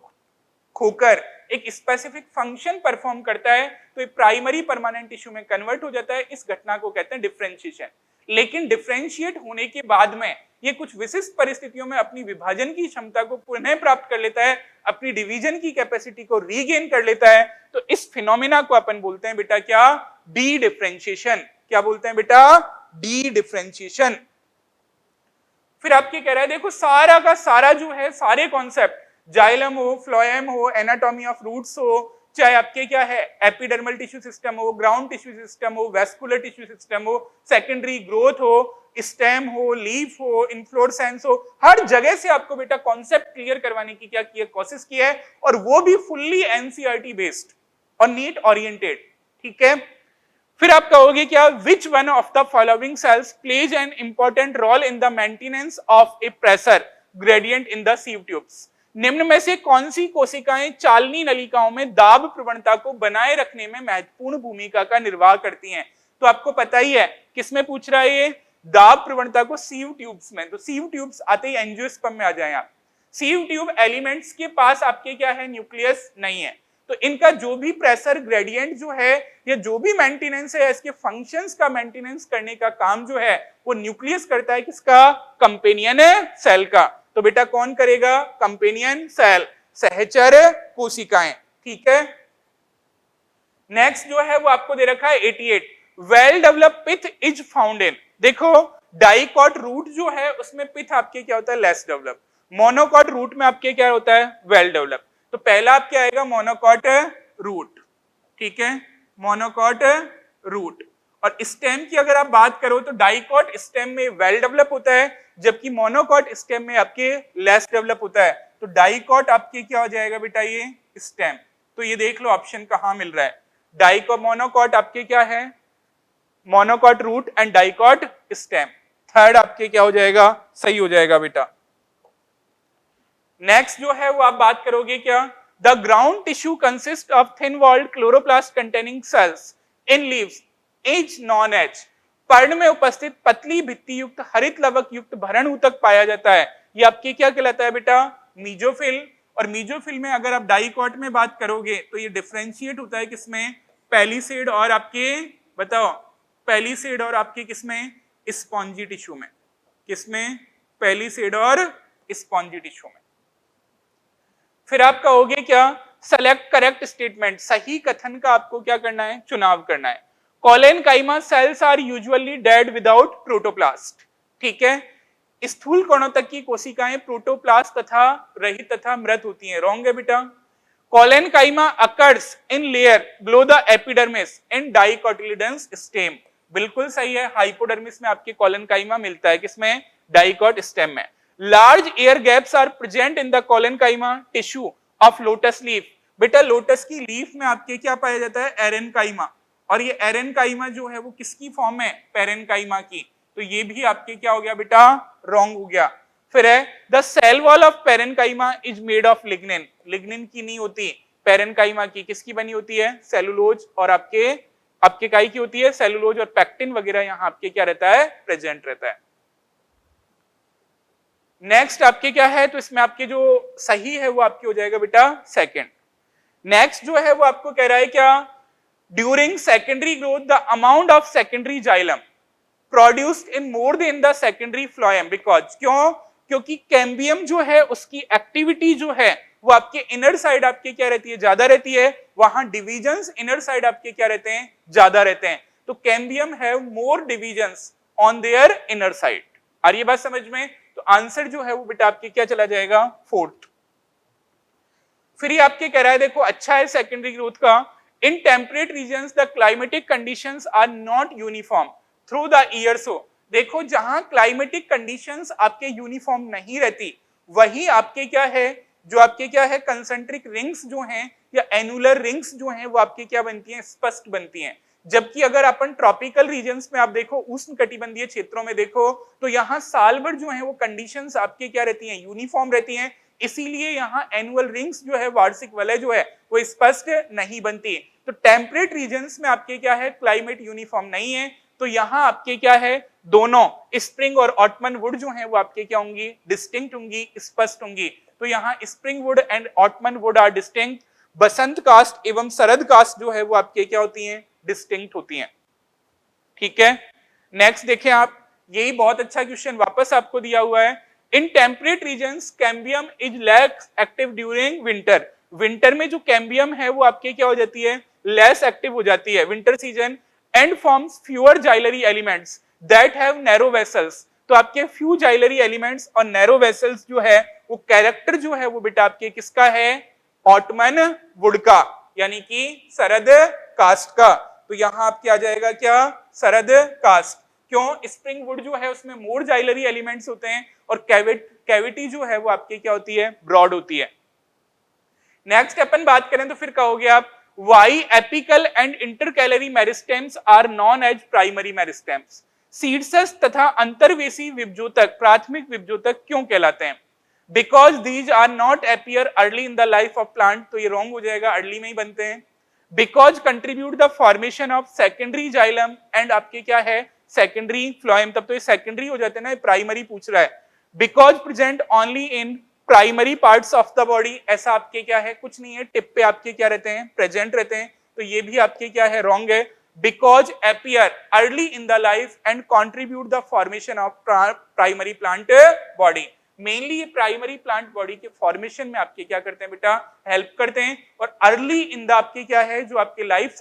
खोकर एक स्पेसिफिक फंक्शन परफॉर्म करता है तो ये प्राइमरी परमानेंट टिश्यू में कन्वर्ट हो जाता है। इस घटना को कहते हैं डिफरेंशिएशन। लेकिन डिफरेंशिएट होने के बाद में ये कुछ विशिष्ट परिस्थितियों में अपनी विभाजन की क्षमता को पुनः प्राप्त कर लेता है, अपनी डिवीजन की कैपेसिटी को रीगेन कर लेता है। तो इस फिनोमिना को अपन बोलते हैं बेटा क्या? D differentiation. क्या बोलते हैं बेटा? D differentiation. फिर आपके कह रहा है देखो सारा का सारा जो है, सारे कॉन्सेप्ट, जाइलम हो, फ्लोएम हो, एनाटॉमी ऑफ रूट्स हो, चाहे आपके क्या है एपिडर्मल टिश्यू सिस्टम हो, ग्राउंड टिश्यू सिस्टम हो, वेस्कुलर टिश्यू सिस्टम हो, सेकेंडरी ग्रोथ हो, स्टेम हो, लीफ हो, इन्फ्लोरेसेंस हो, हर जगह से आपको बेटा कॉन्सेप्ट क्लियर करवाने की क्या की कोशिश की है, और वो भी फुल्ली एनसीईआरटी बेस्ड और नीट ओरिएंटेड। ठीक है, फिर आप कहोगे क्या? Which one of the following cells plays an important role in the maintenance of a pressure gradient in the sieve tubes. निम्न में से कौन सी कोशिकाएं चालनी नलिकाओं में दाब प्रवणता को बनाए रखने में महत्वपूर्ण भूमिका का निर्वाह करती हैं? तो आपको पता ही है किसमें पूछ रहा है ये? दाब प्रवणता को सीव ट्यूब्स में। तो सीव ट्यूब्स आते ही एंजियोस्पर्म में आ जाए आप। सीव ट्यूब एलिमेंट्स के पास आपके क्या है? न्यूक्लियस नहीं है। तो इनका जो भी प्रेशर ग्रेडियंट जो है या जो भी मेंटेनेंस है, इसके फंक्शंस का मेंटेनेंस करने का काम जो है वो न्यूक्लियस करता है। किसका? कंपेनियन सेल का। तो बेटा कौन करेगा? कंपेनियन सेल, सहचर कोशिकाएं। ठीक है, नेक्स्ट जो है वो आपको दे रखा है 88। Well developed pith is found in. देखो डाइकॉट रूट जो है उसमें पिथ आपके क्या होता है? Less develop. मोनोकॉट रूट में आपके क्या होता है? Well develop. तो पहला आप क्या आएगा? Monocot root. ठीक है, मोनोकॉट रूट। और स्टेम की अगर आप बात करो तो डाइकॉट स्टेम में वेल डेवलप होता है, जबकि मोनोकॉट स्टेम में आपके लेस डेवलप होता है। तो डाइकॉट आपके क्या हो जाएगा बेटा? ये स्टेम। तो ये देख लो ऑप्शन कहां मिल रहा है। डाइकॉट मोनोकॉट आपके क्या है? Monocot root and dicot stem. Third आपके क्या हो जाएगा? सही हो जाएगा बेटा। नेक्स्ट जो है वो आप बात करोगे क्या? The ground tissue consist of thin walled chloroplast containing cells in leaves is known as. पर्ण में उपस्थित पतली भित्ति युक्त हरित लवक युक्त भरण ऊतक पाया जाता है। ये आपके क्या कहलाता है बेटा? मीजोफिल। और मीजोफिल में अगर आप डाइकॉट में बात करोगे तो ये डिफरेंशिएट होता है किसमें? पैलिसेड और आपके बताओ, पैलिसेड और आपके किसमें? स्पॉन्जी टिश्यू में। किसमें? पैलिसेड और स्पॉन्जी टिश्यू में। फिर आप कहोगे क्या? Select correct statement. सही कथन का आपको क्या करना है? चुनाव करना है। Collenchyma cells are usually dead without protoplast. ठीक है, स्थूल कणों तक की कोशिकाएं प्रोटोप्लास्ट तथा रहित तथा मृत होती हैं। रॉन्ग है बेटा। Collenchyma occurs in layer below the epidermis in dicotyledons stem. बिल्कुल सही है, हाइपोडर्मिस में आपके कोलेनकाइमा मिलता है, किसमें? डाइकोट स्टेम में। Large air gaps are present in the collenchyma tissue of lotus leaf. बेटा लोटस की लीफ में आपके क्या पाया जाता है? एरेनकाइमा। और ये एरेनकाइमा जो है वो किसकी फॉर्म है? पेरेनकाइमा की। तो ये भी आपके क्या हो गया बेटा? रॉन्ग हो गया। फिर है the cell wall of parenchyma is made of lignin. Lignin की नहीं होती, पेरेनकाइमा की किसकी बनी होती है? सेलुलोज। और आपके काई की होती है? सेलुलोज। और पैक्टिन वगैरह यहाँ आपके क्या रहता है? प्रेजेंट रहता है। नेक्स्ट आपके क्या है? तो इसमें आपके जो सही है वो आपके हो जाएगा बेटा सेकंड। नेक्स्ट जो है वो आपको कह रहा है क्या? During secondary growth the amount of secondary xylem produced in more than the secondary phloem. Because क्यों? क्योंकि कैम्बियम जो है उसकी एक्टिविटी जो है वो आपके इनर साइड आपके क्या रहती है? ज्यादा रहती है। वहां डिविजन्स इनर साइड आपके क्या रहते हैं? ज्यादा रहते हैं। तो cambium have more divisions on their inner side. आ रही है बात समझ में? तो आंसर जो है वो बेटा आपके क्या चला जाएगा? फोर्थ। फिर ये आपके कह रहा है देखो अच्छा है सेकेंडरी ग्रोथ का। In temperate regions the climatic conditions are not uniform through the year. So देखो जहां क्लाइमेटिक कंडीशंस आपके यूनिफॉर्म नहीं रहती, वही आपके क्या है? जो आपके क्या है? कंसेंट्रिक रिंग्स जो हैं या एनुलर रिंग्स जो हैं वो आपके क्या बनती हैं? स्पष्ट बनती हैं। जबकि अगर अपन ट्रॉपिकल रीजन्स में आप देखो, उष्ण कटिबंधीय क्षेत्रों में देखो, तो यहाँ साल भर जो है वो कंडीशंस आपके क्या रहती हैं? यूनिफॉर्म रहती हैं। इसीलिए यहाँ एनुअल रिंग्स जो है, वार्षिक वलय जो है वो स्पष्ट नहीं बनती। तो टेम्परेट रीजन्स में आपके क्या है? क्लाइमेट यूनिफॉर्म नहीं है। तो यहाँ आपके क्या है? दोनों स्प्रिंग और ऑटमन वुड जो है वो आपके क्या होंगी? डिस्टिंक्ट होंगी, स्पष्ट होंगी। तो यहाँ spring wood and autumn wood are distinct. बसंत कास्ट एवं शरद कास्ट जो है वो आपके क्या होती हैं? डिस्टिंक्ट होती हैं। ठीक है, नेक्स्ट देखें आप, यही बहुत अच्छा क्वेश्चन वापस आपको दिया हुआ है। In temperate regions cambium is less active during winter. Winter में जो कैम्बियम है वो आपके क्या हो जाती है? लेस एक्टिव हो जाती है winter season. And forms fewer xylary elements that have narrow vessels. तो आपके फ्यू जाइलरी एलिमेंट्स और नैरो वेसल्स जो है वो कैरेक्टर जो है वो बेटा आपके किसका है? ऑटमन वुड का, यानी कि शरद कास्ट का। तो यहां आपके आ जाएगा क्या? शरद कास्ट। क्यों? स्प्रिंग वुड जो है उसमें मोर जाइलरी एलिमेंट्स होते हैं और कैविटी जो है वो आपके क्या होती है? ब्रॉड होती है। नेक्स्ट अपन बात करें तो फिर कहोगे आप why apical and intercalary meristems are known as primary meristems. सीड्सस तथा अंतर्वेशी विभजोतक प्राथमिक विभजोतक क्यों कहलाते हैं? Because these are not appear early in the life of plant. तो ये रॉन्ग हो जाएगा, अर्ली में ही बनते हैं। Because contribute the formation of secondary xylem and आपके क्या है? Secondary phloem. तब तो ये सेकेंडरी हो जाते हैं ना, प्राइमरी पूछ रहा है। Because present only in primary parts of the body. ऐसा आपके क्या है? कुछ नहीं है, टिप पे आपके क्या रहते हैं? प्रेजेंट रहते हैं। तो ये भी आपके क्या है? रॉन्ग है। Because appear early in the life and contribute the formation of primary plant body. Mainly ये प्राइमरी प्लांट बॉडी के फॉर्मेशन में आपके क्या करते हैं बेटा? हेल्प करते हैं। और अर्ली इन द आपके क्या है? जो आपके लाइफ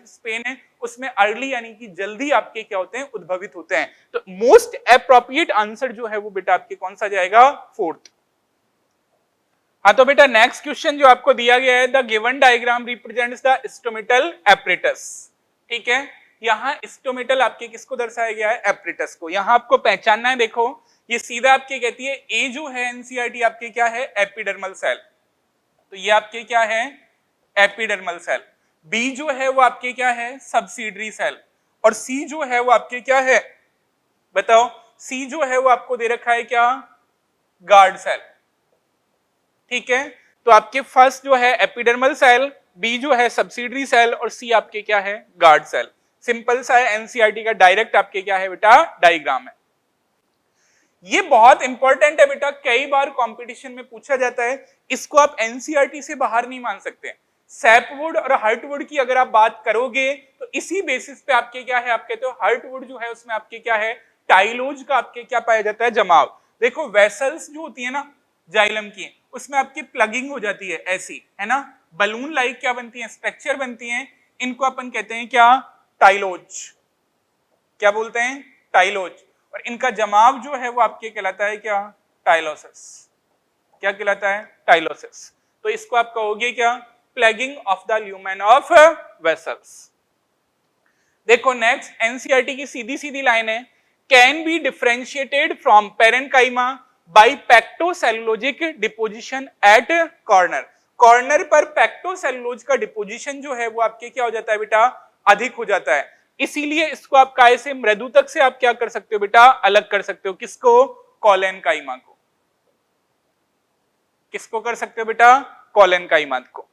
स्पेन है उसमें अर्ली यानी कि जल्दी आपके क्या होते हैं? उद्भवित होते हैं। तो मोस्ट एप्रोप्रिएट आंसर जो है वो बेटा आपके कौन सा जाएगा? फोर्थ। हाँ तो बेटा नेक्स्ट क्वेश्चन जो आपको दिया गया है, the given diagram represents the stomatal apparatus. ठीक है, यहाँ स्टोमेटल आपके किसको दर्शाया गया है? एपरेटस को। यहाँ आपको पहचानना है, देखो ये सीधा आपके कहती है ए जो है एनसीईआरटी आपके क्या है? Epidermal cell. तो ये आपके क्या है? Epidermal cell. बी जो है वो आपके क्या है? Subsidiary cell. और सी जो है वो आपके क्या है? बताओ, सी जो है वो आपको दे रखा है क्या? Guard cell. ठीक है, तो आपके फर्स्ट जो है एपिडर्मल सेल, बी जो है सब्सिडरी सेल और सी आपके क्या है? Guard cell. सिंपल सा है, एनसीईआरटी का डायरेक्ट आपके क्या है बेटा? डायग्राम है। ये बहुत इंपॉर्टेंट है बेटा, कई बार कंपटीशन में पूछा जाता है। इसको आप एनसीईआरटी से बाहर नहीं मान सकते। सैपवुड और हर्टवुड की अगर आप बात करोगे तो इसी बेसिस पे आपके क्या है? आप कहते हो हर्टवुड जो है उसमें आपके क्या है? टाइलोज का आपके क्या पाया जाता है? जमाव। देखो वेसल्स जो होती है ना जाइलम की, उसमें आपकी प्लगिंग हो जाती है ऐसी, है ना? बलून लाइक क्या बनती है? स्ट्रक्चर बनती है। इनको अपन कहते हैं क्या? टाइलोज। क्या बोलते हैं? टाइलोज। और इनका जमाव जो है वो आपके कहलाता है क्या? टाइलोसिस। क्या कहलाता है? टाइलोसिस। तो इसको आप कहोगे क्या? Plugging of the lumen of vessels. देखो नेक्स्ट एनसीईआरटी की सीधी सीधी लाइन है, can be differentiated from parenchyma by pectocellulosic deposition at corner. Corner पर पैक्टोसेलुलोज का डिपोजिशन जो है वो आपके क्या हो जाता है बेटा, अधिक हो जाता है, इसीलिए इसको आप काय से मृदु तक से आप क्या कर सकते हो बेटा, अलग कर सकते हो। किसको, कॉलेनकाइमा को। किसको कर सकते हो बेटा, कॉलेनकाइमा को।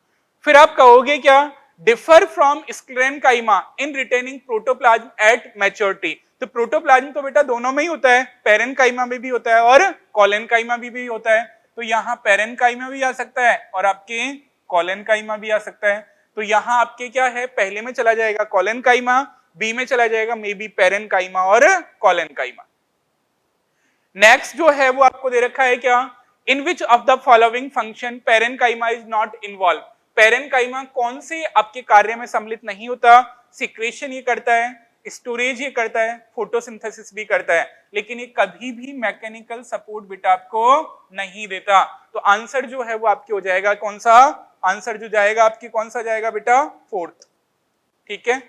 फिर आप कहोगे क्या, differ from sclerenchyma in retaining protoplasm at maturity. तो प्रोटोप्लाज्म तो बेटा दोनों में ही होता है, पेरेन्काइमा में भी होता है और कॉलेनकाइमा में भी होता है। तो यहाँ पेरेन्काइमा भी आ सकता है और आपके कॉलेनकाइमा भी आ सकता है। तो यहाँ आपके क्या है, पहले में चला जाएगा कॉलेनकाइमा, बी में चला जाएगा मे बी पेरेन्काइमा और कॉलेनकाइमा। नेक्स्ट जो है वो आपको दे रखा है क्या, in which of the following function parenchyma is not involve. Parenchyma कौन से आपके कार्य में सम्मिलित नहीं होता, सिक्रेशन ये करता है, स्टोरेज ये करता है, फोटोसिंथेसिस भी करता है, लेकिन ये कभी भी मैकेनिकल सपोर्ट बेटा आपको नहीं देता। तो आंसर जो है वो आपके हो जाएगा कौन सा, आंसर जो जाएगा आपकी कौन सा जाएगा बेटा, फोर्थ। ठीक है,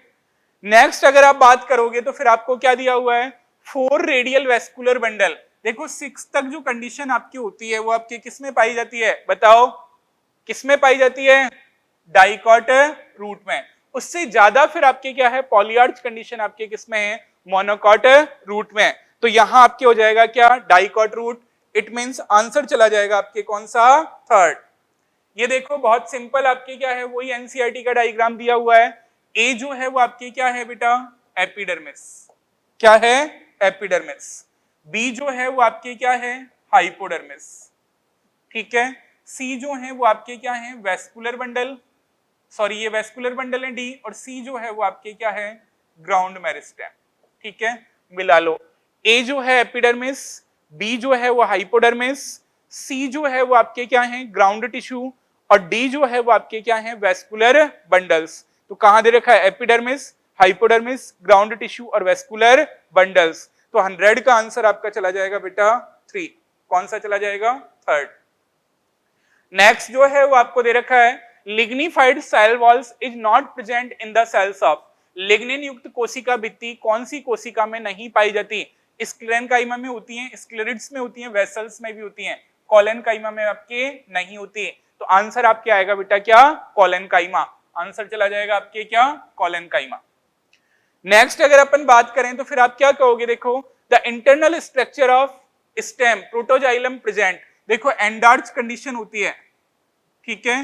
नेक्स्ट अगर आप बात करोगे तो फिर आपको क्या दिया हुआ है, 4 रेडियल वेस्कुलर बंडल। देखो 6 तक जो कंडीशन आपकी होती है वो आपकी किस में पाई जाती है, बताओ किस में पाई जाती है, डाइकॉट रूट में। उससे ज्यादा फिर आपके क्या है, पॉलीआर्च कंडीशन आपके किस में है, मोनोकॉट रूट में। तो यहां आपके हो जाएगा क्या, dicot root. It means answer चला जाएगा आपके कौन सा, थर्ड। ये देखो बहुत सिंपल आपके क्या है, वही एनसीईआरटी का डायग्राम दिया हुआ है। ए जो है वो आपकी क्या है बेटा, एपिडर्मिस। क्या है, एपिडर्मिस। बी जो है वो आपके क्या है, हाइपोडर्मिस। ठीक है, सी जो है वो आपके क्या है, वेस्कुलर बंडल, सॉरी ये वेस्कुलर बंडल है डी, और सी जो है वो आपके क्या है, ग्राउंड मेरिस्टेम। ठीक है, मिला लो, ए जो है एपिडर्मिस, बी जो है वो हाइपोडर्मिस, सी जो है वो आपके क्या है, ग्राउंड टिश्यू, और डी जो है वो आपके क्या है, वेस्कुलर बंडल्स। तो कहां दे रखा है, एपिडर्मिस, हाइपोडर्मिस, ग्राउंड टिश्यू और वेस्कुलर बंडल्स। तो 100 का आंसर आपका चला जाएगा बेटा 3। कौन सा चला जाएगा, थर्ड। नेक्स्ट जो है वो आपको दे रखा है, lignified cell walls is not present in the cells of. Lignin युक्त कोशिका भित्ति कौन सी कोशिका में नहीं पाई जाती, स्क्लेरेनकाइमा में होती है, स्क्लेरिड्स में होती है, वेसल्स में भी होती है, कॉलेनकाइमा में आपके नहीं होती। तो आंसर आपके आएगा बेटा क्या, कॉलेनकाइमा। आंसर चला जाएगा आपके क्या, कॉलेनकाइमा। नेक्स्ट अगर अपन बात करें तो फिर आप क्या कहोगे, देखो the internal structure of stem protoxylem present. देखो एंडार्च कंडीशन होती है, ठीक है,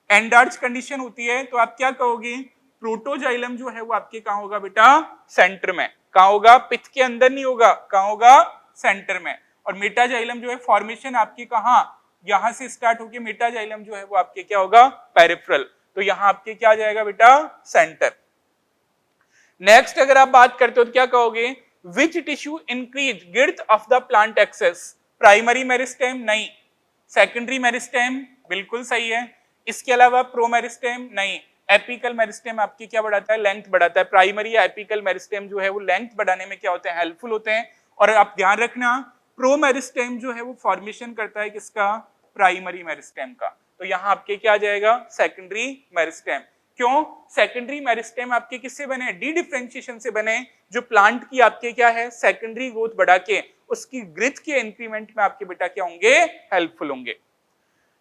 एंडार्च कंडीशन होती है, तो आप क्या कहोगे, प्रोटोजाइलम जो है वो आपके कहां होगा बेटा, सेंटर में। कहां होगा, पिथ के अंदर नहीं होगा, कहां होगा, सेंटर में। और मेटाजाइलम जो है फॉर्मेशन आपकी कहां, यहां से स्टार्ट होकर मेटाजाइलम जो है वो आपके क्या होगा, पेरिफेरल। तो यहां आपके क्या आ जाएगा बेटा, सेंटर। नेक्स्ट अगर आप बात करते हो तो क्या कहोगे, which tissue increase girth of the plant axes. Primary meristem नहीं, सेकेंडरी मेरिस्टेम बिल्कुल सही है, इसके अलावा प्रोमेरिस्टेम नहीं, एपिकल मेरिस्टेम आपकी क्या बढ़ाता है, लेंथ बढ़ाता है। प्राइमरी या एपिकल मेरिस्टेम जो है वो लेंथ बढ़ाने में क्या होते हैं, हेल्पफुल होते हैं। और आप ध्यान रखना, प्रोमेरिस्टेम जो है वो फॉर्मेशन करता है किसका, प्राइमरी मेरिस्टेम का। तो यहाँ आपके क्या आ जाएगा, सेकेंडरी मेरिस्टेम। क्यों, सेकेंडरी मेरिस्टेम आपके किससे बने, डी डिफरेंशिएशन से बने, जो प्लांट की आपके क्या है, सेकेंडरी ग्रोथ बढ़ा के उसकी ग्रोथ के इंक्रीमेंट में आपके बेटा क्या होंगे, हेल्पफुल होंगे।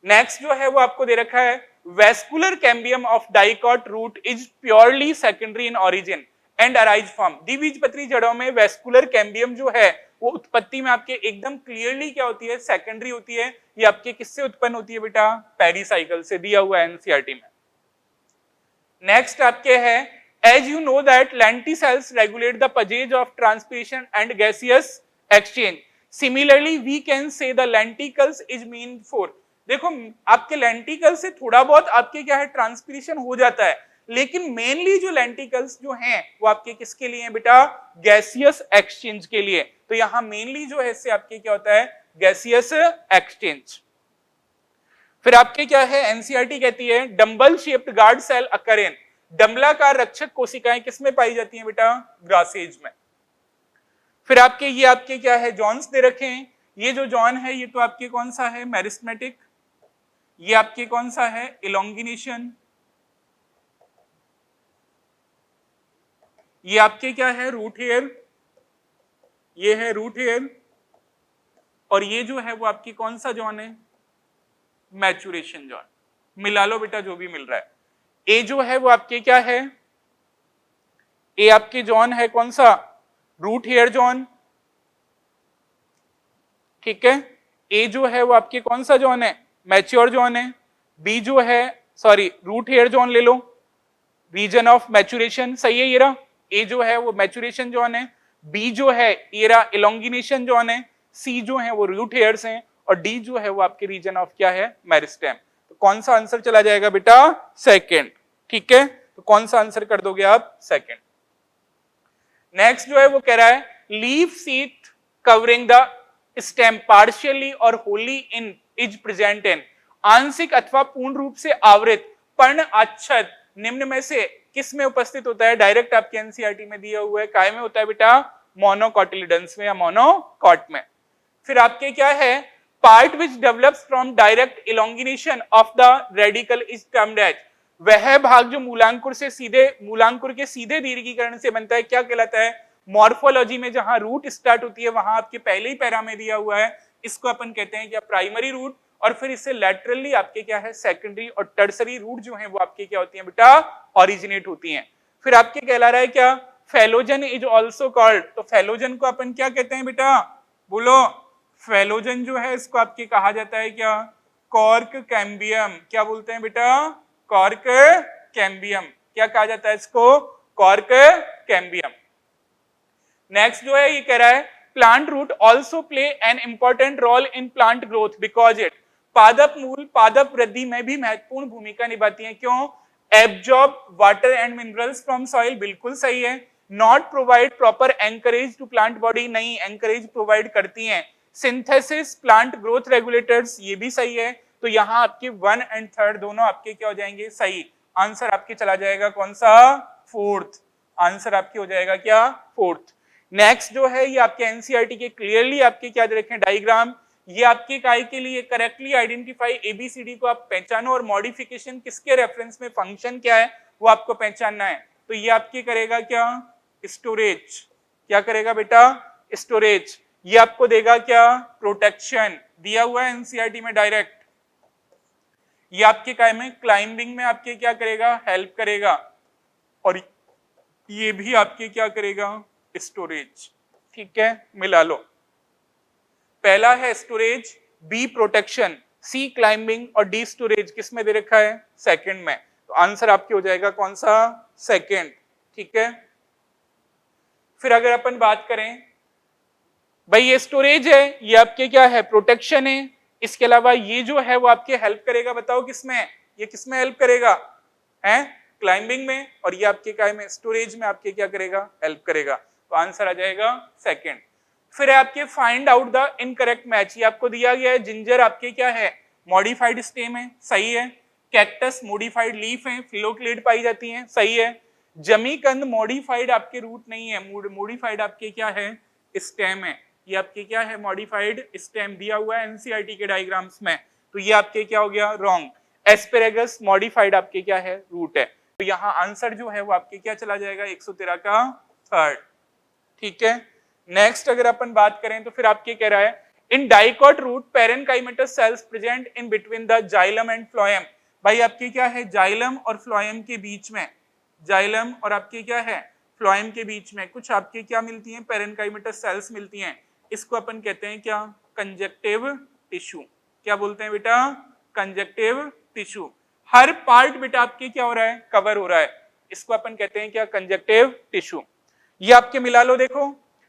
नेक्स्ट जो है वो आपको दे रखा है, vascular cambium of dicot root is purely secondary in origin and arise from. द्विबीजपत्री जड़ों में वेस्कुलर कैम्बियम जो है वो उत्पत्ति में आपके एकदम क्लियरली क्या होती है, सेकेंडरी होती है। ये आपके किससे उत्पन्न होती है बेटा, पेरीसाइकिल से, दिया हुआ है एनसीईआरटी में। नेक्स्ट आपके है, as you know that lenticels regulate the passages of transpiration and gaseous exchange, similarly we can say the lenticels is mean for. देखो आपके लेंटिकल से थोड़ा बहुत आपके क्या है, ट्रांसपिरेशन हो जाता है, लेकिन मेनली जो लेंटिकल्स जो हैं वो आपके किसके लिए हैं बेटा, गैसियस एक्सचेंज के लिए। तो यहां मेनली जो है इससे आपके क्या होता है, गैसियस एक्सचेंज। फिर आपके क्या है, एनसीईआरटी कहती है डंबल शेप्ड गार्ड सेल अकर इन। डंबलाकार रक्षक कोशिकाएं किसमें पाई जाती हैं बेटा, ग्रासेज में। फिर आपके ये आपके क्या है, जॉन्स दे रखे हैं। ये जो जॉन है ये तो आपके कौन सा है, मेरिस्मेटिक। ये आपके कौन सा है, इलोंगिनेशन। ये आपके क्या है, रूट हेयर, ये है रूट हेयर, और ये जो है वो आपकी कौन सा जॉन है, मैचुरेशन जॉन। मिला लो बेटा जो भी मिल रहा है। ए जो है वो आपके क्या है, ए आपके जॉन है कौन सा, रूट हेयर जॉन, ठीक है। ए जो है वो आपके कौन सा जॉन है, मैच्योर जॉन है। बी जो है, सॉरी, रूट हेयर जॉन ले लो, रीजन ऑफ मैचुरेशन, सही है ये रहा। ए जो है वो मैचुरेशन जॉन है, बी जो है ये रहा इलोंगिनेशन जॉन है, सी जो है वो रूट हेयर्स हैं, और डी जो है वो आपके रीजन ऑफ क्या है, मेरिस्टेम। तो कौन सा आंसर चला जाएगा बेटा, सेकंड, ठीक है। तो कौन सा आंसर कर दोगे आप, सेकंड। नेक्स्ट जो है वो कह रहा है leaf seat covering the stem partially और होली इन इज प्रेजेंट इन, आंशिक अथवा पूर्ण रूप से आवृत पर्ण आच्छद निम्न में से किस में उपस्थित होता है। डायरेक्ट आपके एनसीईआरटी में दिया हुआ है, काय में होता है बेटा, मोनोकोटिलिडन्स में या मोनोकॉट में। फिर आपके क्या है, part which develops from direct elongation of the radicle is termed as, वह भाग जो मूलांकुर से सीधे, मूलांकुर के सीधे दीर्घीकरण से बनता है, क्या कहलाता है। मॉर्फोलॉजी में जहां रूट स्टार्ट होती है वहां आपके पहले ही पैरा में दिया हुआ है, इसको अपन कहते हैं क्या, प्राइमरी रूट, और फिर इससे लैटरली आपके क्या है, सेकेंडरी और टर्सरी रूट जो है वो आपके क्या होती है बेटा, ओरिजिनेट होती हैं। फिर आपके कहला रहा है क्या, फेलोजन इज ऑल्सो कॉल्ड, तो फेलोजन को अपन क्या कहते हैं बेटा, बोलो। फेलोजन जो है इसको आपके कहा जाता है क्या, कॉर्क कैम्बियम, क्या बोलते हैं बेटा, कॉर्क कैम्बियम, क्या कहा जाता है इसको, कॉर्क कैम्बियम। नेक्स्ट जो है ये कह रहा है plant root also play an important role in plant growth because it, पादप मूल पादप वृद्धि में भी महत्वपूर्ण भूमिका निभाती है, क्यों, absorb water and minerals from soil, बिल्कुल सही है। Not provide proper anchorage to plant body, नहीं, एंकरेज प्रोवाइड करती हैं। सिंथेसिस प्लांट ग्रोथ रेगुलेटर्स, ये भी सही है। तो यहाँ आपके 1 और 3 दोनों आपके क्या हो जाएंगे, सही। आंसर आपके चला जाएगा कौन सा, फोर्थ, आंसर आपके हो जाएगा क्या, फोर्थ। नेक्स्ट जो है ये आपके एनसीईआरटी के क्लियरली आपके क्या दे रखे हैं, डायग्राम, ये आपके काय के लिए करेक्टली आइडेंटिफाई एबीसीडी को आप पहचानो, और मॉडिफिकेशन किसके रेफरेंस में, फंक्शन क्या है वो आपको पहचानना है। तो ये आपके करेगा क्या, स्टोरेज, क्या करेगा बेटा, स्टोरेज। ये आपको देगा क्या, प्रोटेक्शन, दिया हुआ है एनसीईआरटी में डायरेक्ट। ये आपके काय में क्लाइंबिंग में आपके क्या करेगा, हेल्प करेगा, और ये भी आपके क्या करेगा, स्टोरेज, ठीक है। मिला लो, पहला है स्टोरेज, बी प्रोटेक्शन, सी क्लाइंबिंग, और डी स्टोरेज किस में दे रखा है, सेकंड में। तो आंसर आपके हो जाएगा कौन सा, सेकंड, ठीक है। फिर अगर अपन बात करें भाई, ये स्टोरेज है, ये आपके क्या है, प्रोटेक्शन है, इसके अलावा ये जो है वो आपके हेल्प करेगा, बताओ किसमें, ये किसमें हेल्प करेगा, है क्लाइंबिंग में, और ये आपके क्या में, स्टोरेज में आपके क्या करेगा, हेल्प करेगा। तो आंसर आ जाएगा सेकंड। फिर आपके find out the incorrect match, ये आपको दिया गया है, जिंजर आपके क्या है, मॉडिफाइड स्टेम है, सही है। कैक्टस मॉडिफाइड लीफ है, फिलोक्लेड पाई जाती है, सही है। जमीकंद मॉडिफाइड आपके रूट नहीं है, मॉडिफाइड आपके क्या है, स्टेम है, ये आपके क्या है, मॉडिफाइड स्टेम दिया हुआ है एनसीईआरटी के डायग्राम्स में। तो ये आपके क्या हो गया, रॉन्ग। एस्पेरेगस मॉडिफाइड आपके क्या है, रूट है। तो यहाँ आंसर जो है वो आपके क्या चला जाएगा, 113 का थर्ड, ठीक है। नेक्स्ट अगर अपन बात करें तो फिर आपके कह रहा है in dicot root parenchymatous cells present in between the xylem and phloem, भाई आपके क्या है, जाइलम और फ्लोएम के बीच में, जाइलम और आपके क्या है, फ्लोएम के बीच में कुछ आपके क्या मिलती हैं, पेरेनकाइमेटस सेल्स मिलती हैं, इसको अपन कहते हैं क्या, कंजक्टिव टिश्यू, क्या बोलते हैं बेटा, कंजक्टिव टिश्यू। हर पार्ट बेटा आपके क्या हो रहा है, कवर हो रहा है, इसको अपन कहते हैं क्या, कंजक्टिव टिश्यू। ये आपके मिला लो, देखो।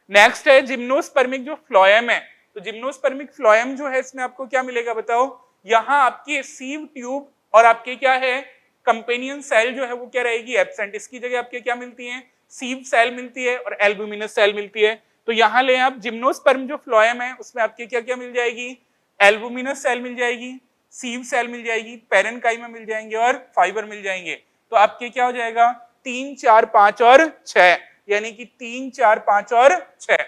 नेक्स्ट है जिम्नोस्पर्मिक जो फ्लोएम है, तो जिम्नोस्पर्मिक फ्लोएम जो है इसमें आपको क्या मिलेगा बताओ, यहाँ आपकी सीव ट्यूब और आपके क्या है, कंपेनियन सेल जो है वो क्या रहेगी, एब्सेंट, इसकी जगह आपके क्या मिलती है, सीव सेल मिलती है और एल्बुमिनस सेल मिलती है। तो यहाँ ले आप जिम्नोस्पर्म जो फ्लोएम है उसमें आपके क्या क्या मिल जाएगी, एल्बुमिनस सेल मिल जाएगी, सीव सेल मिल जाएगी, पेरेनकाइमा मिल जाएंगे और फाइबर मिल जाएंगे। तो आपके क्या हो जाएगा, 3, 4, 5 और 6, यानी कि 3, 4, 5 और 6।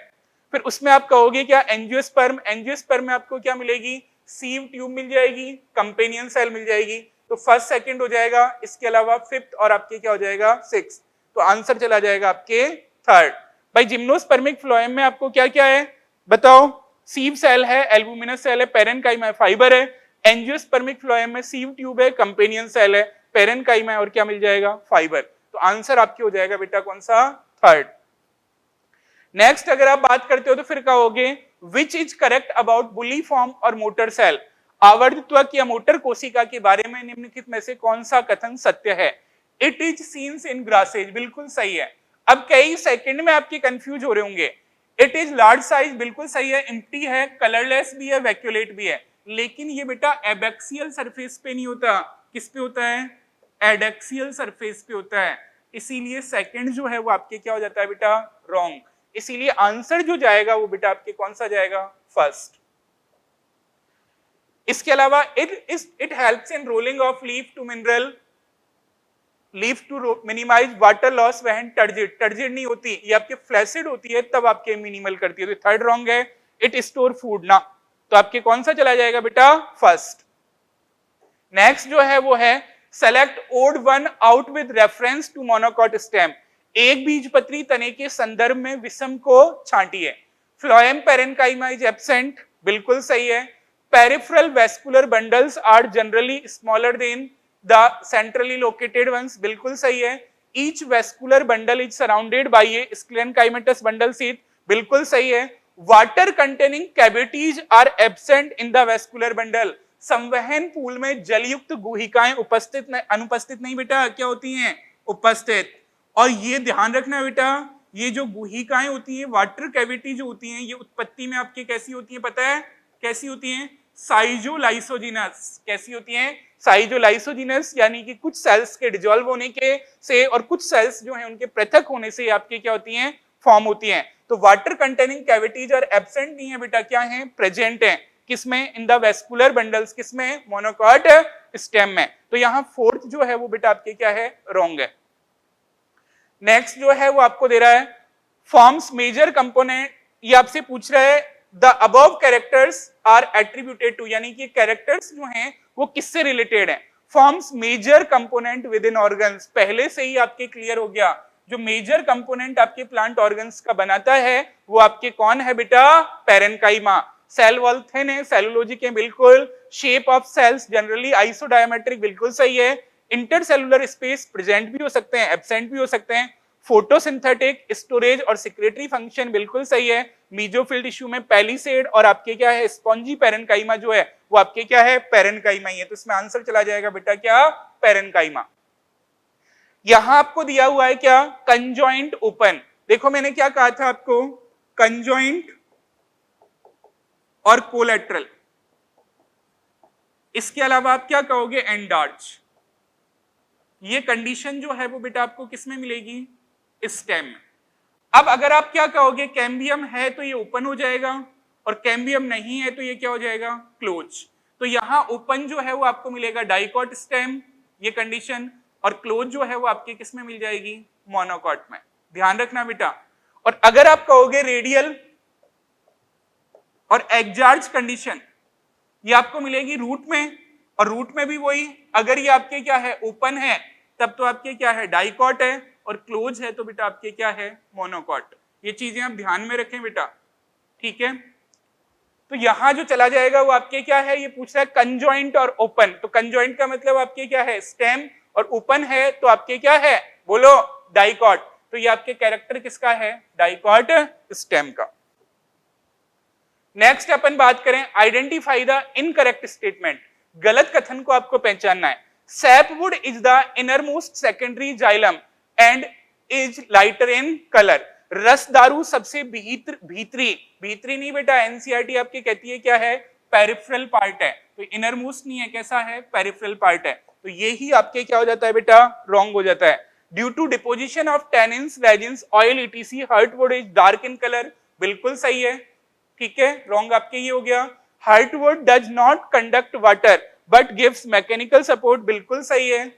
फिर उसमें आप कहोगे क्या, एंजियोस्पर्म, एंजियोस्पर्म में आपको क्या मिलेगी, सीव ट्यूब मिल जाएगी, कंपेनियन सेल मिल जाएगी। तो फर्स्ट सेकंड हो जाएगा, इसके अलावा फिफ्थ और आपके क्या हो जाएगा, सिक्स। तो आंसर चला जाएगा आपके थर्ड। भाई जिम्नोस्पर्मिक फ्लोएम में आपको क्या क्या है बताओ, सीव सेल है, एल्बुमिनस सेल है, पेरेन्काइमा है, फाइबर है। एंजियोस्पर्मिक फ्लोएम में सीव ट्यूब है, कंपेनियन सेल है, पेरेन्काइमा है और क्या मिल जाएगा, फाइबर। तो आंसर आपके हो जाएगा बेटा कौन सा, थर्ड। नेक्स्ट अगर आप बात करते हो तो फिर कहोगे which is correct about bulliform और मोटर सेल, आवर्तत्वक या मोटर कोशिका के बारे में निम्नलिखित में से कौन सा कथन सत्य है। It is scenes in grasses, बिल्कुल सही है। अब कई सेकंड में आपके कंफ्यूज हो रहे होंगे। इट इज लार्ज साइज, बिल्कुल सही है, एम्प्टी है, कलरलेस भी है, वैक्यूलेट भी है, लेकिन ये बेटा एबैक्सियल सरफेस पे नहीं होता, किस पे होता है, एडैक्सियल सरफेस पे होता है, इसीलिए सेकंड जो है वो आपके क्या हो जाता है बेटा, रॉन्ग। इसीलिए आंसर जो जाएगा वो बेटा आपके कौन सा जाएगा, फर्स्ट। इसके अलावा it helps in rolling of leaf to mineral, leaf to minimize water loss when turgid, turgid नहीं होती, ये आपके फ्लैसिड होती है तब आपके मिनिमल करती है, तो थर्ड रॉन्ग है। इट स्टोर फूड ना, तो आपके कौन सा चला जाएगा बेटा, फर्स्ट। नेक्स्ट जो है वो है select odd one out with reference to monocot stem, एक बीजपत्री तने के संदर्भ में विषम को छांटिए। फ्लोएम पेरेन्काइमा इज एब्सेंट, बिल्कुल सही है। Peripheral vascular bundles are generally smaller than the centrally located ones, बिल्कुल सही है। Each vascular bundle is surrounded by a sclerenchymatous bundle sheath, बिल्कुल सही है। Water containing cavities are absent in the vascular bundle, संवहन पूल में जलयुक्त गुहिकाएं अनुपस्थित नहीं बेटा, क्या होती हैं, उपस्थित। और ये ध्यान रखना बेटा, ये जो गुहिकाएं होती हैं, वाटर कैविटी जो होती हैं, ये उत्पत्ति में आपके कैसी होती है पता है, कैसी होती हैं, साइजोलाइसोजिनस, कैसी होती हैं, साइजोलाइसोजिनस, यानी कि कुछ सेल्स के डिसॉल्व होने के से और कुछ सेल्स जो हैं उनके पृथक होने से आपके क्या होती हैं, फॉर्म होती हैं। तो वाटर कंटेनिंग कैविटीज और एब्सेंट नहीं है बेटा, क्या है, प्रेजेंट है, किसमें, इन द वेस्कुलर बंडल्स, किसमें, मोनोकॉट स्टेम में। तो यहाँ फोर्थ जो है वो बेटा आपके क्या है, रॉन्ग है। नेक्स्ट जो है वो आपको दे रहा है फॉर्म्स मेजर कंपोनेंट, ये आपसे पूछ रहा है the above characters are attributed to, यानी कि कैरेक्टर्स जो हैं वो किससे रिलेटेड हैं। Forms major component within organs, पहले से ही आपके क्लियर हो गया, जो मेजर कंपोनेंट आपके प्लांट ऑर्गन्स का बनाता है वो आपके कौन है बेटा, पेरेन्काइमा। सेल वॉल थिन है, सेलुलोजिक है, बिल्कुल। Shape of cells generally isodiametric, बिल्कुल सही है। इंटरसेलुलर स्पेस प्रेजेंट भी हो सकते हैं, एब्सेंट भी हो सकते हैं। फोटोसिंथेटिक, स्टोरेज और सिक्रेटरी फंक्शन, बिल्कुल सही है। मीजोफिल टिश्यू में पैलिसेड और आपके क्या है, स्पॉन्जी पेरेन्काइमा जो है वो आपके क्या है, पेरेन्काइमा ही है। तो इसमें आंसर चला जाएगा बेटा क्या, पेरेन्काइमा। यहां आपको दिया हुआ है क्या, कंजॉइंट ओपन। देखो मैंने क्या कहा था आपको, कंजॉइंट और कोलेट्रल, इसके अलावा आप क्या कहोगे, एंडार्च। ये कंडीशन जो है वो बेटा आपको किसमें मिलेगी, स्टेम में। अब अगर आप क्या कहोगे, कैम्बियम है तो ये ओपन हो जाएगा और कैम्बियम नहीं है तो ये क्या हो जाएगा, क्लोज। तो यहां ओपन जो है वो आपको मिलेगा डाइकॉट स्टेम, ये कंडीशन, और क्लोज जो है वो आपके किसमें मिल जाएगी, मोनोकॉट में। ध्यान रखना बेटा। और अगर आप कहोगे रेडियल और एग्जार्च कंडीशन, ये आपको मिलेगी रूट में, और रूट में भी वही, अगर ये आपके क्या है, ओपन है तब तो आपके क्या है, डाइकॉट है, और क्लोज है तो बेटा आपके क्या है, मोनोकॉट। ये चीजें आप ध्यान में रखें बेटा, ठीक है। तो यहां जो चला जाएगा वो आपके क्या है, ये पूछ रहा है कंजॉइंट और ओपन। तो कंजॉइंट का मतलब आपके क्या है, स्टेम, और ओपन है तो आपके क्या है, बोलो, डाइकॉट। तो ये आपके कैरेक्टर किसका है, डाइकॉट स्टेम का। नेक्स्ट अपन बात करें आइडेंटिफाई द इनकरेक्ट स्टेटमेंट, गलत कथन को आपको पहचानना है। Sapwood is the innermost secondary xylem and is lighter in colour, रसदारू सबसे भीतरी नहीं बेटा, एनसीईआरटी आपकी कहती है क्या है, पेरिफेरल पार्ट है, तो इनरमोस्ट नहीं है, कैसा है, पेरिफेरल पार्ट है। तो ये ही आपके क्या हो जाता है बेटा, रॉन्ग हो जाता है। Due to deposition of tannins, resins, oil ETC, heartwood is dark in colour, बिल्कुल सही है, ठीक है, रॉन्ग आपके ये हो गया। Heartwood does not conduct water but gives mechanical support, बिल्कुल सही है।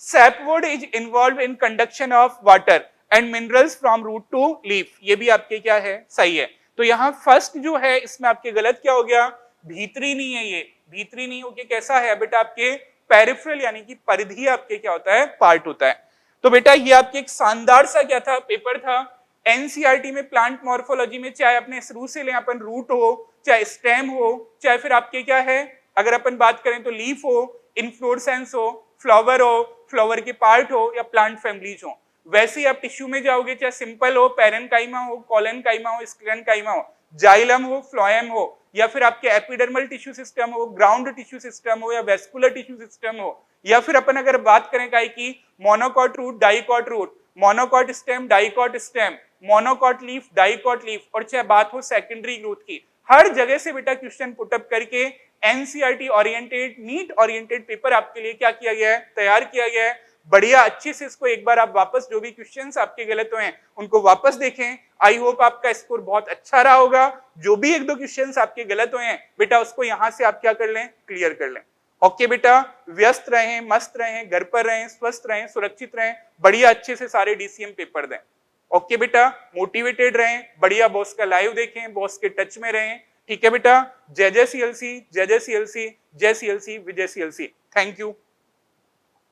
Sapwood is involve in conduction of water and minerals from root to leaf, ये भी आपके क्या है, सही है। तो यहाँ फर्स्ट जो है इसमें आपके गलत क्या हो गया, भीतरी नहीं है, ये भीतरी नहीं होके कैसा है बेटा आपके पेरिफेरल, यानी कि परिधीय आपके क्या होता है, पार्ट होता है। तो बेटा ये आपके एक शानदार सा क्या था, पेपर था। एनसीईआरटी में प्लांट मॉर्फोलॉजी में चाहे अपने शुरू से ले अपन रूट हो, चाहे स्टेम हो, चाहे फिर आपके क्या है, अगर अपन बात करें तो लीफ हो, इन्फ्लोरेसेंस हो, फ्लावर हो, फ्लावर के पार्ट हो, या प्लांट फैमिलीज हो। वैसे ही आप टिश्यू में जाओगे, चाहे सिंपल हो, पैरेनकाइमा हो, कोलेनकाइमा हो, स्क्लेरेनकाइमा हो, जाइलम हो, फ्लोएम हो, या फिर आपके एपिडर्मल टिश्यू सिस्टम हो, ग्राउंड टिश्यू सिस्टम हो, या वेस्कुलर टिश्यू सिस्टम हो, या फिर अपन अगर बात करें काय की monocot root, dicot root, monocot stem, dicot stem, monocot leaf, dicot leaf, और चाहे बात हो सेकेंडरी ग्रोथ की, हर जगह से बेटा क्वेश्चन पुटअप करके NCERT oriented, NEET oriented paper आपके लिए क्या किया गया है, तैयार किया गया है। बढ़िया अच्छे से इसको एक बार आप वापस, जो भी क्वेश्चंस आपके गलत हुए हैं उनको वापस देखें। आई होप आपका स्कोर बहुत अच्छा रहा होगा। जो भी एक दो क्वेश्चंस आपके गलत हुए हैं बेटा उसको यहां से आप क्या कर लें, क्लियर कर लें। ओके बेटा, व्यस्त रहें, मस्त रहें, घर पर रहें, स्वस्थ रहें, सुरक्षित रहें, बढ़िया अच्छे से सारे डीसीएम पेपर दें। ओके बेटा, मोटिवेटेड रहें, बढ़िया बॉस का लाइव देखें, बॉस के टच में रहें। ठीक है बेटा, जय जय सीएलसी, जय जय सीएलसी, जय CLC, Vijay CLC. Thank you.